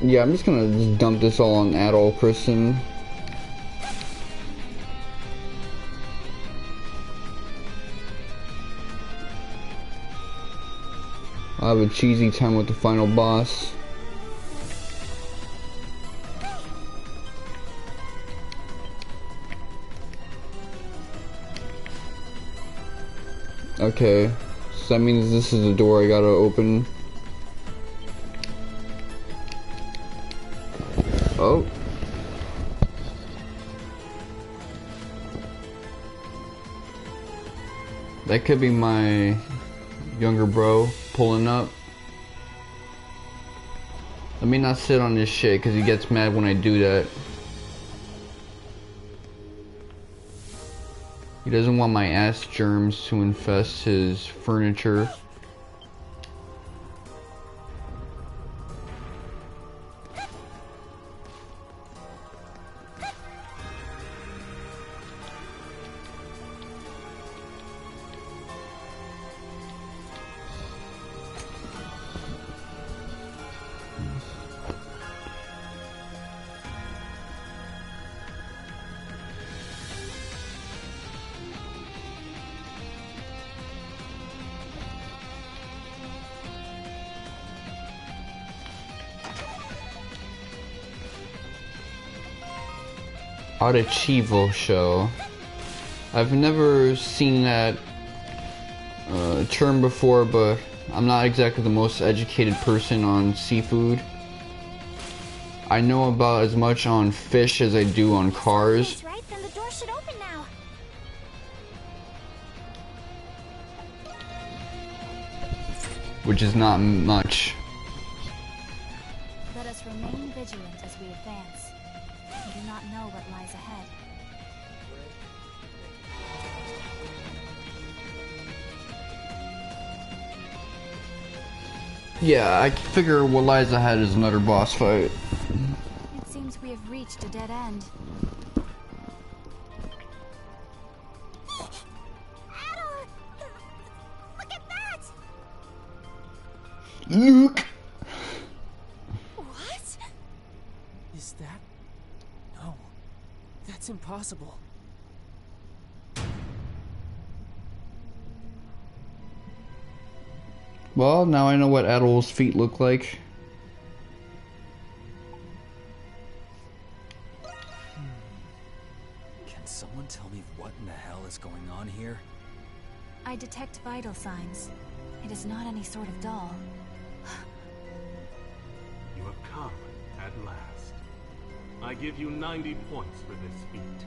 Yeah, I'm just gonna just dump this all on adult Kristen. I'll have a cheesy time with the final boss. Okay, so that means this is the door I gotta open. Oh. That could be my younger bro pulling up. Let me not sit on this shit because he gets mad when I do that. He doesn't want my ass germs to infest his furniture. Archivo show. I've never seen that term before, but I'm not exactly the most educated person on seafood. I know about as much on fish as I do on cars. Right, then the door should open now. Which is not much. Let us remain vigilant as we advance. We do not know what lies ahead. Yeah, I figure what lies ahead is another boss fight. It seems we have reached a dead end. Look at that! Luke! What? Is that... No. That's impossible. Well, now I know what Adol's feet look like. Can someone tell me what in the hell is going on here? I detect vital signs. It is not any sort of doll. You have come at last. I give you 90 points for this feat.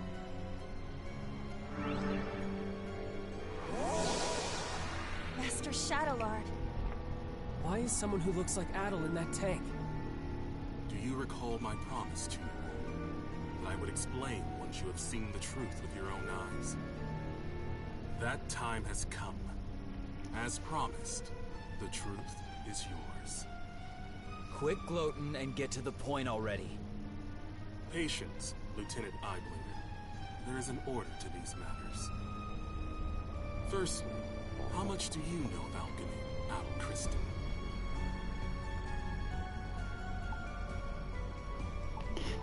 Master Shadowlord. Why is someone who looks like Adol in that tank? Do you recall my promise to you? That I would explain once you have seen the truth with your own eyes. That time has come. As promised, the truth is yours. Quit gloating and get to the point already. Patience, Lieutenant Eyeblinger. There is an order to these matters. Firstly, how much do you know of alchemy, Adol Christin?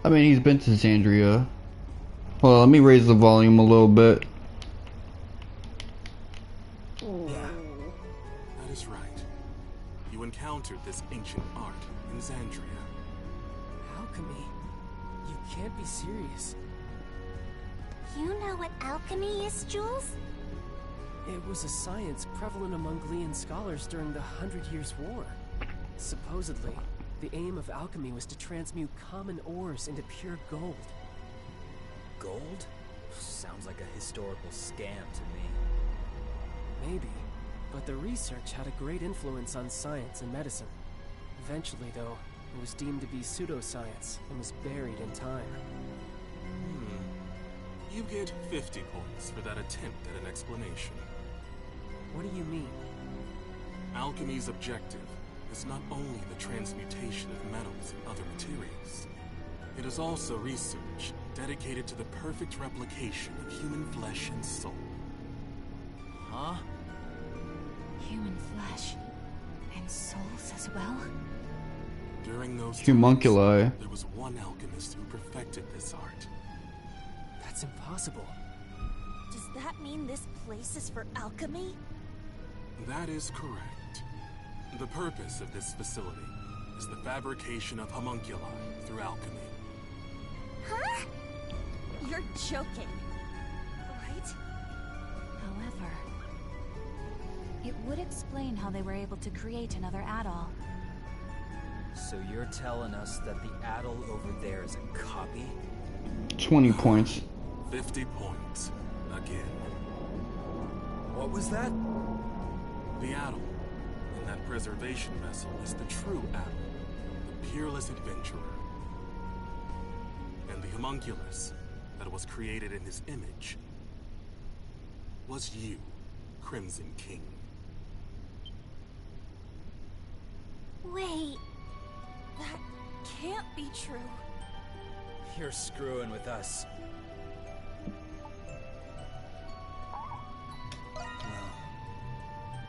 I mean, he's been to Xandria. Well, let me raise the volume a little bit. Yeah, that is right. You encountered this ancient art in Xandria. Alchemy? You can't be serious. You know what alchemy is, Jules? It was a science prevalent among Glean scholars during the 100 Years' War. Supposedly, the aim of alchemy was to transmute common ores into pure gold. Gold? Sounds like a historical scam to me. Maybe, but the research had a great influence on science and medicine. Eventually, though, it was deemed to be pseudoscience and was buried in time. You get 50 points for that attempt at an explanation. What do you mean? Alchemy's objective is not only the transmutation of metals and other materials. It is also research dedicated to the perfect replication of human flesh and soul. Huh? Human flesh and souls as well? During those Homunculi. times, there was one alchemist who perfected this art. That's impossible. Does that mean this place is for alchemy? That is correct. The purpose of this facility is the fabrication of homunculi through alchemy. Huh? You're joking, right? However, it would explain how they were able to create another Adol. So you're telling us that the Adol over there is a copy? 20 points. 50 points. Again. What was that? The Adol in that preservation vessel is the true Adol, the peerless adventurer. And the homunculus that was created in his image was you, Crimson King. Wait, that can't be true. You're screwing with us.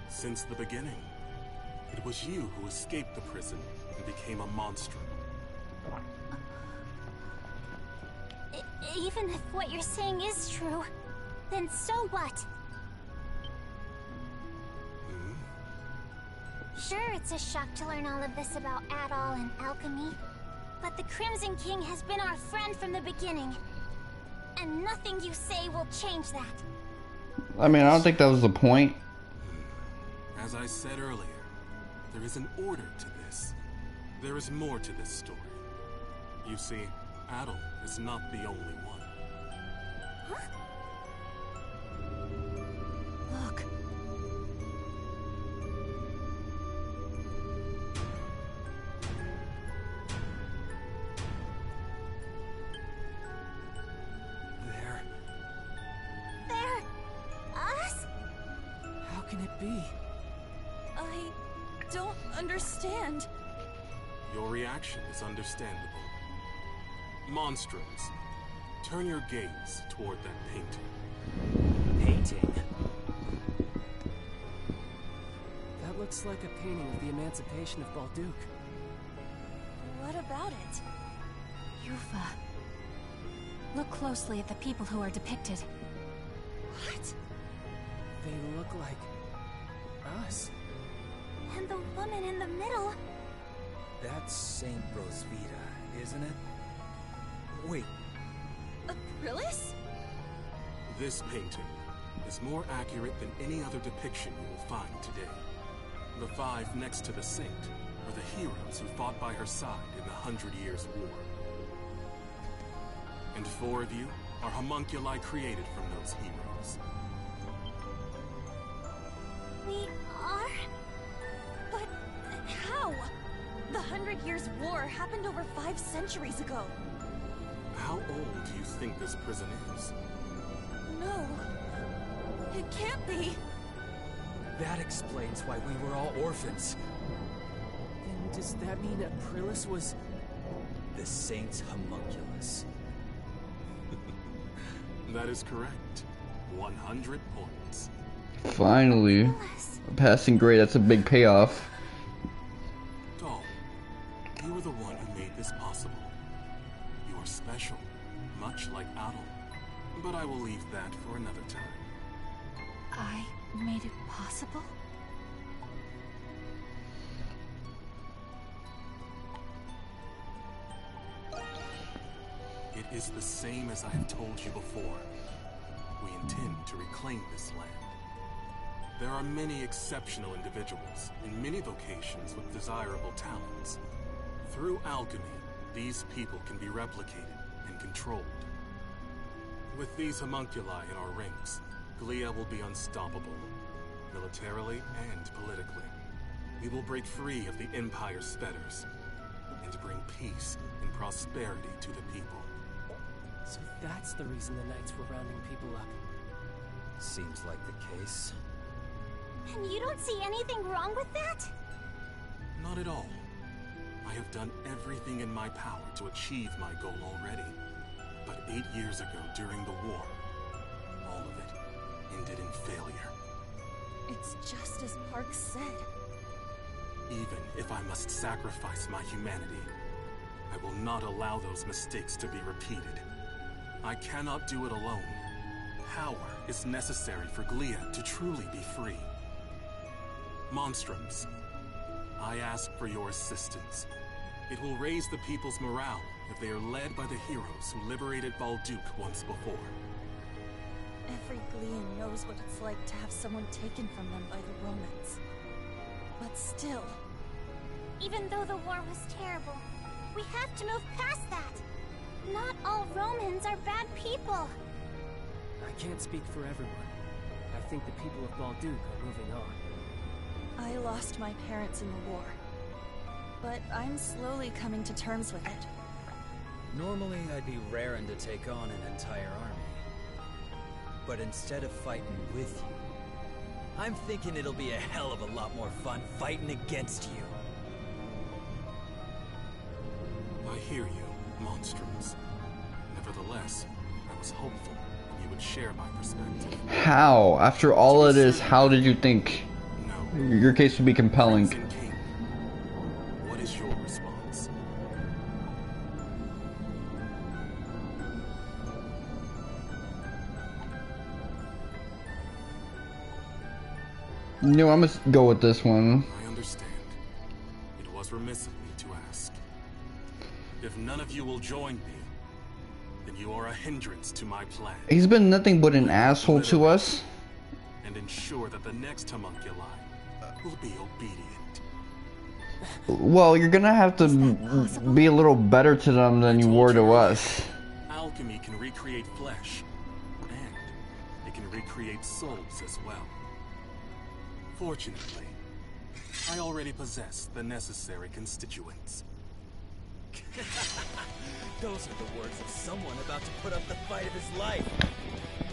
Since the beginning, it was you who escaped the prison and became a monster. Even if what you're saying is true, then so what? Sure, it's a shock to learn all of this about Adol and alchemy, but the Crimson King has been our friend from the beginning, and nothing you say will change that. I mean, I don't think that was the point. As I said earlier, there is an order to this. There is more to this story. You see, Adol is not the only one. Huh? Look. There. Us? How can it be? I don't understand. Your reaction is understandable. Monstrums, turn your gaze toward that painting. Painting? That looks like a painting of the Emancipation of Balduq. What about it? Yufa. Look closely at the people who are depicted. What? They look like us. And the woman in the middle. That's Saint Rosvita, isn't it? Wait. Aprillis? This painting is more accurate than any other depiction you will find today. The 5 next to the saint are the heroes who fought by her side in the 100 Years' War. And 4 of you are homunculi created from those heroes. We are? But how? The 100 Years' War happened over 5 centuries ago. How old do you think this prison is? No. It can't be. That explains why we were all orphans. Then does that mean Aprilis was... The Saint's homunculus. That is correct. 100 points. Finally. A passing grade, that's a big payoff. Doll, you were the one who made this possible. You are special, much like Adol. But I will leave that for another time. I made it possible? It is the same as I have told you before. We intend to reclaim this land. There are many exceptional individuals in many vocations with desirable talents. Through alchemy, these people can be replicated and controlled. With these homunculi in our ranks, Glia will be unstoppable, militarily and politically. We will break free of the Empire's fetters and bring peace and prosperity to the people. So that's the reason the Knights were rounding people up. Seems like the case. And you don't see anything wrong with that? Not at all. I have done everything in my power to achieve my goal already. But 8 years ago, during the war, all of it ended in failure. It's just as Park said. Even if I must sacrifice my humanity, I will not allow those mistakes to be repeated. I cannot do it alone. Power is necessary for Glia to truly be free. Monstroms, I ask for your assistance. It will raise the people's morale if they are led by the heroes who liberated Balduke once before. Every Glian knows what it's like to have someone taken from them by the Romans. But still... Even though the war was terrible, we have to move past that. Not all Romans are bad people. I can't speak for everyone. I think the people of Balduke are moving on. I lost my parents in the war. But I'm slowly coming to terms with it. Normally, I'd be raring to take on an entire army. But instead of fighting with you, I'm thinking it'll be a hell of a lot more fun fighting against you. I hear you, Monstroms. Nevertheless, I was hopeful you would share my perspective. How? After all of this, how did you think your case would be compelling? What is your response? No, I'm gonna go with this one. I understand. It was remiss of me to ask. If none of you will join me, then you are a hindrance to my plan. He's been nothing but an asshole to us. And ensure that the next homunculi will be obedient. Well, you're gonna have to be a little better to them than you were to us. Alchemy can recreate flesh, and it can recreate souls as well. Fortunately, I already possess the necessary constituents. Those are the words of someone about to put up the fight of his life.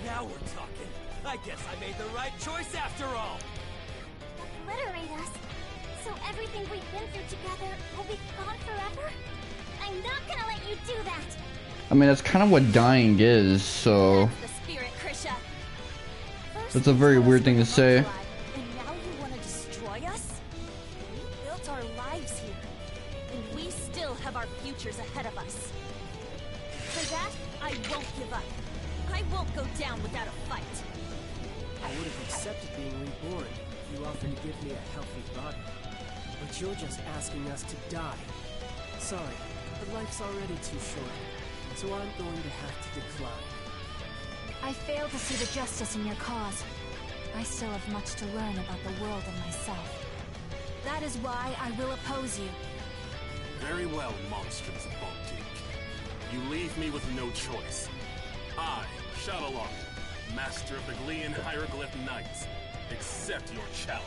Now we're talking. I guess I made the right choice after all. Obliterate us, so everything we've been through together will be gone forever? I'm not gonna let you do that! I mean, that's kind of what dying is, so... The spirit, Krisha. That's a very weird thing to say. And now you want to destroy us? We built our lives here, and we still have our futures ahead of us. For that, I won't give up. I won't go down without a fight. I would have accepted being reborn if you offered to give me a healthy body. But you're just asking us to die. Sorry, but life's already too short, so I'm going to have to decline. I fail to see the justice in your cause. I still have much to learn about the world and myself. That is why I will oppose you. Very well, monstrous Baltic. You leave me with no choice. I, Shadowlark, master of the Glean Hieroglyph Knights, accept your challenge.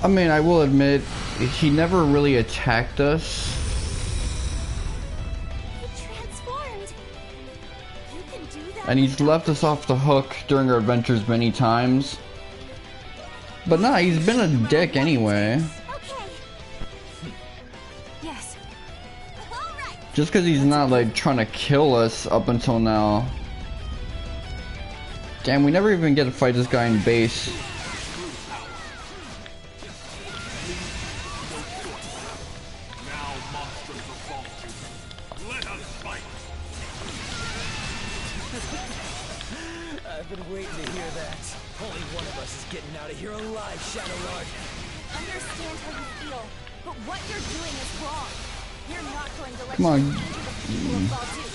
I mean, I will admit, he never really attacked us. He transformed. You can do that. And he's left us off the hook during our adventures many times. But nah, he's been a dick anyway. Okay. Yes. All right. Just because he's not like trying to kill us up until now. Damn, we never even get to fight this guy in base. I've been waiting to hear that. Only one of us is getting out of here alive, Shadowlark. Understand how you feel, but what you're doing is wrong. You're not going to let Come on. you injure the people of Baldur.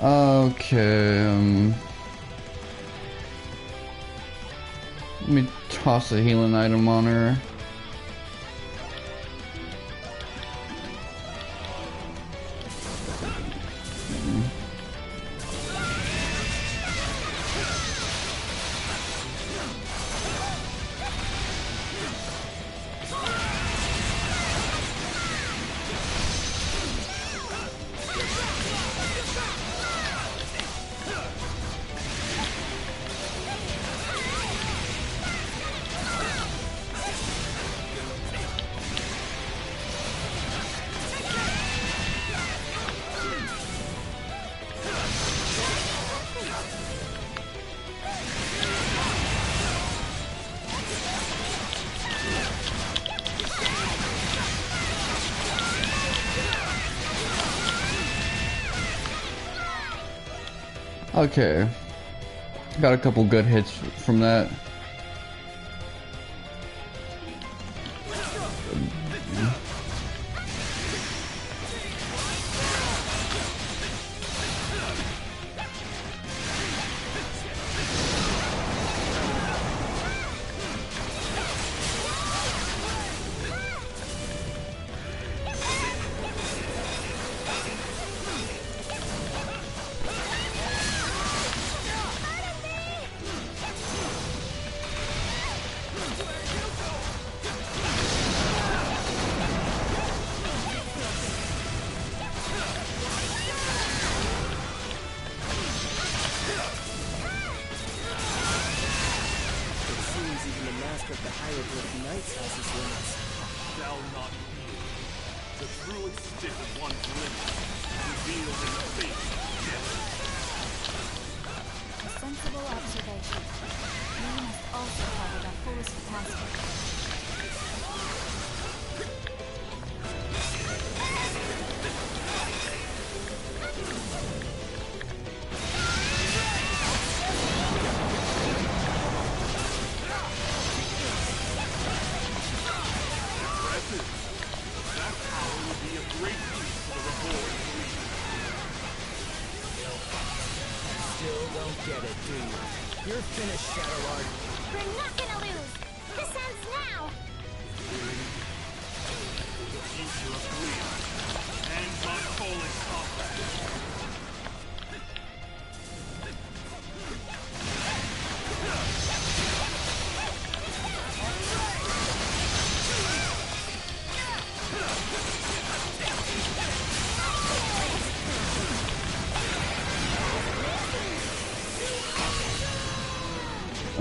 Okay, let me toss a healing item on her. Okay, got a couple good hits from that.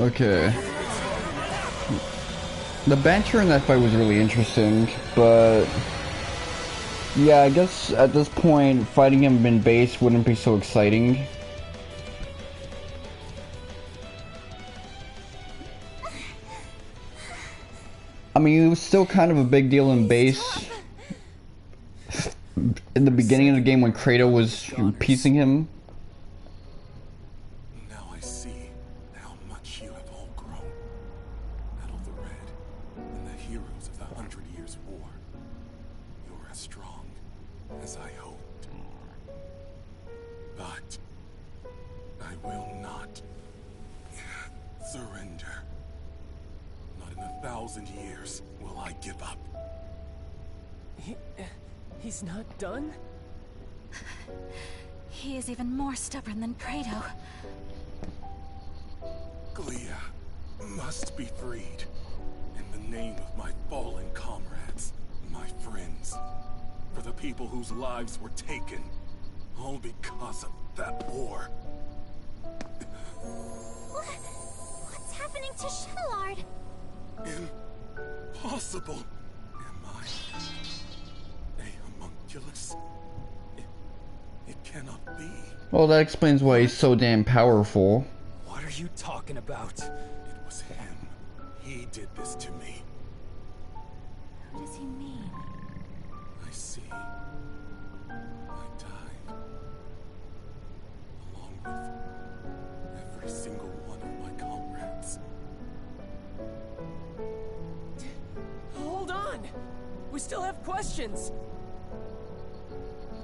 Okay. The banter in that fight was really interesting, but yeah, I guess at this point fighting him in base wouldn't be so exciting. I mean, it was still kind of a big deal in base, in the beginning of the game when Kratos was piecing him. Now I see how much you have all grown. Battle the Red and the heroes of the 100 Years' War. You're as strong as I hoped. But I will not surrender. Not in 1,000 years will I give up. He's not done? He is even more stubborn than Kratos. Glia must be freed. In the name of my fallen comrades, my friends. For the people whose lives were taken. All because of that war. What's happening to Shadowlord? Impossible. Am I a homunculus? It cannot be. Well, that explains why he's so damn powerful. What are you talking about? It was him. He did this to me. Who does he mean? I see. I died. Along with every single one of my comrades. Hold on! We still have questions!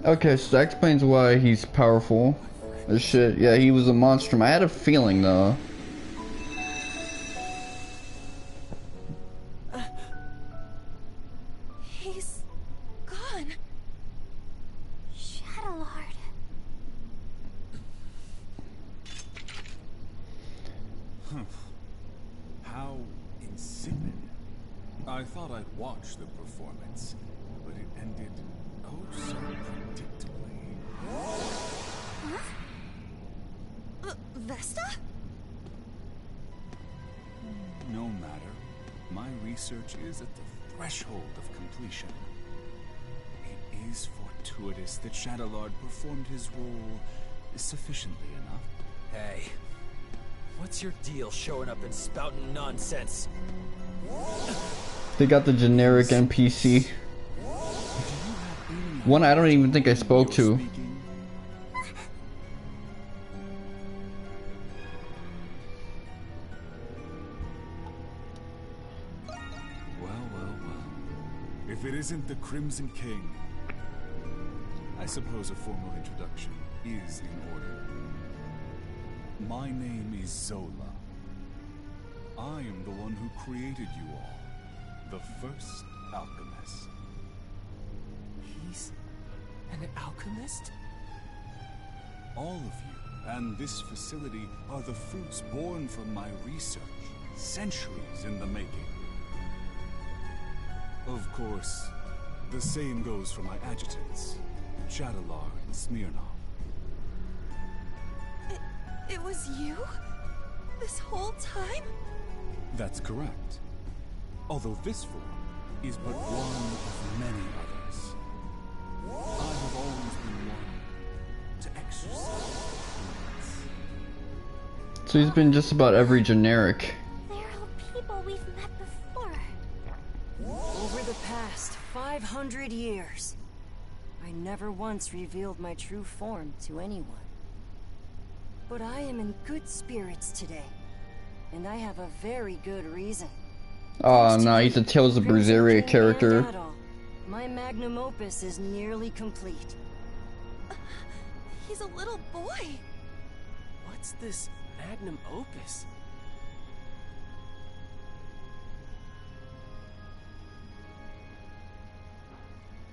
Okay, so that explains why he's powerful. This shit, yeah, he was a monster. I had a feeling though. He's gone. Shadowlord. How insipid. I thought I'd watch the performance, but it ended oh so predictably. Huh? Vesta? No matter. My research is at the threshold of completion. It is fortuitous that Shadowlord performed his role sufficiently enough. Hey, what's your deal showing up and spouting nonsense? They got the generic NPC. One I don't even think I spoke to. If it isn't the Crimson King, I suppose a formal introduction is in order. My name is Zola. I am the one who created you all, the first alchemist. He's an alchemist? All of you and this facility are the fruits born from my research, centuries in the making. Of course, the same goes for my adjutants, Shadowlar and Smirnov. It was you? This whole time? That's correct. Although this form is but one of many others. I have always been one to exercise. So he's been just about every generic. They're all people we've met before. Over the past 500 years, I never once revealed my true form to anyone. But I am in good spirits today, and I have a very good reason. Oh no, he's a Tales of Berseria character. My magnum opus is nearly complete. He's a little boy. What's this magnum opus?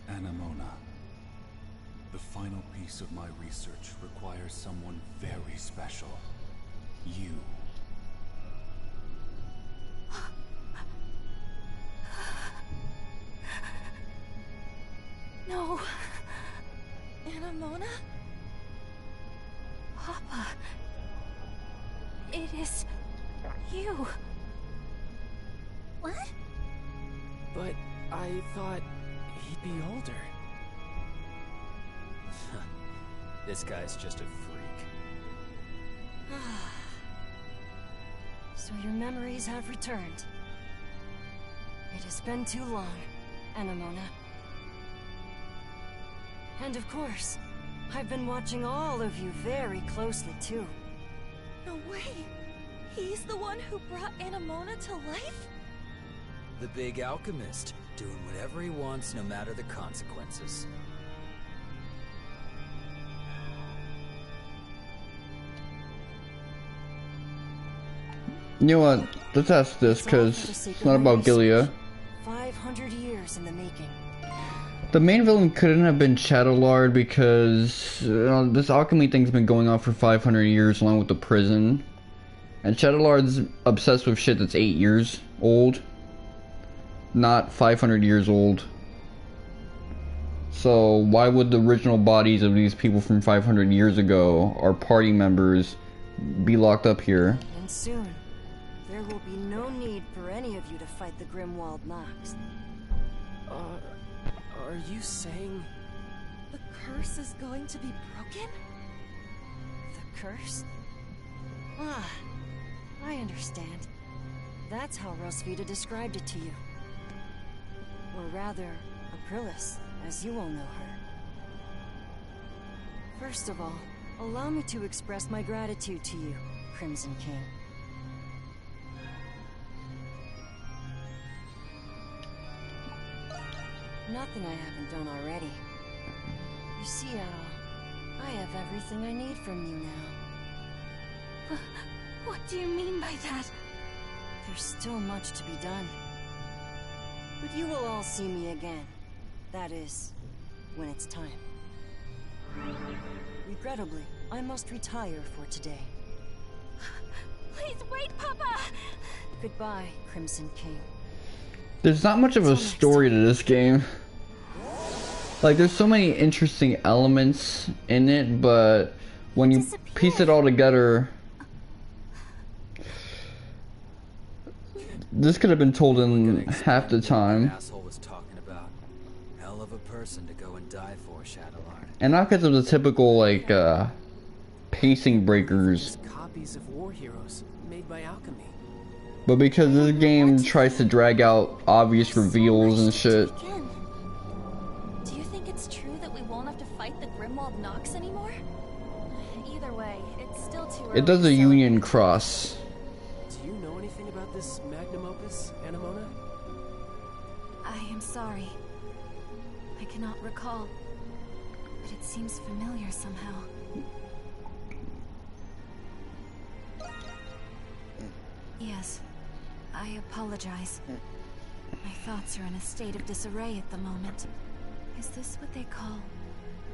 Anemona. The final piece of my research requires someone very special. You. No. Anemona? Papa. It is you. What? But I thought he'd be older. This guy's just a freak. So your memories have returned. It has been too long, Anemona. And of course, I've been watching all of you very closely too. No way! He's the one who brought Anamona to life? The big alchemist, doing whatever he wants no matter the consequences. You know what? Let's ask this, because it's not about Gilia. 500 years in the making. The main villain couldn't have been Shadowlord because this alchemy thing's been going on for 500 years along with the prison. And Shadowlord's obsessed with shit that's 8 years old. Not 500 years old. So why would the original bodies of these people from 500 years ago, our party members, be locked up here? And soon, there will be no need for any of you to fight the Grimwald Nox. Are you saying... The curse is going to be broken? The curse? Ah, I understand. That's how Rosvita described it to you. Or rather, Aprilis, as you all know her. First of all, allow me to express my gratitude to you, Crimson King. Nothing I haven't done already. You see, I have everything I need from you now. What do you mean by that? There's still much to be done. But you will all see me again. That is, when it's time. Regrettably, I must retire for today. Please wait, Papa! Goodbye, Crimson King. There's not much of a story to this game. Like, there's so many interesting elements in it, but when you piece it all together, this could have been told in half the time. Asshole was talking about. Hell of a person to go and die for, Shadowlord. And not because of the typical, like, pacing breakers, Copies of war heroes made by alchemy. but because this game tries to drag out obvious reveals and shit. Do you think it's true that we won't have to fight the Grimwald Nox anymore? Either way, it's still too early. It does a Union Cross. Do you know anything about this magnum opus, Anamona? I am sorry. I cannot recall, but it seems familiar somehow. Yes, I apologize. My thoughts are in a state of disarray at the moment. Is this what they call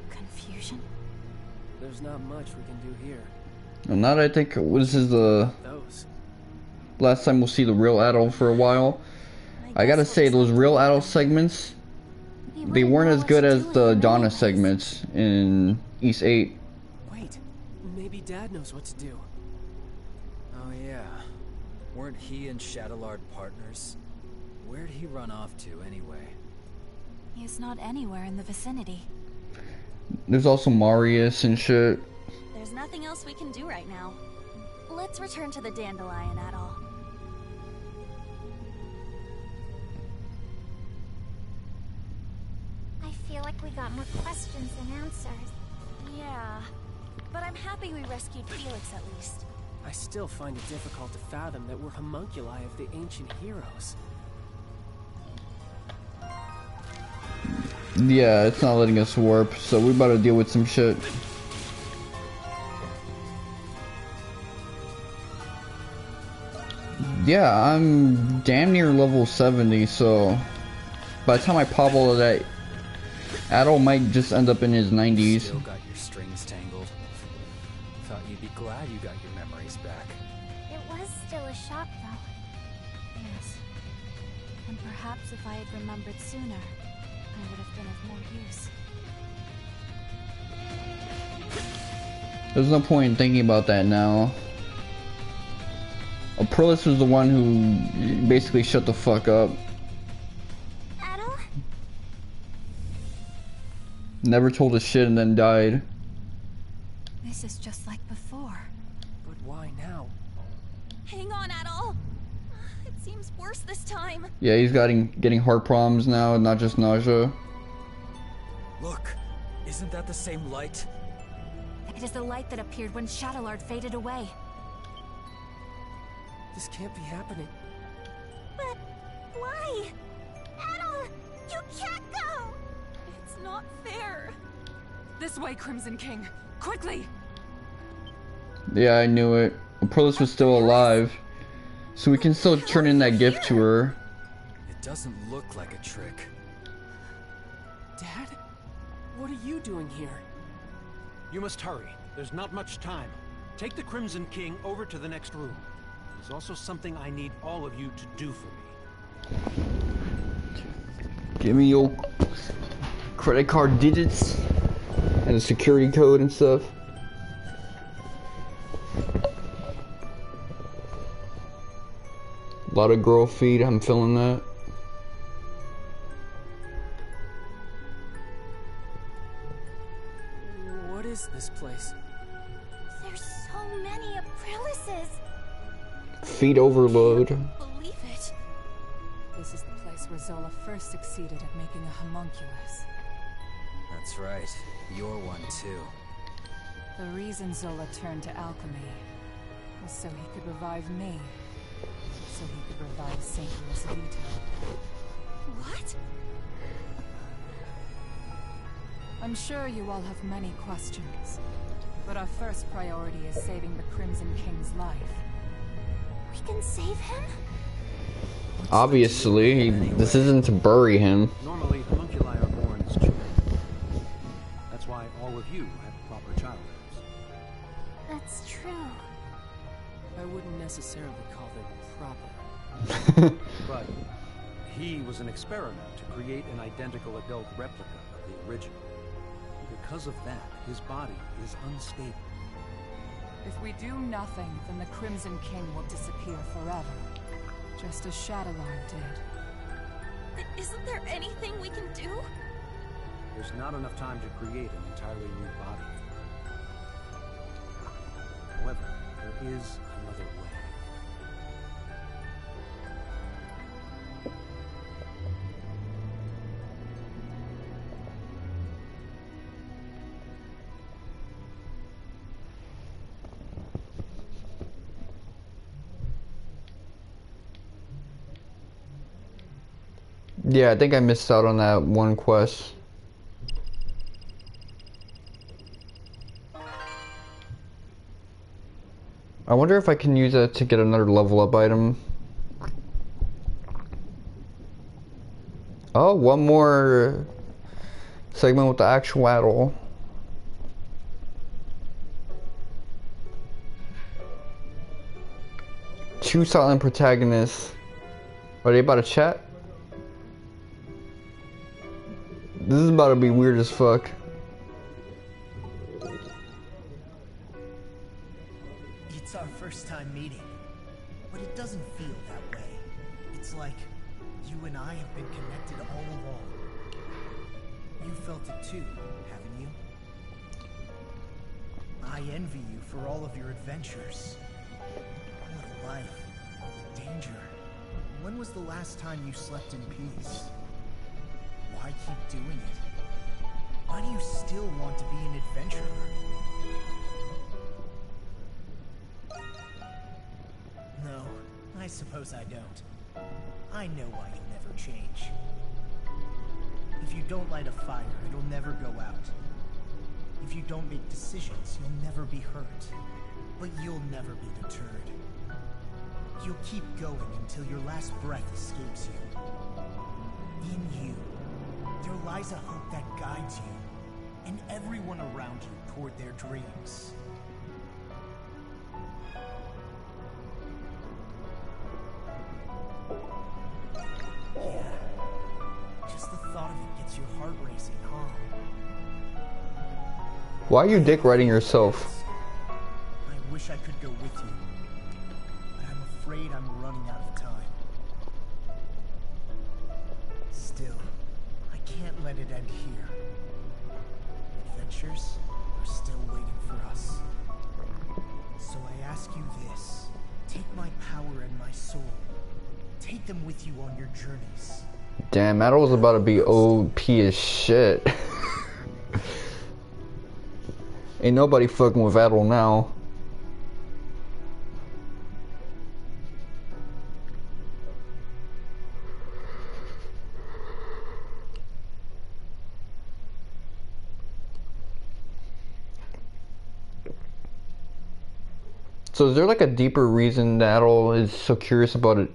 confusion? There's not much we can do here. And now that I think this is the last time we'll see the real Adol for a while, I gotta say those real Adol segments, they weren't as good as the Donna segments in East 8. Wait, maybe Dad knows what to do. Oh yeah. Weren't he and Shadowlord partners? Where'd he run off to anyway? He is not anywhere in the vicinity. There's also Marius and shit. There's nothing else we can do right now. Let's return to the Dandelion Atoll. I feel like we got more questions than answers. Yeah, but I'm happy we rescued Felix at least. I still find it difficult to fathom that we're homunculi of the ancient heroes. Yeah, it's not letting us warp, so we better deal with some shit. Yeah, I'm damn near level 70, so by the time I pop all of that, Adol might just end up in his 90s. Still got your strings tangled. Thought you'd be glad you got your memories back. It was still a shock, though. Yes. And perhaps if I had remembered sooner, I would have been of more use. There's no point in thinking about that now. Aprilis was the one who basically shut the fuck up. Adol? Never told us shit and then died. This is just like before. But why now? Hang on, Adol! It seems worse this time. Yeah, he's getting heart problems now, not just nausea. Look, Isn't that the same light? It is the light that appeared when Shadowlord faded away. This can't be happening. But why? Adol, you can't go! It's not fair. This way, Crimson King. Quickly! Yeah, I knew it. Perlis was still alive. So we can still turn in that gift to her. It doesn't look like a trick. Dad? What are you doing here? You must hurry. There's not much time. Take the Crimson King over to the next room. There's also something I need all of you to do for me. Give me your credit card digits and the security code and stuff. A lot of girl feed, I'm feeling that. What is this place? There's so many Aprilises. Feed overload. Believe it. This is the place where Zola first succeeded at making a homunculus. That's right. You're one too. The reason Zola turned to alchemy was so he could revive me. So he could revive St. Louis Vito. What? I'm sure you all have many questions, but our first priority is saving the Crimson King's life. We can save him? Obviously, this isn't to bury him. Normally, homunculi are born as children. That's why all of you have proper childhoods. That's true. I wouldn't necessarily call them proper. But he was an experiment to create an identical adult replica of the original. Because of that, his body is unstable. If we do nothing, then the Crimson King will disappear forever. Just as Shadowlord did. Isn't there anything we can do? There's not enough time to create an entirely new body. However, there is another way. Yeah, I think I missed out on that one quest. I wonder if I can use that to get another level up item. Oh, one more segment with the actual Adol. Two silent protagonists. Are they about to chat? This is about to be weird as fuck. It's our first time meeting, but it doesn't feel that way. It's like you and I have been connected all along. You felt it too, haven't you? I envy you for all of your adventures. What a life. The danger. When was the last time you slept in peace? Why keep doing it? Why do you still want to be an adventurer? No, I suppose I don't. I know why you'll never change. If you don't light a fire, it'll never go out. If you don't make decisions, you'll never be hurt. But you'll never be deterred. You'll keep going until your last breath escapes you. In you, there lies a hope that guides you, and everyone around you toward their dreams. Yeah, just the thought of it gets your heart racing, huh? Why are you dick riding yourself? I wish I could go with you, but I'm afraid I'm running out of time. Still, I can't let it end here. Adventures are still waiting for us. So I ask you this. Take my power and my soul. Take them with you on your journeys. Damn, Adol was about to be OP as shit. Ain't nobody fucking with Adol now. So is there like a deeper reason that Adol is so curious about it,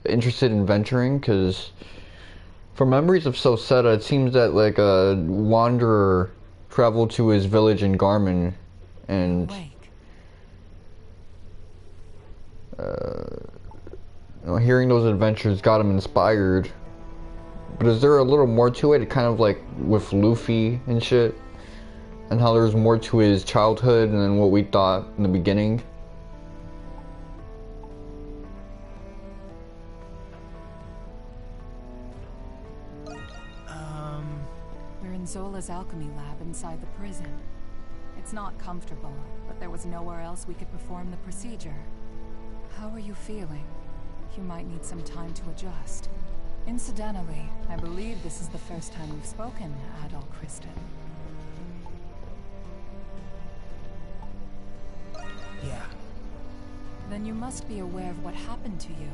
interested in venturing? Because from memories of Sosetta, it seems that like a wanderer traveled to his village in Garmin, and you know, hearing those adventures got him inspired. But is there a little more to it? Kind of like with Luffy and shit, and how there's more to his childhood than what we thought in the beginning. We're in Zola's alchemy lab inside the prison. It's not comfortable, but there was nowhere else we could perform the procedure. How are you feeling? You might need some time to adjust. Incidentally, I believe this is the first time we've spoken, Adol Kristen. Yeah. Then you must be aware of what happened to you.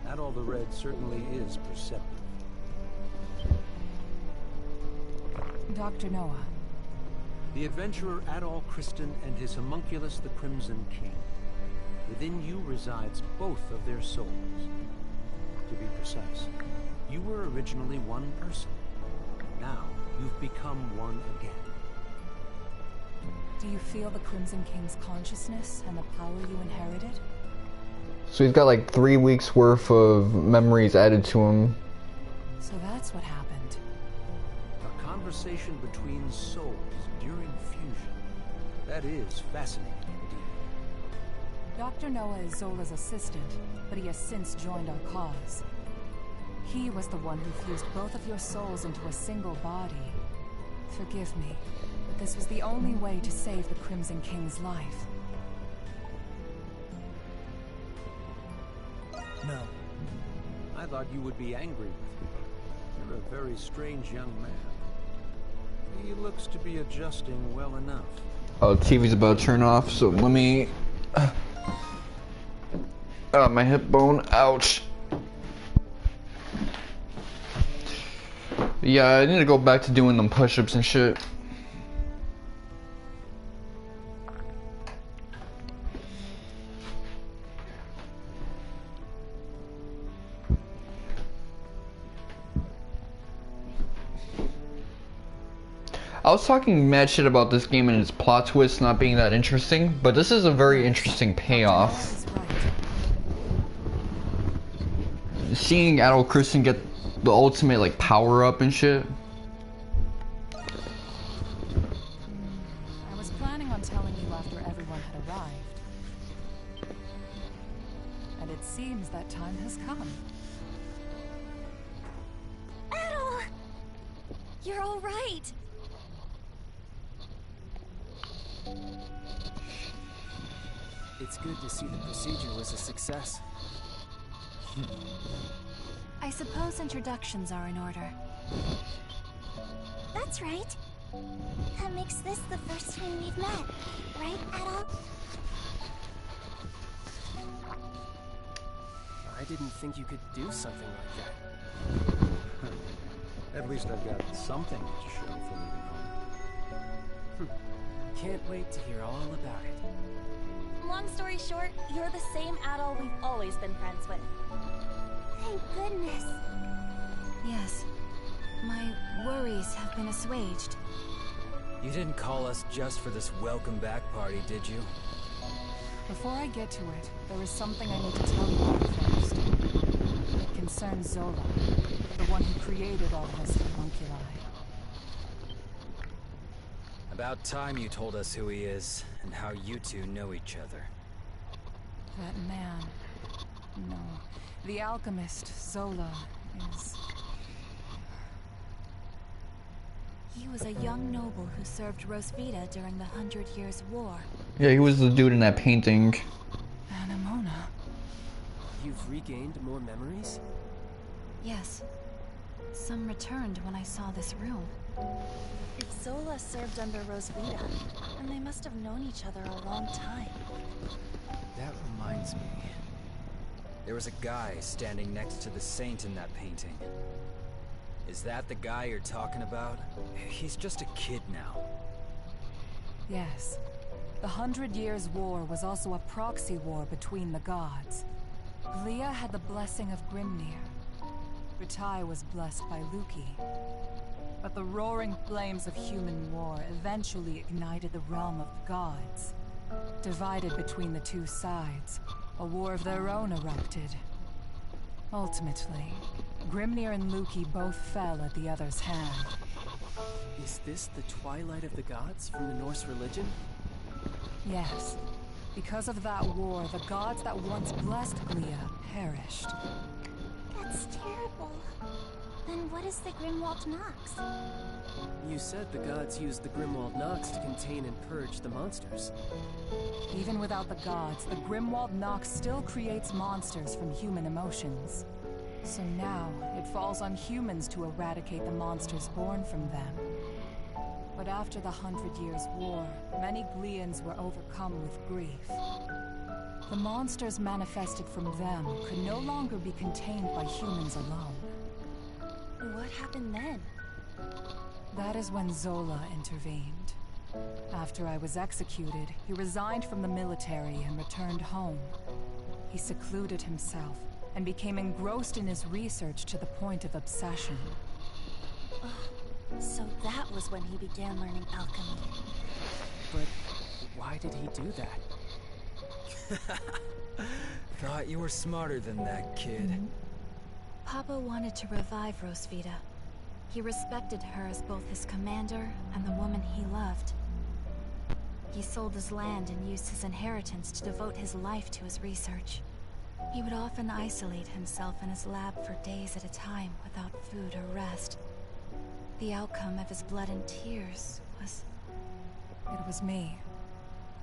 Adol the Red certainly is perceptive. Dr. Noah. The adventurer Adol Kristen and his homunculus, the Crimson King. Within you resides both of their souls. To be precise, you were originally one person. Now, you've become one again. Do you feel the Crimson King's consciousness and the power you inherited? So he's got like 3 weeks worth of memories added to him. So that's what happened. A conversation between souls during fusion. That is fascinating indeed. Dr. Noah is Zola's assistant, but he has since joined our cause. He was the one who fused both of your souls into a single body. Forgive me, but this was the only way to save the Crimson King's life. No. I thought you would be angry with me. You're a very strange young man. He looks to be adjusting well enough. Oh, TV's about to turn off, so let me... my hip bone, ouch. Yeah, I need to go back to doing them push-ups and shit. I was talking mad shit about this game and its plot twist not being that interesting, but this is a very interesting payoff. Seeing Adol Kristen get the ultimate like power up and shit. I was planning on telling you after everyone had arrived. And it seems that time has come. Adol! You're all right. It's good to see the procedure was a success. I suppose introductions are in order. That's right. That makes this the first time we've met, right, Adol? I didn't think you could do something like that. At least I've got something to show for leaving home. Can't wait to hear all about it. Long story short, you're the same Adol we've always been friends with. Thank goodness. Yes. My worries have been assuaged. You didn't call us just for this welcome back party, did you? Before I get to it, there is something I need to tell you about first. It concerns Zola, the one who created all this homunculi. About time you told us who he is, and how you two know each other. That man... No. The alchemist, Zola, is... He was a young noble who served Rosvita during the 100 Years' War. Yeah, he was the dude in that painting. Anemona. You've regained more memories? Yes. Some returned when I saw this room. Zola served under Rosvita, and they must have known each other a long time. That reminds me. There was a guy standing next to the saint in that painting. Is that the guy you're talking about? He's just a kid now. Yes. The 100 Years' War was also a proxy war between the gods. Glia had the blessing of Grimnir. Ritai was blessed by Luki. But the roaring flames of human war eventually ignited the realm of the gods. Divided between the two sides, a war of their own erupted. Ultimately, Grimnir and Luki both fell at the other's hand. Is this the Twilight of the Gods from the Norse religion? Yes. Because of that war, the gods that once blessed Glia perished. That's terrible. Then what is the Grimwald Nox? You said the gods used the Grimwald Nox to contain and purge the monsters. Even without the gods, the Grimwald Nox still creates monsters from human emotions. So now, it falls on humans to eradicate the monsters born from them. But after the 100 Years' War, many Glians were overcome with grief. The monsters manifested from them could no longer be contained by humans alone. What happened then? That is when Zola intervened. After I was executed, he resigned from the military and returned home. He secluded himself and became engrossed in his research to the point of obsession. So that was when he began learning alchemy. But why did he do that? Thought you were smarter than that, kid. Papa wanted to revive Rosvita. He respected her as both his commander and the woman he loved. He sold his land and used his inheritance to devote his life to his research. He would often isolate himself in his lab for days at a time without food or rest. The outcome of his blood and tears was... It was me.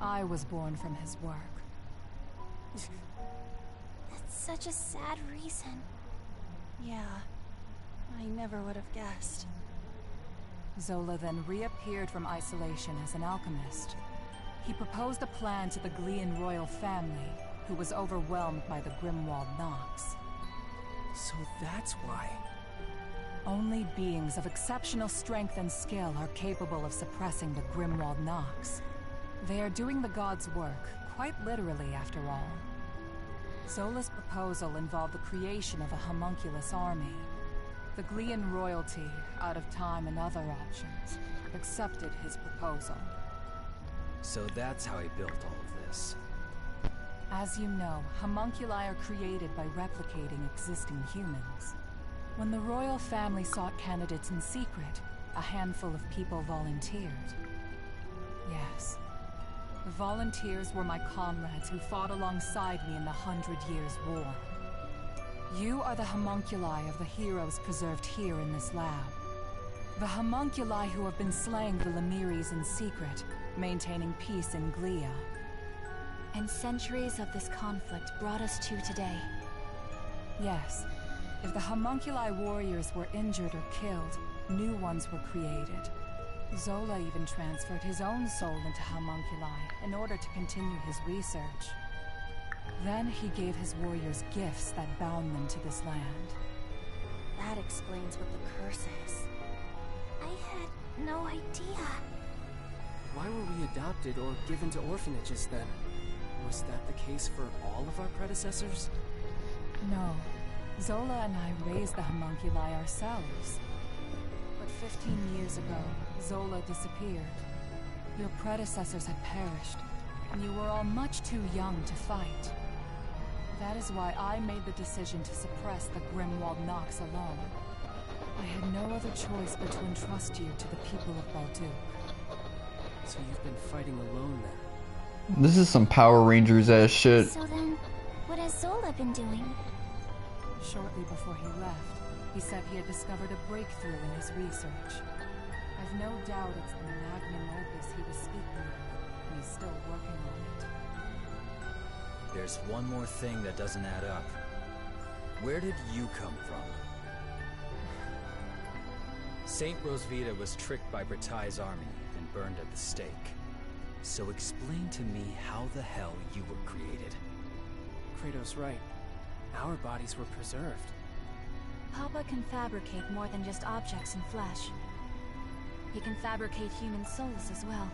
I was born from his work. That's such a sad reason. Yeah, I never would have guessed. Zola then reappeared from isolation as an alchemist. He proposed a plan to the Glian royal family, who was overwhelmed by the Grimwald Nox. So that's why. Only beings of exceptional strength and skill are capable of suppressing the Grimwald Nox. They are doing the gods' work, quite literally after all. Zola's proposal involved the creation of a homunculus army. The Glian royalty, out of time and other options, accepted his proposal. So that's how he built all of this. As you know, homunculi are created by replicating existing humans. When the royal family sought candidates in secret, a handful of people volunteered. Yes. The volunteers were my comrades who fought alongside me in the 100 Years' War. You are the homunculi of the heroes preserved here in this lab. The homunculi who have been slaying the Lemiris in secret, maintaining peace in Glia. And centuries of this conflict brought us to today. Yes. If the homunculi warriors were injured or killed, new ones were created. Zola even transferred his own soul into homunculi in order to continue his research. Then he gave his warriors gifts that bound them to this land. That explains what the curse is. I had no idea. Why were we adopted or given to orphanages then? Was that the case for all of our predecessors? No. Zola and I raised the homunculi ourselves. But 15 years ago, Zola disappeared. Your predecessors had perished, and you were all much too young to fight. That is why I made the decision to suppress the Grimwald Nox alone. I had no other choice but to entrust you to the people of Balduq. So you've been fighting alone then? This is some Power Rangers ass shit. So then, what has Zola been doing? Shortly before he left, he said he had discovered a breakthrough in his research. I've no doubt it's the magnum opus he was speaking of, and he's still working on it. There's one more thing that doesn't add up. Where did you come from? Saint Rosvita was tricked by Bratai's army and burned at the stake. So explain to me how the hell you were created. Kratos' right. Our bodies were preserved. Papa can fabricate more than just objects and flesh. He can fabricate human souls as well.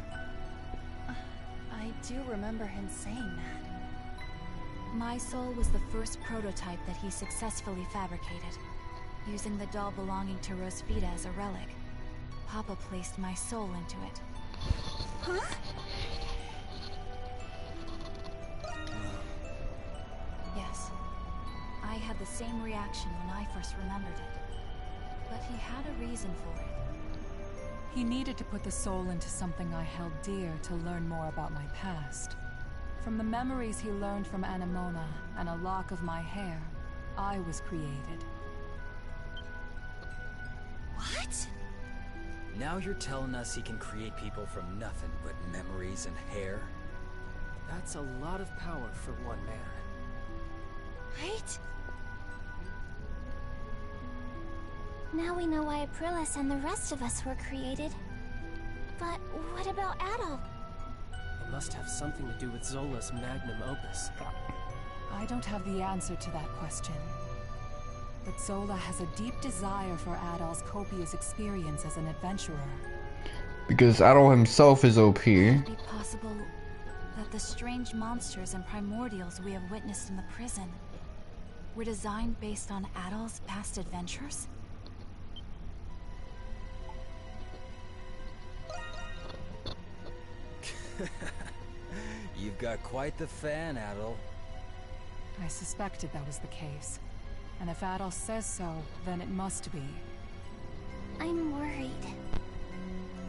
I do remember him saying that. My soul was the first prototype that he successfully fabricated. Using the doll belonging to Rosvita as a relic, Papa placed my soul into it. Huh? Yes. I had the same reaction when I first remembered it. But he had a reason for it. He needed to put the soul into something I held dear to learn more about my past. From the memories he learned from Anemona and a lock of my hair, I was created. What? Now you're telling us he can create people from nothing but memories and hair? That's a lot of power for one man. Right? Now we know why Aprilis and the rest of us were created. But what about Adol? It must have something to do with Zola's magnum opus. I don't have the answer to that question. But Zola has a deep desire for Adol's copious experience as an adventurer. Because Adol himself is OP. Could it be possible that the strange monsters and primordials we have witnessed in the prison were designed based on Adol's past adventures? You've got quite the fan, Adol. I suspected that was the case. And if Adol says so, then it must be. I'm worried.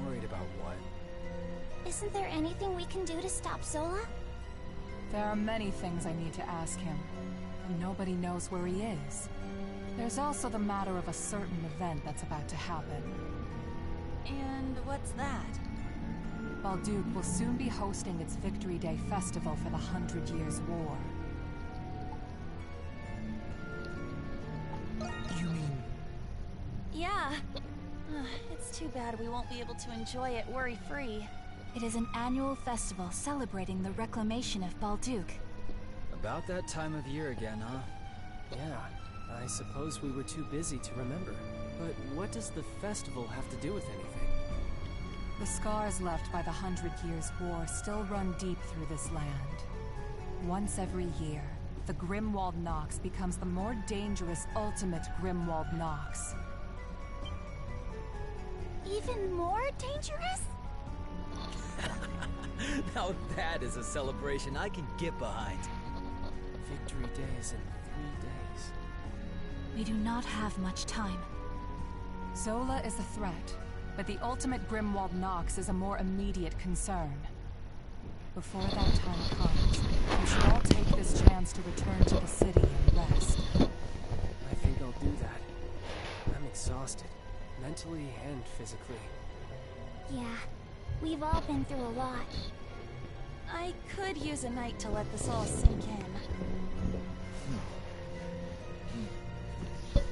Worried about what? Isn't there anything we can do to stop Zola? There are many things I need to ask him, and nobody knows where he is. There's also the matter of a certain event that's about to happen. And what's that? Balduke will soon be hosting its Victory Day festival for the 100 Years' War. You mean... Yeah. It's too bad we won't be able to enjoy it worry-free. It is an annual festival celebrating the reclamation of Balduke. About that time of year again, huh? Yeah, I suppose we were too busy to remember. But what does the festival have to do with anything? The scars left by the 100 Years' War still run deep through this land. Once every year, the Grimwald Nox becomes the more dangerous ultimate Grimwald Nox. Even more dangerous? Now that is a celebration I can get behind. Victory Day is in 3 days. We do not have much time. Zola is a threat, but the ultimate Grimwald Nox is a more immediate concern. Before that time comes, we should all take this chance to return to the city and rest. I think I'll do that. I'm exhausted, mentally and physically. Yeah, we've all been through a lot. I could use a night to let this all sink in.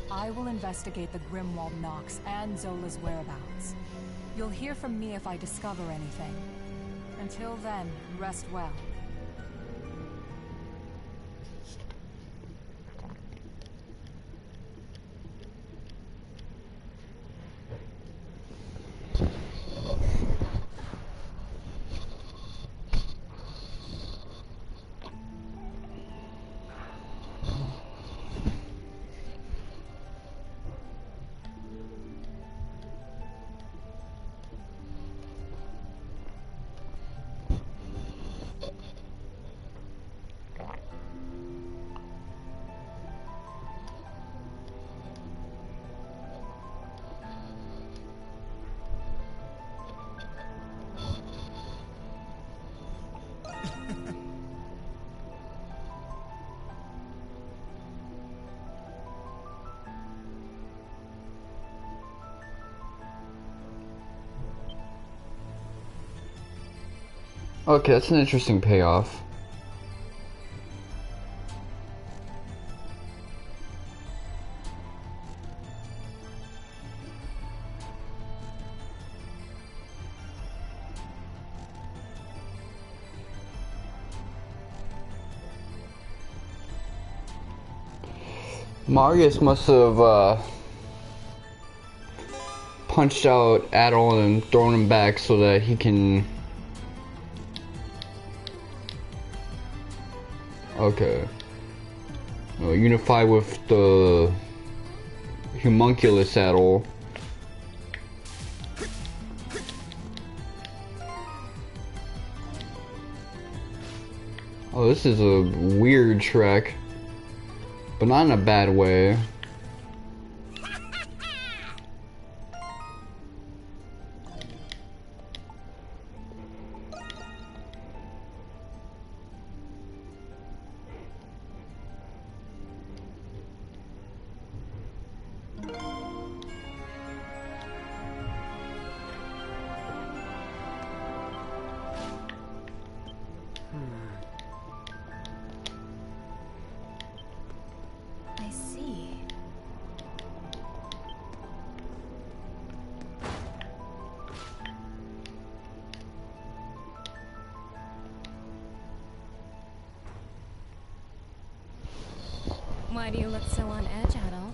I will investigate the Grimwald Nox and Zola's whereabouts. You'll hear from me if I discover anything. Until then, rest well. Okay, that's an interesting payoff. Marius must have punched out Adol and thrown him back so that he can. Okay. Unify with the homunculus Adol. Oh, this is a weird trek, but not in a bad way. I see. Why do you look so on edge, Adol?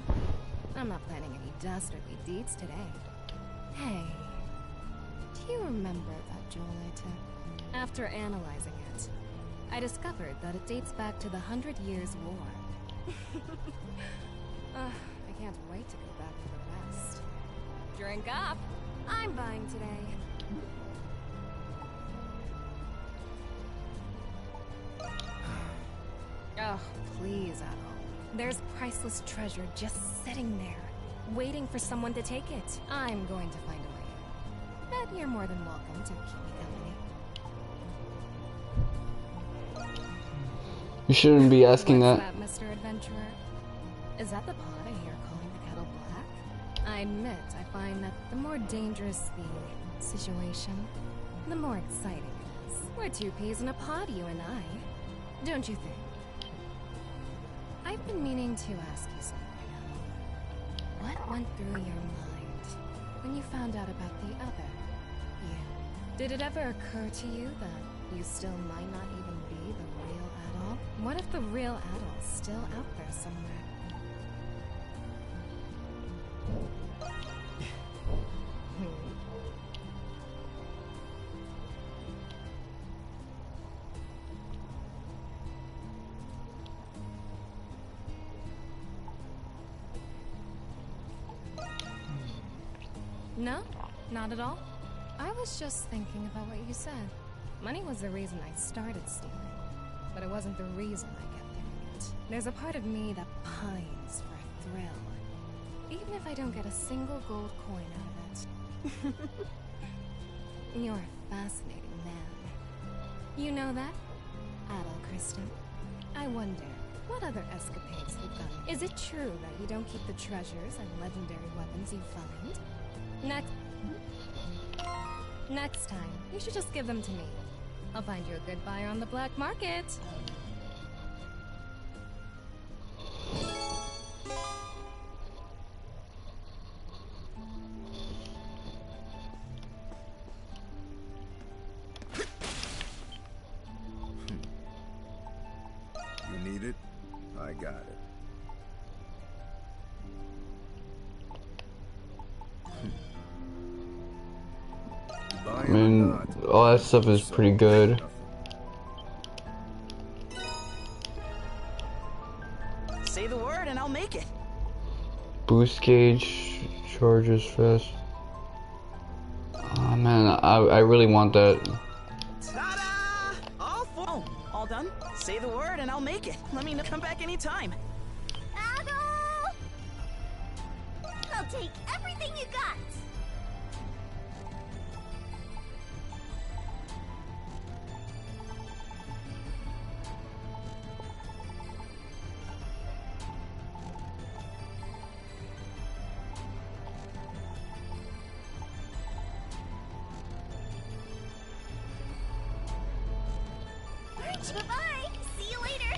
I'm not planning any dastardly deeds today. Hey, do you remember that jewel I took? After analyzing it, I discovered that it dates back to the 100 Years' War. I can't wait to go back for the rest. Drink up! I'm buying today. Oh, please, Adol. There's priceless treasure just sitting there, waiting for someone to take it. I'm going to find a way. But you're more than welcome to keep me company. You shouldn't be asking What's that. Mr. Adventurer? Is that the pot I hear calling the kettle black? I admit, I find that the more dangerous the situation, the more exciting it is. We're two peas in a pod, you and I. Don't you think? I've been meaning to ask you something. What went through your mind when you found out about the other you? Did it ever occur to you that you still might not even be the real Adol? What if the real Adol's still out there somewhere? No, not at all. I was just thinking about what you said. Money was the reason I started stealing, but it wasn't the reason I kept doing it. There's a part of me that pines for a thrill, even if I don't get a single gold coin out of it. You're a fascinating man. You know that? Adol Kristen. I wonder, what other escapades you've done? Is it true that you don't keep the treasures and legendary weapons you find? Next time, you should just give them to me. I'll find you a good buyer on the black market. You need it? I got it. I mean, all that stuff is pretty good. Say the word and I'll make it. Boost gauge charges fast. Oh man, I really want that. Ta-da! All done? Say the word and I'll make it. Let me know. Come back anytime. Adol! I'll take everything you got. Bye-bye! See you later!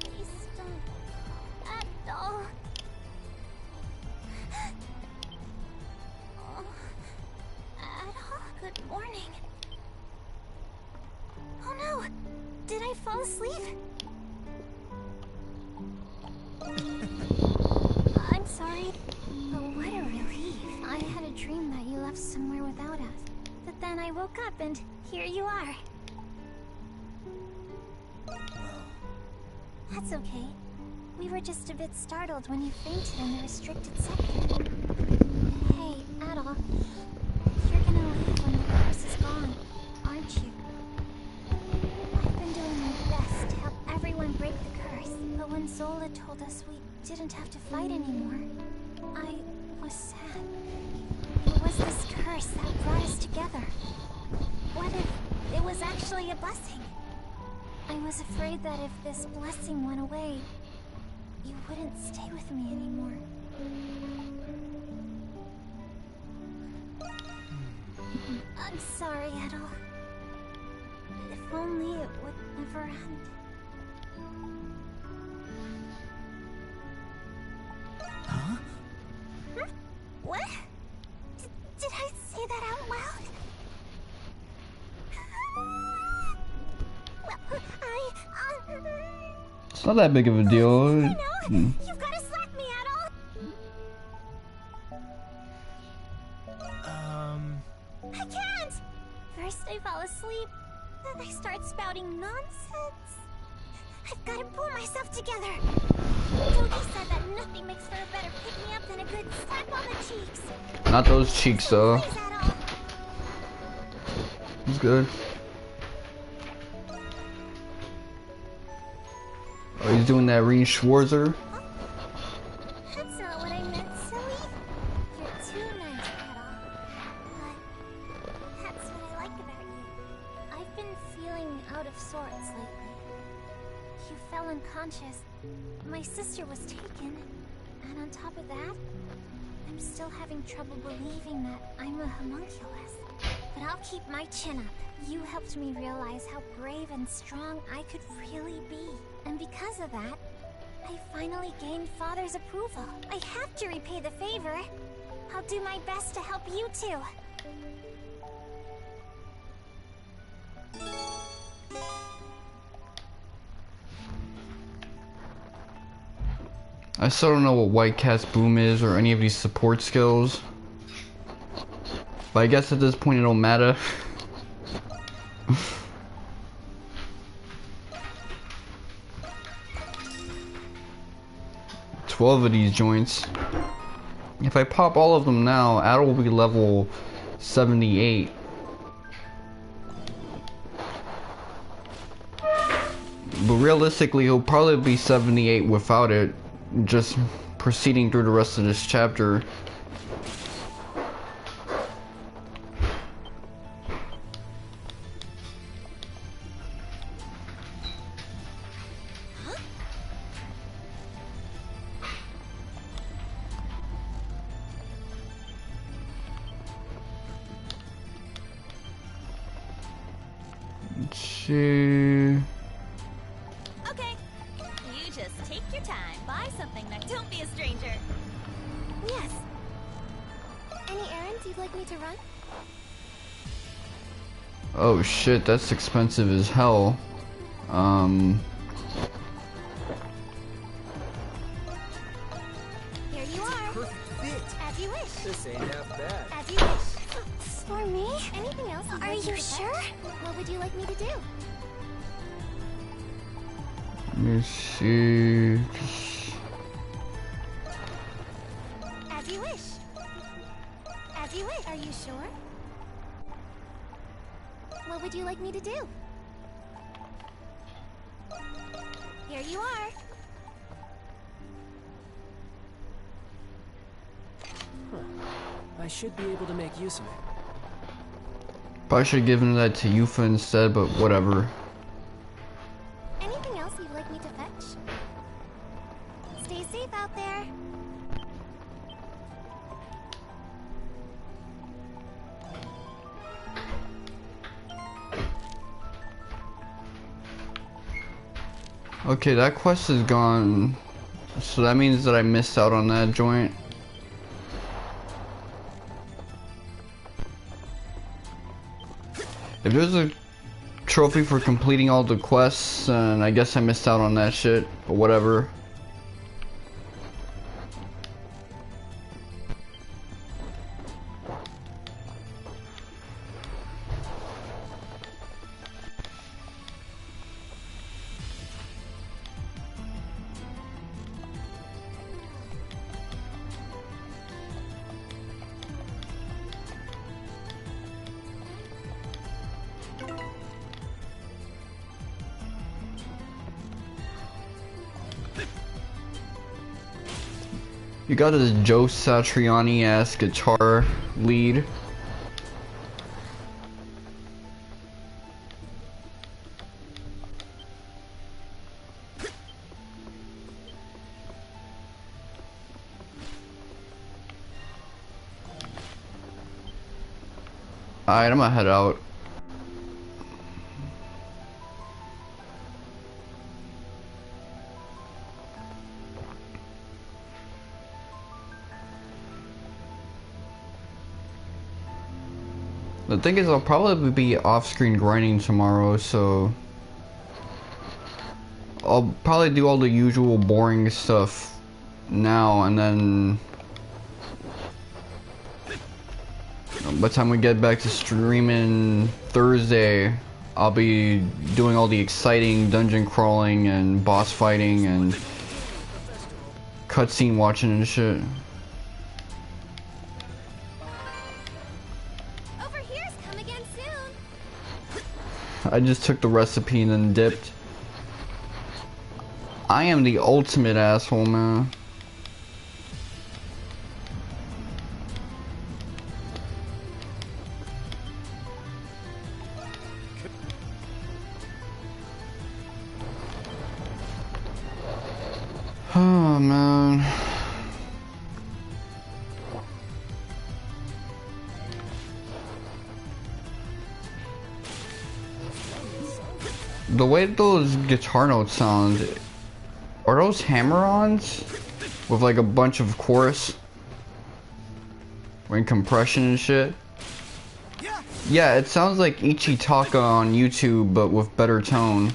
Please don't. Adol. asleep? I'm sorry. But what a relief. I had a dream that you left somewhere without us. But then I woke up and here you are. That's okay. We were just a bit startled when you fainted in the restricted sector. Hey, Adol. You're gonna leave when the curse is gone, aren't you? I've been doing my best to help everyone break the curse, but when Zola told us we didn't have to fight anymore, I was sad. It was this curse that brought us together. What if it was actually a blessing? I was afraid that if this blessing went away, you wouldn't stay with me anymore. I'm sorry, Adol. If only it would never end. Huh? What? Did I say that out loud? Well, It's not that big of a deal. You've got to slap me, Adol! I can't! First I fall asleep, then I start spouting nonsense. I've got to pull myself together. Toki said that nothing makes for a better pick-me-up than a good slap on the cheeks. Not those cheeks, though. It's good. Oh, he's doing that Reed Schwarzer. That's not what I meant, silly. You're too nice, Adol. But that's what I like about you. I've been feeling out of sorts lately. You fell unconscious. My sister was taken. And on top of that, I'm still having trouble believing that I'm a homunculus. But I'll keep my chin up. You helped me realize how brave and strong I could really be. And because of that, I finally gained Father's approval. I have to repay the favor. I'll do my best to help you too. I still don't know what White Cat's boom is or any of these support skills. But I guess at this point it don't matter. 12 of these joints. If I pop all of them now, Adol will be level 78. But realistically, he'll probably be 78 without it, just proceeding through the rest of this chapter. Let's see. Okay, you just take your time, buy something next. Don't be a stranger. Yes. Any errands you'd like me to run? Oh shit, that's expensive as hell. Here you are. Perfect fit. As you wish. This ain't half bad. As you wish. For me? Anything else? Are you sure? What would you like me to do? Let me see. As you wish. As you wish. Are you sure? What would you like me to do? Here you are. I should be able to make use of it. Probably should have given that to Yufa instead, but whatever. Anything else you'd like me to fetch? Stay safe out there. Okay, that quest is gone. So that means that I missed out on that joint. If there's a trophy for completing all the quests, and I guess I missed out on that shit, but whatever. You got this Joe Satriani-ass guitar lead. Alright, I'm gonna head out. The thing is, I'll probably be off-screen grinding tomorrow, so I'll probably do all the usual boring stuff now, and then by the time we get back to streaming Thursday, I'll be doing all the exciting dungeon crawling and boss fighting and cutscene watching and shit. I just took the recipe and then dipped. I am the ultimate asshole, man. Oh, man. The way those guitar notes sound, are those hammer-ons with like a bunch of chorus and compression and shit? Yeah, it sounds like Ichitaka on YouTube, but with better tone.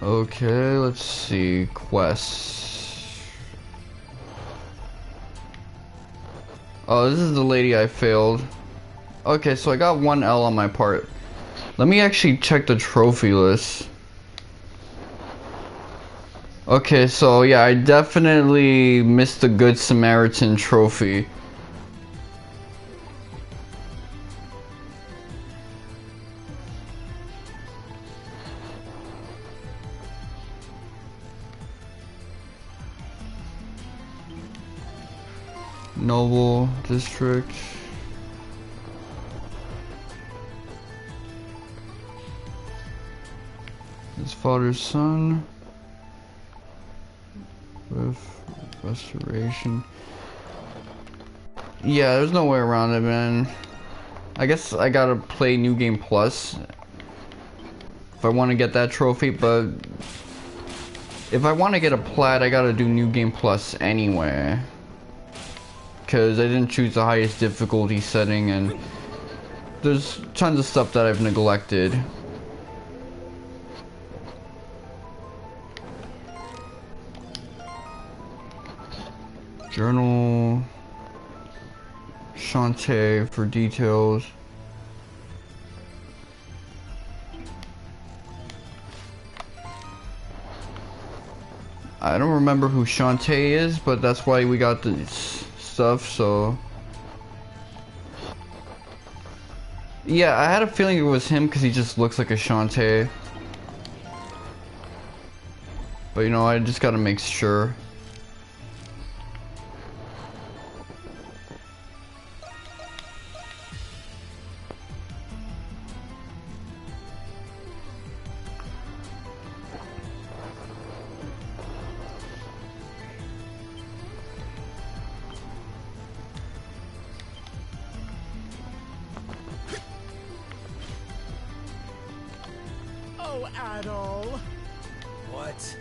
Okay, let's see. Quests. Oh, this is the lady I failed. Okay, so I got 1 L on my part. Let me actually check the trophy list. Okay, so yeah, I definitely missed the Good Samaritan trophy. Noble District. His father's son. With restoration. Yeah, there's no way around it, man. I guess I gotta play New Game Plus if I want to get that trophy, but if I want to get a plat, I gotta do New Game Plus anyway. Because I didn't choose the highest difficulty setting, and there's tons of stuff that I've neglected. Journal Shantae for details. I don't remember who Shantae is, but that's why we got this stuff, so yeah, I had a feeling it was him because he just looks like a Shantae, but you know, I just gotta make sure. go, Adol! What?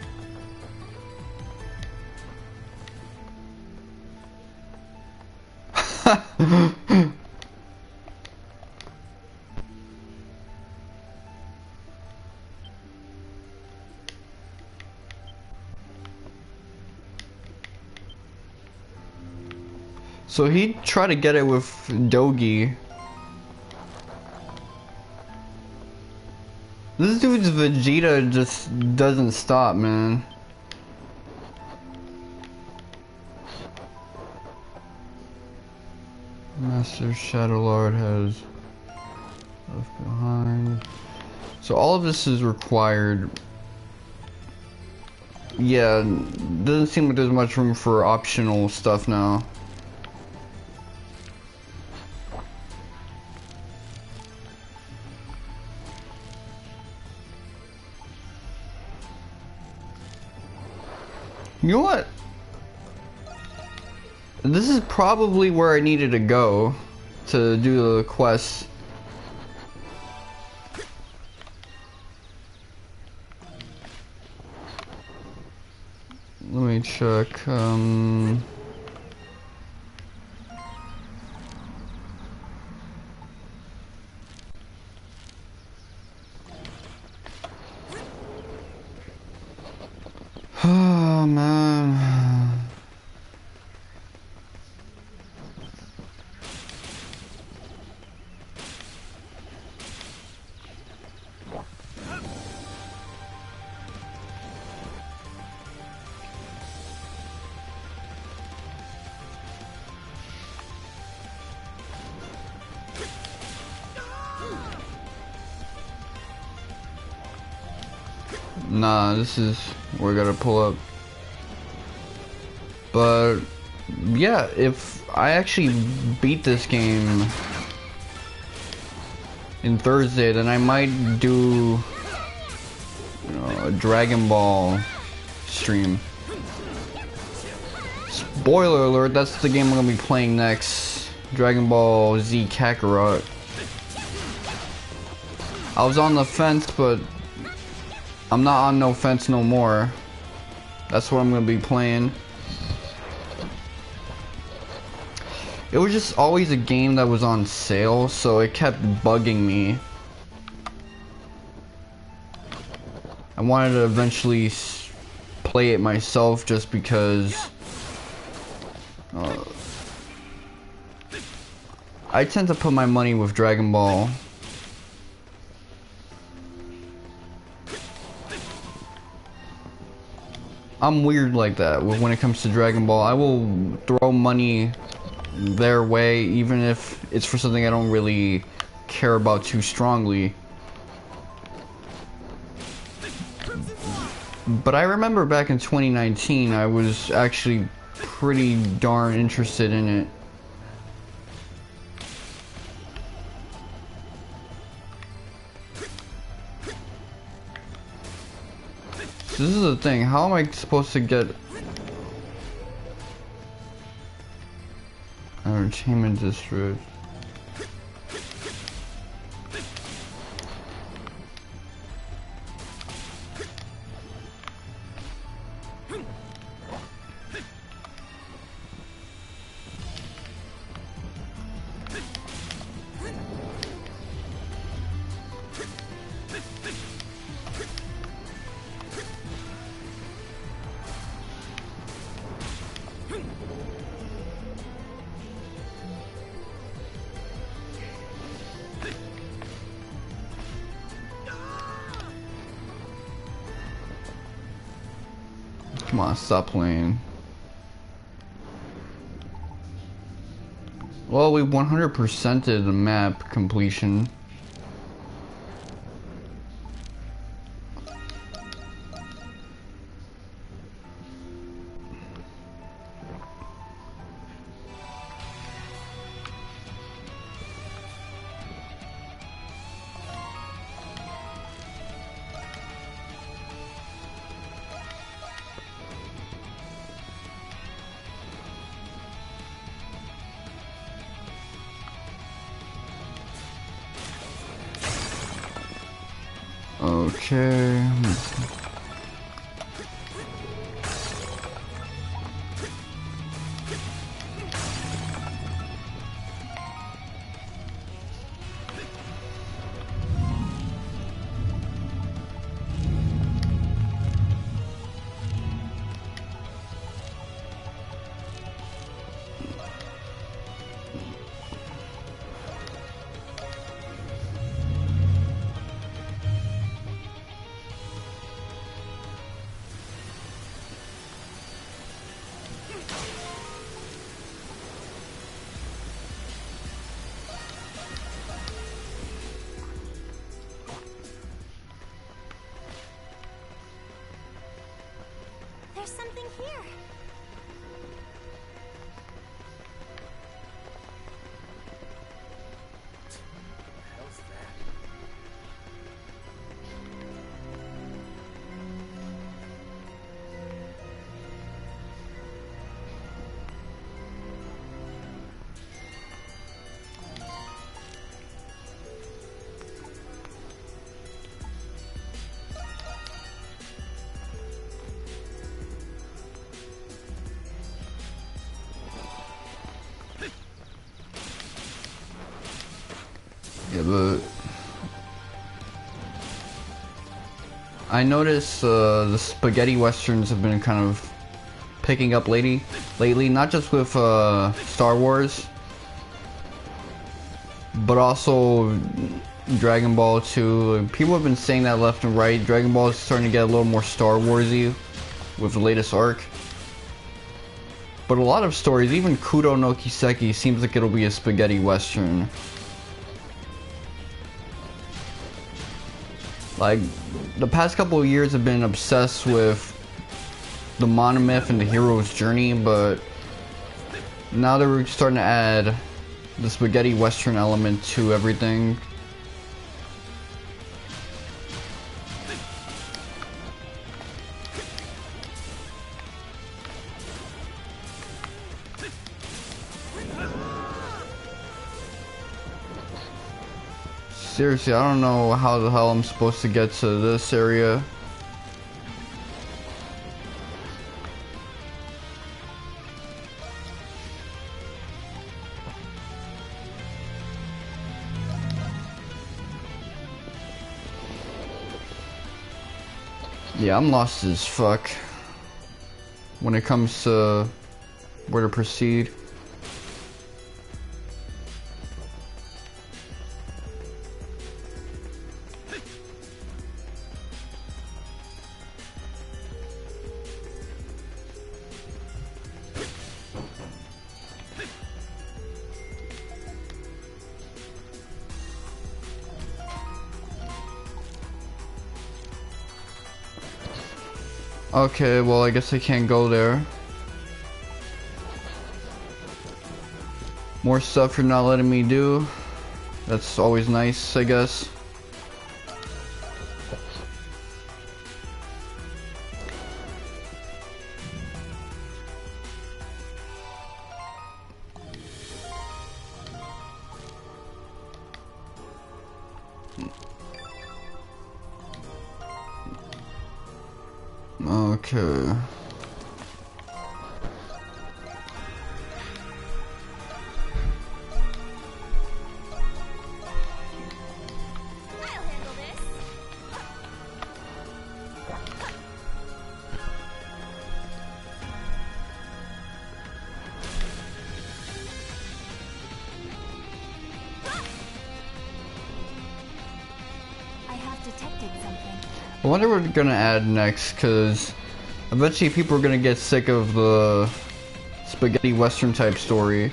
So he tried to get it with Dogi. This dude's Vegeta just doesn't stop, man. Master Shadow Lord has left behind. So all of this is required. Yeah, doesn't seem like there's much room for optional stuff now. You know what? This is probably where I needed to go to do the quest. Let me check. Oh man. Nah, this is where I gotta pull up. But yeah, if I actually beat this game in Thursday, then I might do, you know, a Dragon Ball stream. Spoiler alert, that's the game I'm gonna be playing next. Dragon Ball Z Kakarot. I was on the fence, but I'm not on no fence no more. That's what I'm gonna be playing. It was just always a game that was on sale, so it kept bugging me. I wanted to eventually play it myself just because I tend to put my money with Dragon Ball. I'm weird like that when it comes to Dragon Ball. I will throw money their way even if it's for something I don't really care about too strongly. But I remember back in 2019 I was actually pretty darn interested in it. This is the thing, how am I supposed to get Entertainment District? Come on, stop playing. Well, we 100%ed the map completion. Okay. There's something here. Hell's that? Yeah, but I noticed the spaghetti westerns have been kind of picking up lately, not just with Star Wars, but also Dragon Ball 2. People have been saying that left and right. Dragon Ball is starting to get a little more Star Warsy with the latest arc. But a lot of stories, even Kudo no Kiseki, seems like it'll be a spaghetti western. Like, the past couple of years have been obsessed with the monomyth and the hero's journey, but now they're starting to add the spaghetti western element to everything. Seriously, I don't know how the hell I'm supposed to get to this area. Yeah, I'm lost as fuck when it comes to where to proceed. Okay, well, I guess I can't go there. More stuff you're not letting me do. That's always nice, I guess. Okay. I wonder what we're gonna add next, because eventually people are gonna get sick of the spaghetti western type story.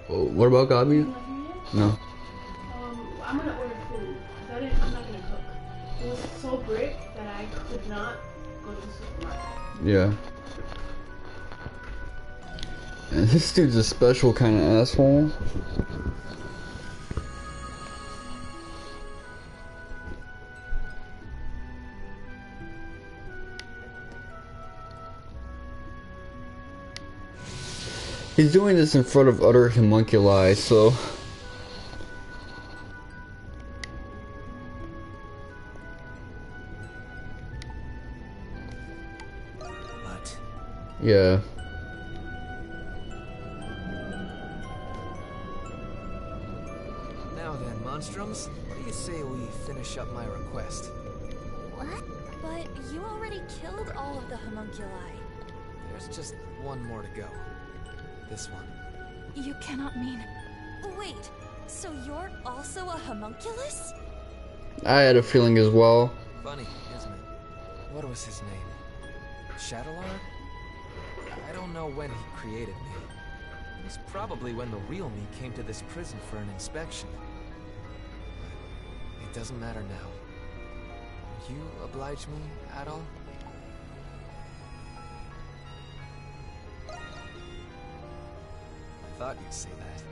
Oh, what about Gabi? No. I'm gonna order food. I'm not gonna cook. It was so big that I could not go to the supermarket. Yeah. And this dude's a special kind of asshole. He's doing this in front of other homunculi, so... What? Yeah. Now then, Monstroms, what do you say we finish up my request? What? But you already killed all of the homunculi. There's just one more to go. This one. You cannot mean... Wait, so you're also a homunculus? I had a feeling as well. Funny, isn't it? What was his name? Shadowlord? I don't know when he created me. It was probably when the real me came to this prison for an inspection. It doesn't matter now. Will you oblige me at all? I thought you'd say that.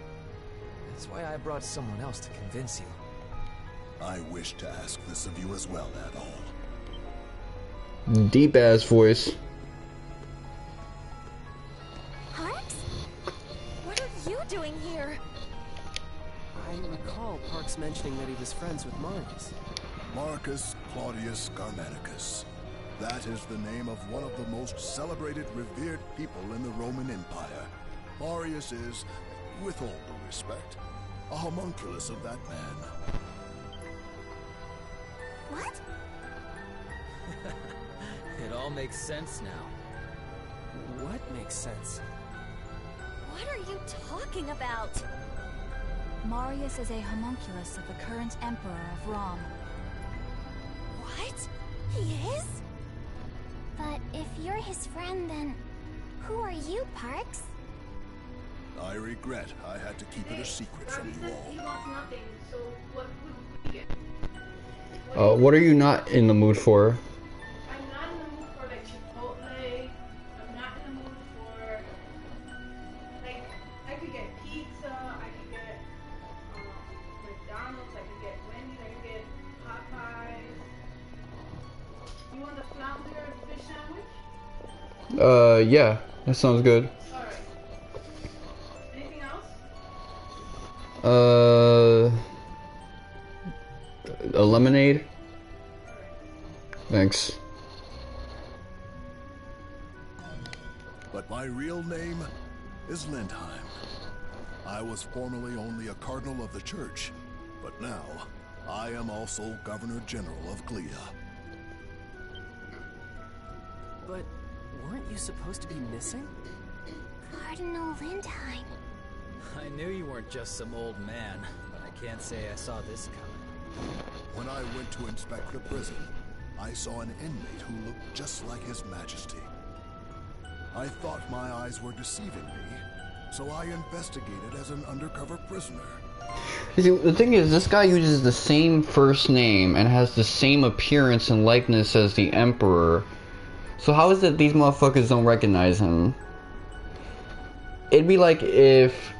That's why I brought someone else to convince you. I wish to ask this of you as well, Adol. Deep ass voice. Parks? What are you doing here? I recall Parks mentioning that he was friends with Marius. Marcus Claudius Germanicus. That is the name of one of the most celebrated, revered people in the Roman Empire. Marius is, with all due respect, a homunculus of that man. What? It all makes sense now. What makes sense? What are you talking about? Marius is a homunculus of the current Emperor of Rom. What? He is? But if you're his friend, then who are you, Parks? I regret I had to keep it a secret from you all. He wants nothing, so what would we get? What are you not in the mood for? I'm not in the mood for like Chipotle. I'm not in the mood for like I could get pizza. I could get McDonald's. I could get Wendy's. I could get Popeyes. You want the flounder fish sandwich? Yeah, that sounds good. All right. Anything else? A lemonade? Thanks. But my real name is Lindheim. I was formerly only a cardinal of the church, but now I am also Governor General of Glea. But weren't you supposed to be missing? Cardinal Lindheim. I knew you weren't just some old man, but I can't say I saw this coming. When I went to inspect the prison, I saw an inmate who looked just like His Majesty. I thought my eyes were deceiving me, so I investigated as an undercover prisoner. You see, the thing is, this guy uses the same first name and has the same appearance and likeness as the Emperor. So how is it these motherfuckers don't recognize him? It'd be like if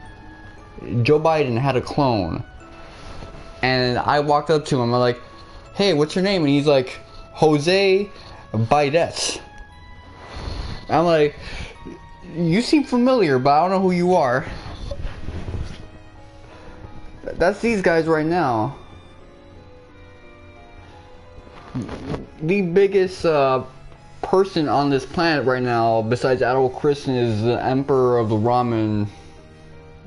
Joe Biden had a clone, and I walked up to him, I'm like, hey, what's your name? And he's like, Jose Biden. I'm like, you seem familiar, but I don't know who you are. That's these guys right now. The biggest person on this planet right now, besides Adol Christin, is the Emperor of the Roman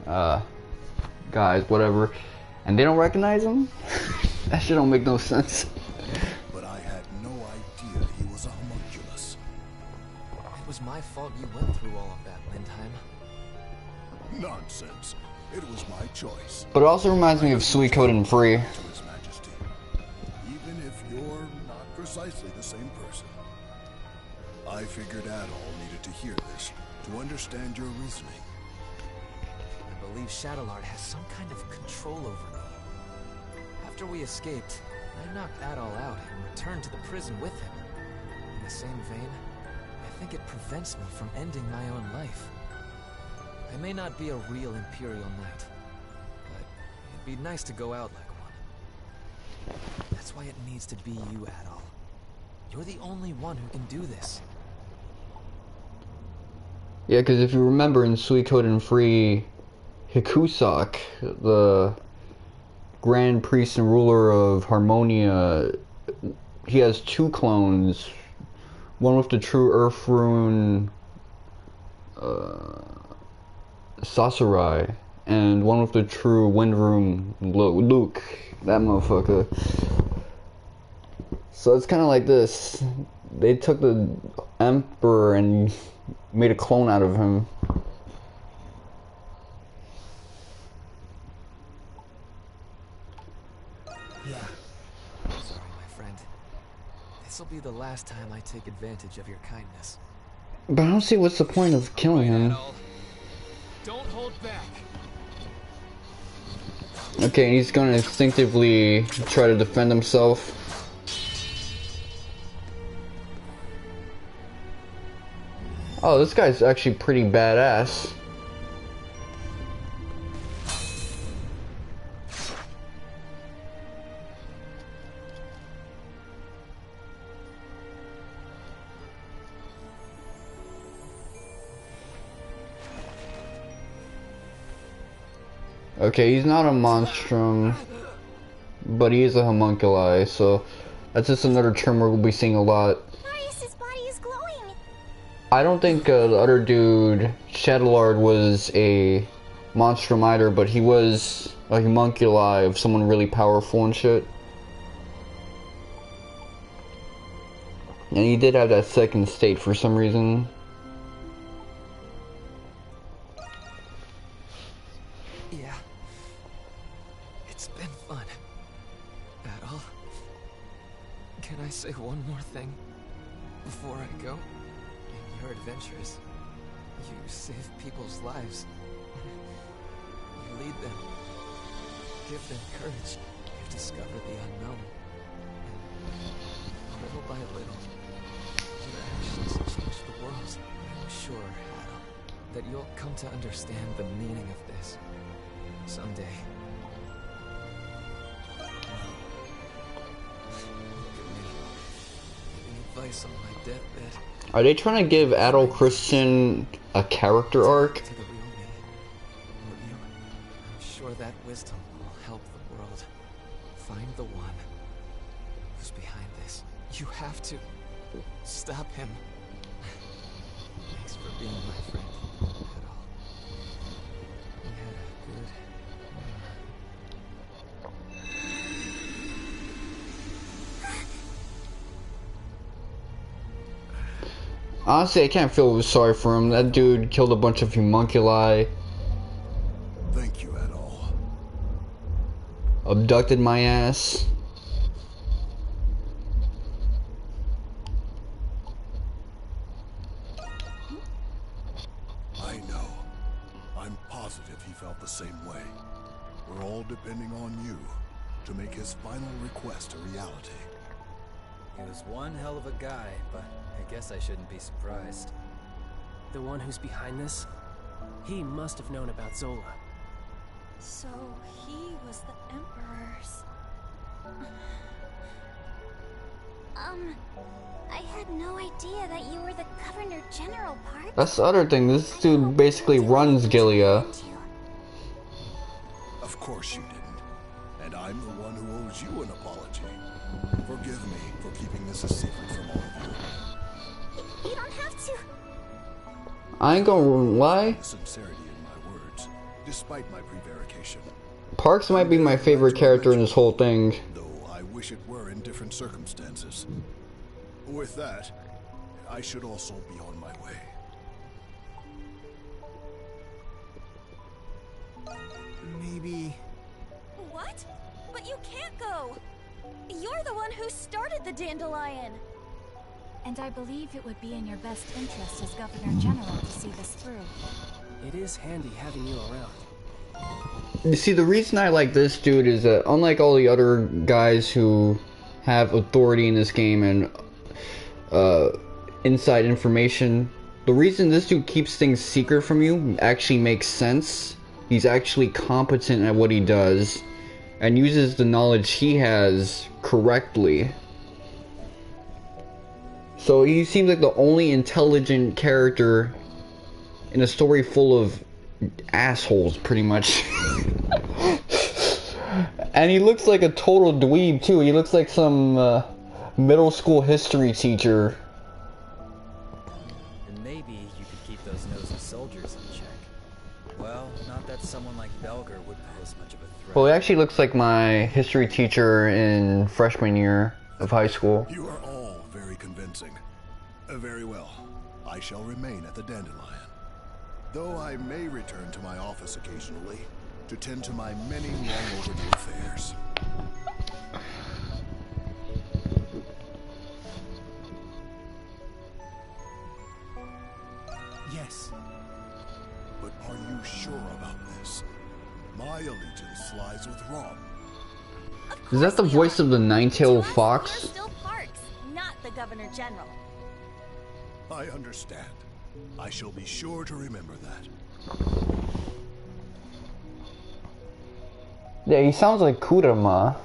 guys, whatever. And they don't recognize him? That shit don't make no sense. But I had no idea he was a homunculus. It was my fault you went through all of that, Lindheim. Nonsense. It was my choice. But it also reminds me of Suikoden and Free. To His Majesty. Even if you're not precisely the same person. I figured Adol needed to hear this, to understand your reasoning. I believe Shadowlord has some kind of control over me. After we escaped, I knocked Adol out and returned to the prison with him. In the same vein, I think it prevents me from ending my own life. I may not be a real Imperial Knight, but it'd be nice to go out like one. That's why it needs to be you, Adol. You're the only one who can do this. Yeah, because if you remember in Suikoden Free, Hikusak, the Grand Priest and ruler of Harmonia, he has two clones. One with the true Earth Rune Sasurai, and one with the true Wind Rune Luke. That motherfucker. So it's kind of like this. They took the Emperor and made a clone out of him. Yeah. Sorry, my friend. This'll be the last time I take advantage of your kindness. But I don't see what's the point of killing him. Don't hold back. Okay, he's gonna instinctively try to defend himself. Oh, this guy's actually pretty badass. Okay, he's not a monstrum, but he is a homunculi, so that's just another term we'll be seeing a lot. Marius' body is glowing. I don't think the other dude, Shadowlord, was a monstrum either, but he was a homunculi of someone really powerful and shit. And he did have that second state for some reason. Yeah. It's been fun. Adol, can I say one more thing before I go? In your adventures, you save people's lives. You lead them. Give them courage. You discover the unknown. And little by little, your actions change the world. I'm sure, Adol, that you'll come to understand the meaning of this someday. Look at me, giving advice on my deathbed. Are they trying to give Adol Christian a character arc? To the real me, will you? I'm sure that wisdom will help the world. Find the one who's behind this. You have to stop him. Thanks for being my friend, Adol. We had a good... Honestly, I can't feel sorry for him. That dude killed a bunch of homunculi. Thank you, Adol. Abducted my ass. I know. I'm positive he felt the same way. We're all depending on you to make his final request a reality. He was one hell of a guy, but I guess I shouldn't be surprised. The one who's behind this? He must have known about Zola. So he was the Emperor's... I had no idea that you were the Governor General, Park. That's the other thing. This dude basically runs Gilead. Of course you didn't. And I'm the one who owes you an apology. Forgive me for keeping this a secret from all of you. You don't have to. I ain't gonna lie. The sincerity in my words, despite my prevarication. Parks might be my favorite character in this whole thing. Though I wish it were in different circumstances. With that, I should also be on my way. Maybe... What? But you can't go! You're the one who started the Dandelion! And I believe it would be in your best interest as Governor General to see this through. It is handy having you around. You see, the reason I like this dude is that unlike all the other guys who have authority in this game and inside information, the reason this dude keeps things secret from you actually makes sense. He's actually competent at what he does and uses the knowledge he has correctly. So he seems like the only intelligent character in a story full of assholes, pretty much. And he looks like a total dweeb too. He looks like some middle school history teacher. And maybe you could keep those nosy soldiers in check. Well, not that someone like Belger would pose much of a threat. Well, he actually looks like my history teacher in freshman year of high school. You are all very convincing. Very well. I shall remain at the Dandelion. Though I may return to my office occasionally to tend to my many long overdue affairs. Yes. But are you sure about this? My allegiance lies with Rom. Is that the voice of the Nine-Tailed Fox? Still Parks, not the Governor General. I understand. I shall be sure to remember that. Yeah, he sounds like Kurama.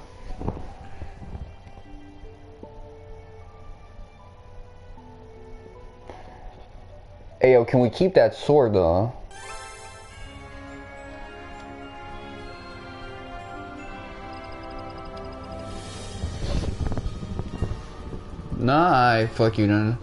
Hey, yo, can we keep that sword though? Nah, fuck you then.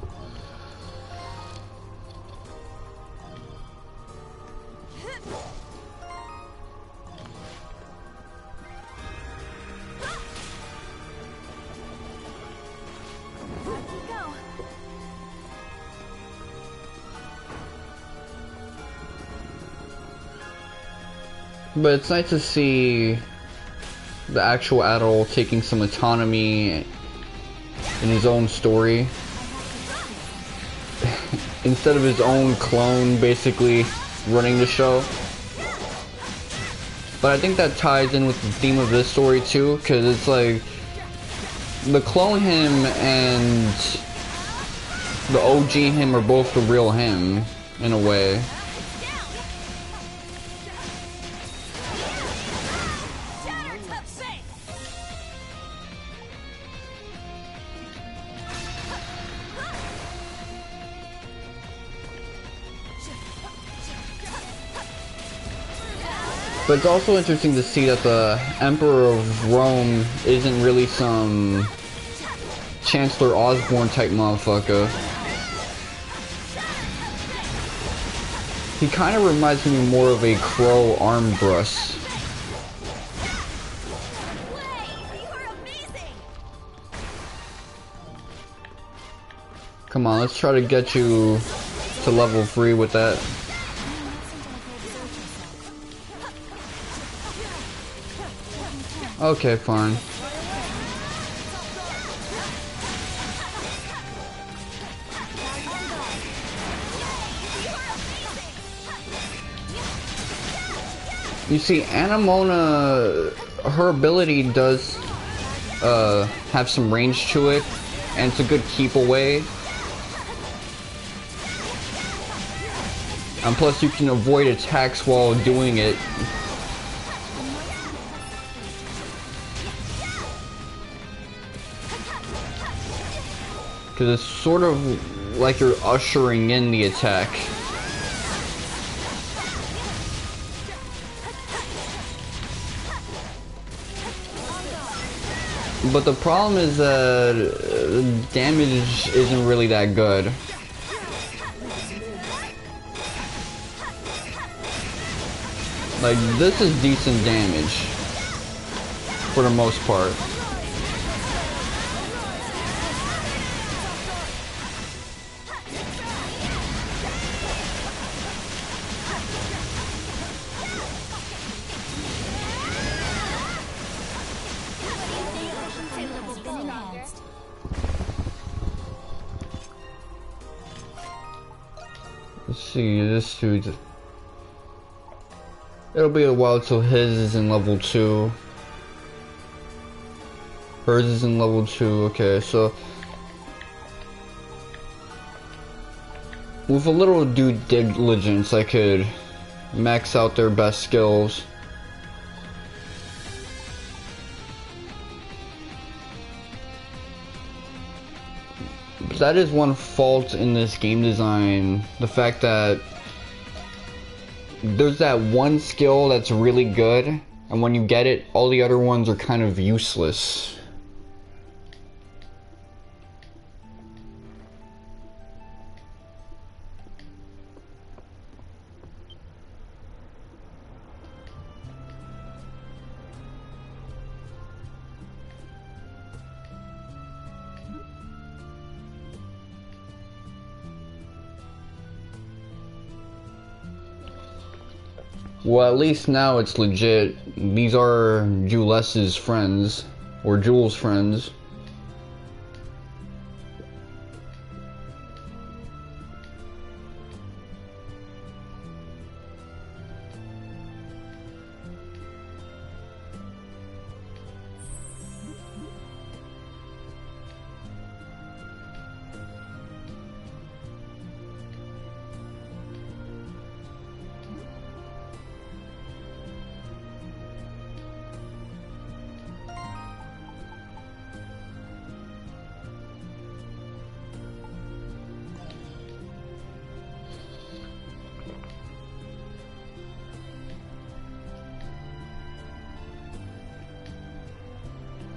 But it's nice to see the actual Adol taking some autonomy in his own story. Instead of his own clone basically running the show. But I think that ties in with the theme of this story too, because it's like the clone him and the OG him are both the real him in a way. But it's also interesting to see that the Emperor of Rome isn't really some Chancellor Osborne type motherfucker. He kind of reminds me more of a Crow Armbrust. Come on, let's try to get you to level 3 with that. Okay, fine. You see, Anamona, her ability does have some range to it, and it's a good keep away. And plus you can avoid attacks while doing it. Because it's sort of like you're ushering in the attack. But the problem is that the damage isn't really that good. Like, this is decent damage for the most part. see, this dude. It'll be a while till his is in level 2. Hers is in level 2, okay, so with a little due diligence I could max out their best skills. But that is one fault in this game design, the fact that there's that one skill that's really good, and when you get it, all the other ones are kind of useless. Well, at least now it's legit. These are Jules's friends, or Jules' friends.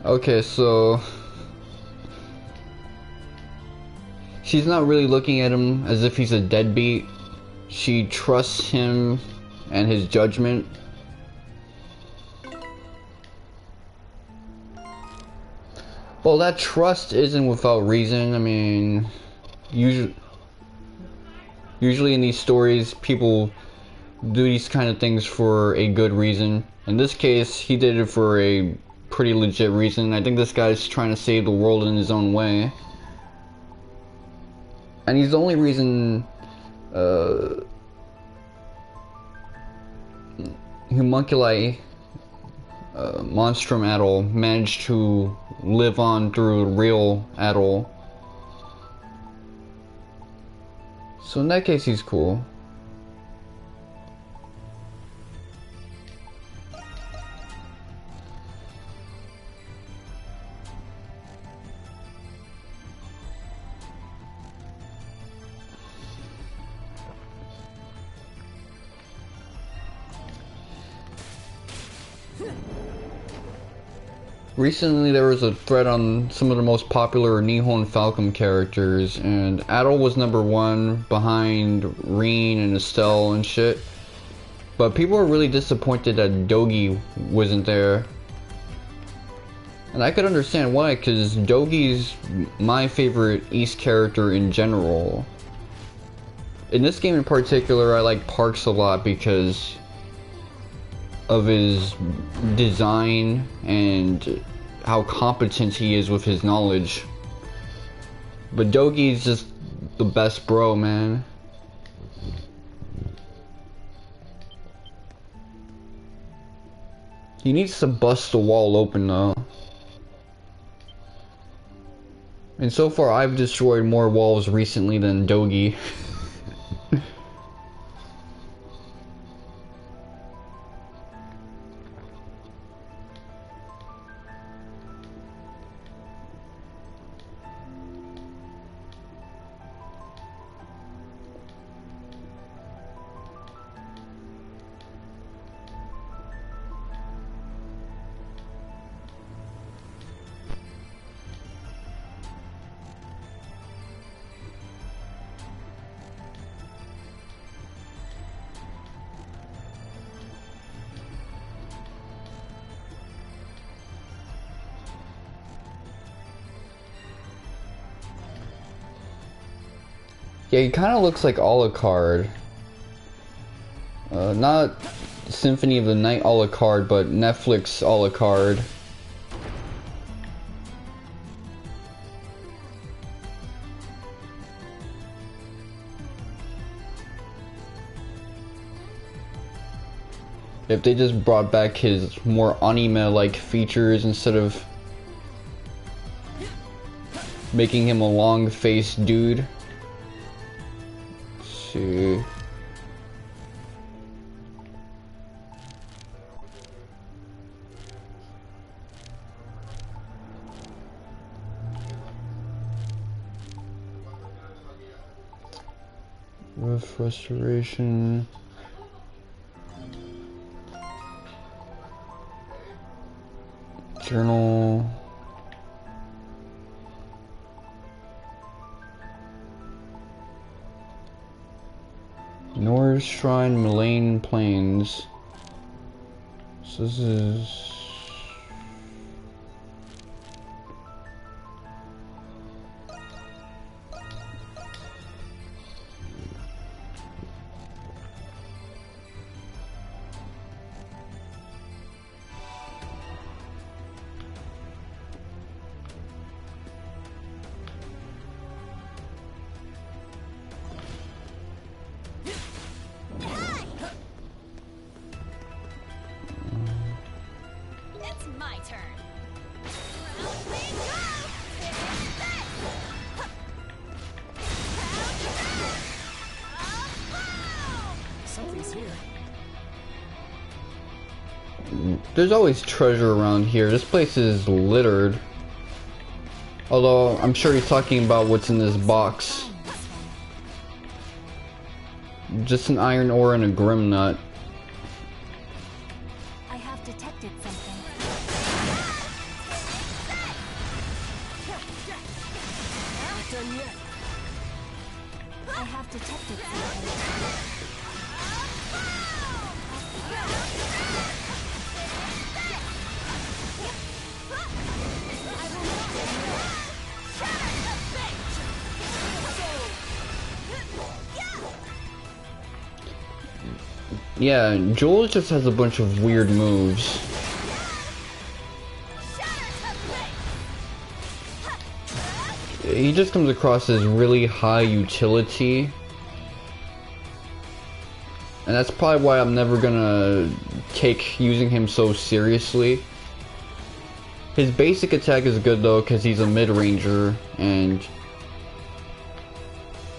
Okay, so she's not really looking at him as if he's a deadbeat. She trusts him and his judgment. Well, that trust isn't without reason. I mean, usually in these stories, people do these kind of things for a good reason. In this case, he did it for a pretty legit reason. I think this guy's trying to save the world in his own way. And he's the only reason Homunculi Monstrum Atoll managed to live on through real Atoll. So in that case, he's cool. Recently there was a thread on some of the most popular Nihon Falcom characters, and Atoll was #1 behind Reen and Estelle and shit. But people were really disappointed that Dogi wasn't there. And I could understand why, because Dogi's my favorite East character in general. In this game in particular, I like Parks a lot because of his design and how competent he is with his knowledge. But Dogi's just the best bro, man. He needs to bust the wall open though. And so far I've destroyed more walls recently than Dogi. Yeah, he kind of looks like Alucard. Not Symphony of the Night Alucard, but Netflix Alucard. If they just brought back his more anime-like features instead of making him a long-faced dude. Let's see. Rough restoration. Journal. Nor's Shrine, Malane Plains. So this is... It's my turn. Something's here. There's always treasure around here. This place is littered. Although, I'm sure he's talking about what's in this box. Just an iron ore and a grim nut. I have detected something. Not done yet. I have detected something. Yeah, Joel just has a bunch of weird moves. He just comes across as really high utility. And that's probably why I'm never gonna take using him so seriously. His basic attack is good though, because he's a mid-ranger, and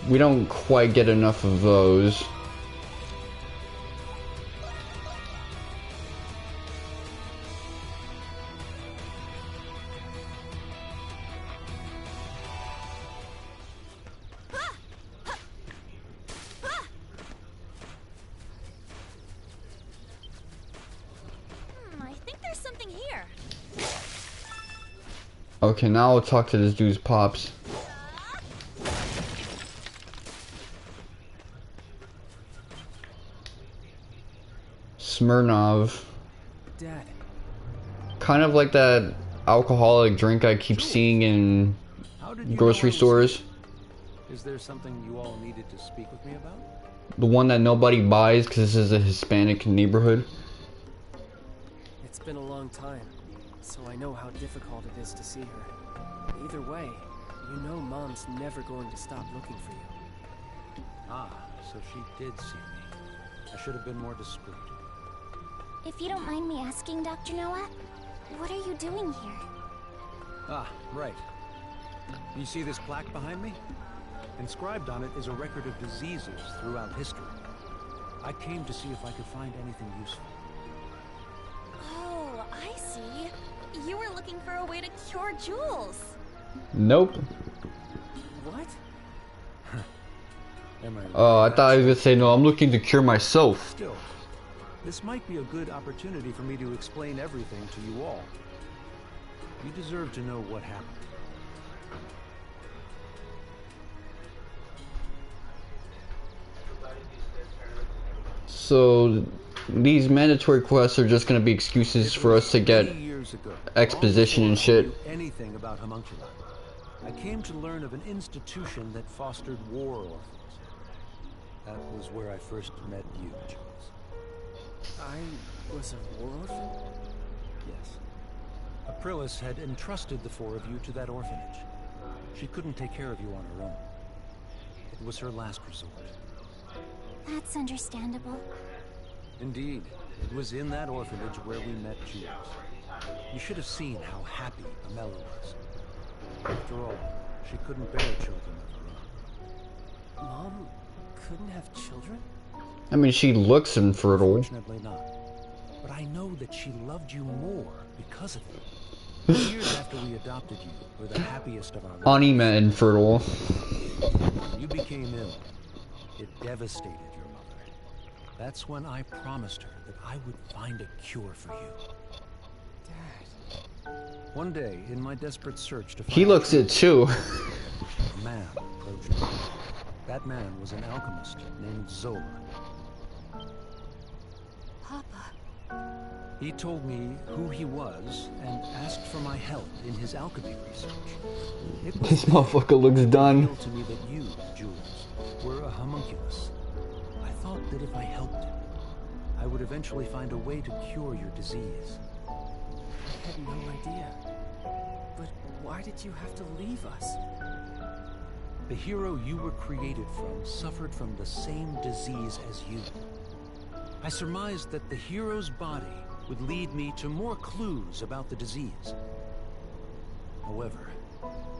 we don't quite get enough of those. I think there's something here. Okay, now I'll talk to this dude's pops. Smirnov. Dad. Kind of like that alcoholic drink I keep seeing in grocery stores. Is there something you all needed to speak with me about? The one that nobody buys because this is a Hispanic neighborhood. It's been a long time, so I know how difficult it is to see her. Either way, you know Mom's never going to stop looking for you. Ah, so she did see me. I should have been more discreet. If you don't mind me asking, Dr. Noah, what are you doing here? Ah, right. You see this plaque behind me? Inscribed on it is a record of diseases throughout history. I came to see if I could find anything useful. Oh, I see. You were looking for a way to cure Jules. Nope. What? Am I Oh, I thought I was gonna say no, I'm looking to cure myself. Still, this might be a good opportunity for me to explain everything to you all. You deserve to know what happened. So, these mandatory quests are just gonna be excuses for us to get exposition and shit. Anything about homunculi. I came to learn of an institution that fostered war orphans. That was where I first met you, Jules. I was a war orphan? Yes. Aprilis had entrusted the four of you to that orphanage. She couldn't take care of you on her own. It was her last resort. That's understandable. Indeed. It was in that orphanage where we met Jules. You should have seen how happy Amela was. After all, she couldn't bear children of her own. Mom couldn't have children? I mean, she looks infertile. Unfortunately not. But I know that she loved you more because of you. Years after we adopted you, were the happiest of our lives. Anima infertile. When you became ill, it devastated your mother. That's when I promised her that I would find a cure for you. Dad. One day, in my desperate search to find He looks it too. a man approached me. That man was an alchemist named Zola. Papa. He told me who he was and asked for my help in his alchemy research. This motherfucker looks done. It revealed to me that you, Jules, were a homunculus. I thought that if I helped him, I would eventually find a way to cure your disease. I had no idea. But why did you have to leave us? The hero you were created from suffered from the same disease as you. I surmised that the hero's body would lead me to more clues about the disease. However,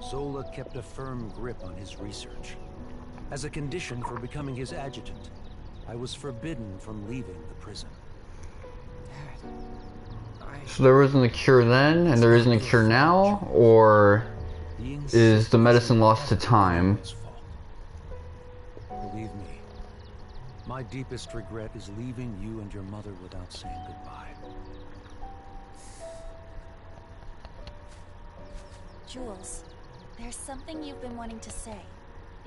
Zola kept a firm grip on his research. As a condition for becoming his adjutant, I was forbidden from leaving the prison. So there wasn't a cure then, and there isn't a cure now? Or is the medicine lost to time? Believe me, my deepest regret is leaving you and your mother without saying goodbye. Jules, there's something you've been wanting to say,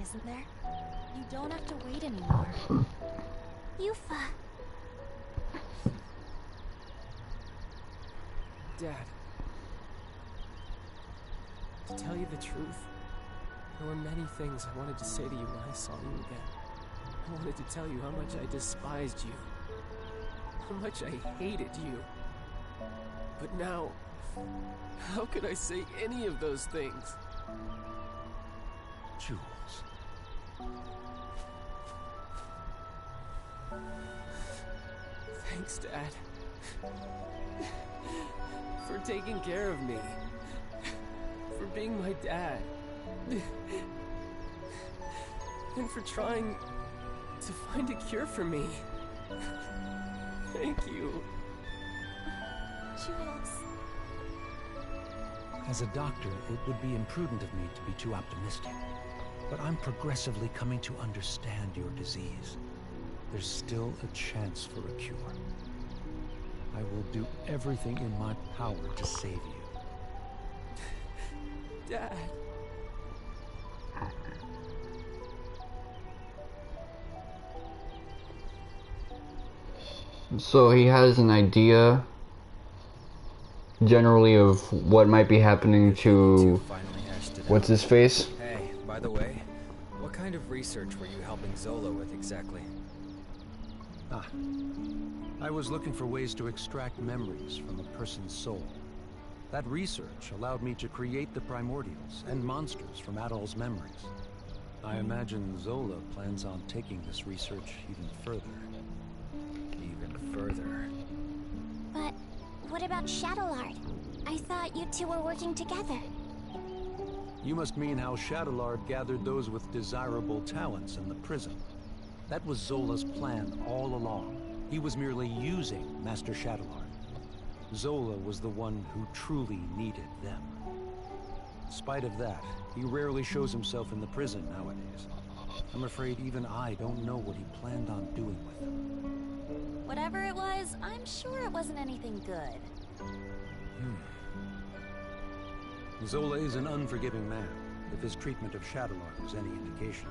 isn't there? You don't have to wait anymore. Yuffie. Dad. To tell you the truth, there were many things I wanted to say to you when I saw you again. I wanted to tell you how much I despised you. How much I hated you. But now, how could I say any of those things? Jules. Thanks, Dad. For taking care of me. For being my dad. And for trying to find a cure for me. Thank you. Jules. As a doctor, it would be imprudent of me to be too optimistic. But I'm progressively coming to understand your disease. There's still a chance for a cure. I will do everything in my power to save you. Dad. So he has an idea generally of what might be happening to what's his face? Hey, by the way, what kind of research were you helping Zola with exactly? I was looking for ways to extract memories from a person's soul. That research allowed me to create the primordials and monsters from Adol's memories. I imagine Zola plans on taking this research even further. Even further? But what about Shadowlord? I thought you two were working together. You must mean how Shadowlord gathered those with desirable talents in the prison. That was Zola's plan all along. He was merely using Master Shadowlord. Zola was the one who truly needed them. In spite of that, he rarely shows himself in the prison nowadays. I'm afraid even I don't know what he planned on doing with them. Whatever it was, I'm sure it wasn't anything good. Zola is an unforgiving man, if his treatment of Shadowlord was any indication.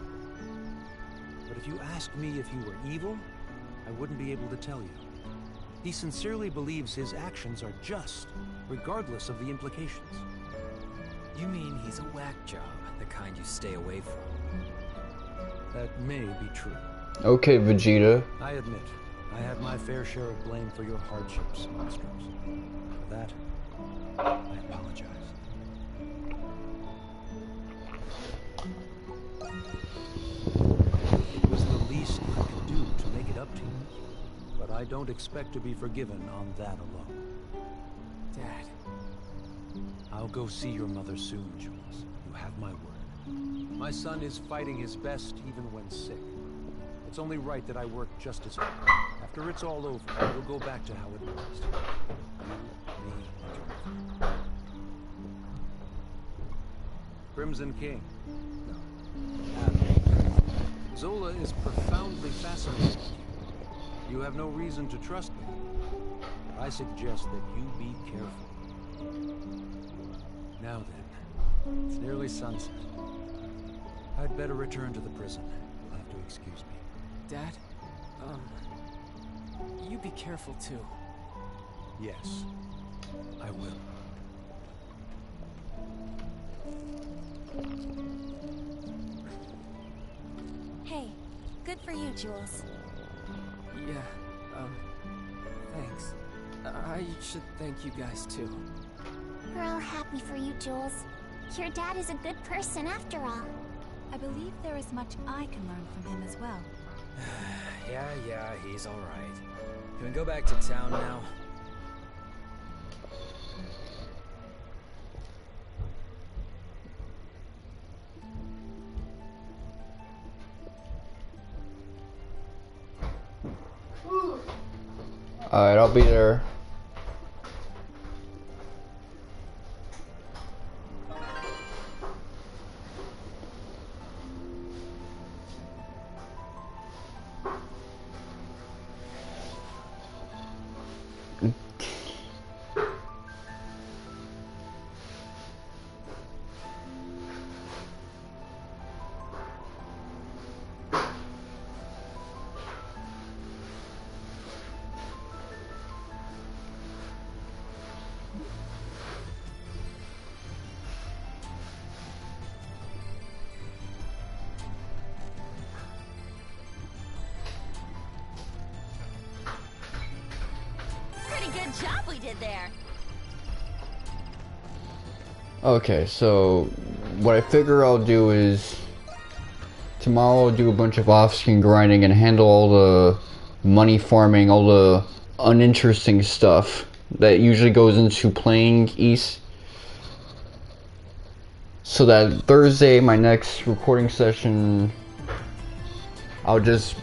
But if you asked me if he were evil, I wouldn't be able to tell you. He sincerely believes his actions are just, regardless of the implications. You mean he's a whack job, the kind you stay away from? That may be true. Okay, Vegeta. I admit, I had my fair share of blame for your hardships, Nostros. For that, I apologize. It was the least I could do to make it up to you. but I don't expect to be forgiven on that alone. Dad. I'll go see your mother soon, Jules. You have my word. My son is fighting his best even when sick. It's only right that I work just as hard. After it's all over, we'll go back to how it was. You, me, and your mother. Crimson King. No. Admiral. Zola is profoundly fascinated with you. You have no reason to trust me. I suggest that you be careful. Now then, it's nearly sunset. I'd better return to the prison. You'll have to excuse me. Dad, you be careful too. Yes, I will. Hey, good for you, Jules. Yeah, thanks. I should thank you guys too. We're all happy for you, Jules. Your dad is a good person after all. I believe there is much I can learn from him as well. Yeah, he's alright. Can we go back to town now? Alright, I'll be there. Good job we did there. Okay, so what I figure I'll do is tomorrow I'll do a bunch of off-screen grinding and handle all the money farming, all the uninteresting stuff that usually goes into playing Ys. So that Thursday, my next recording session, I'll just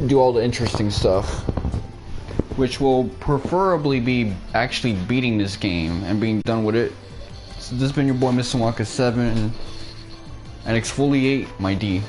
do all the interesting stuff, which will preferably be actually beating this game and being done with it. So this has been your boy Mr. Wonka 7, and exfoliate my D.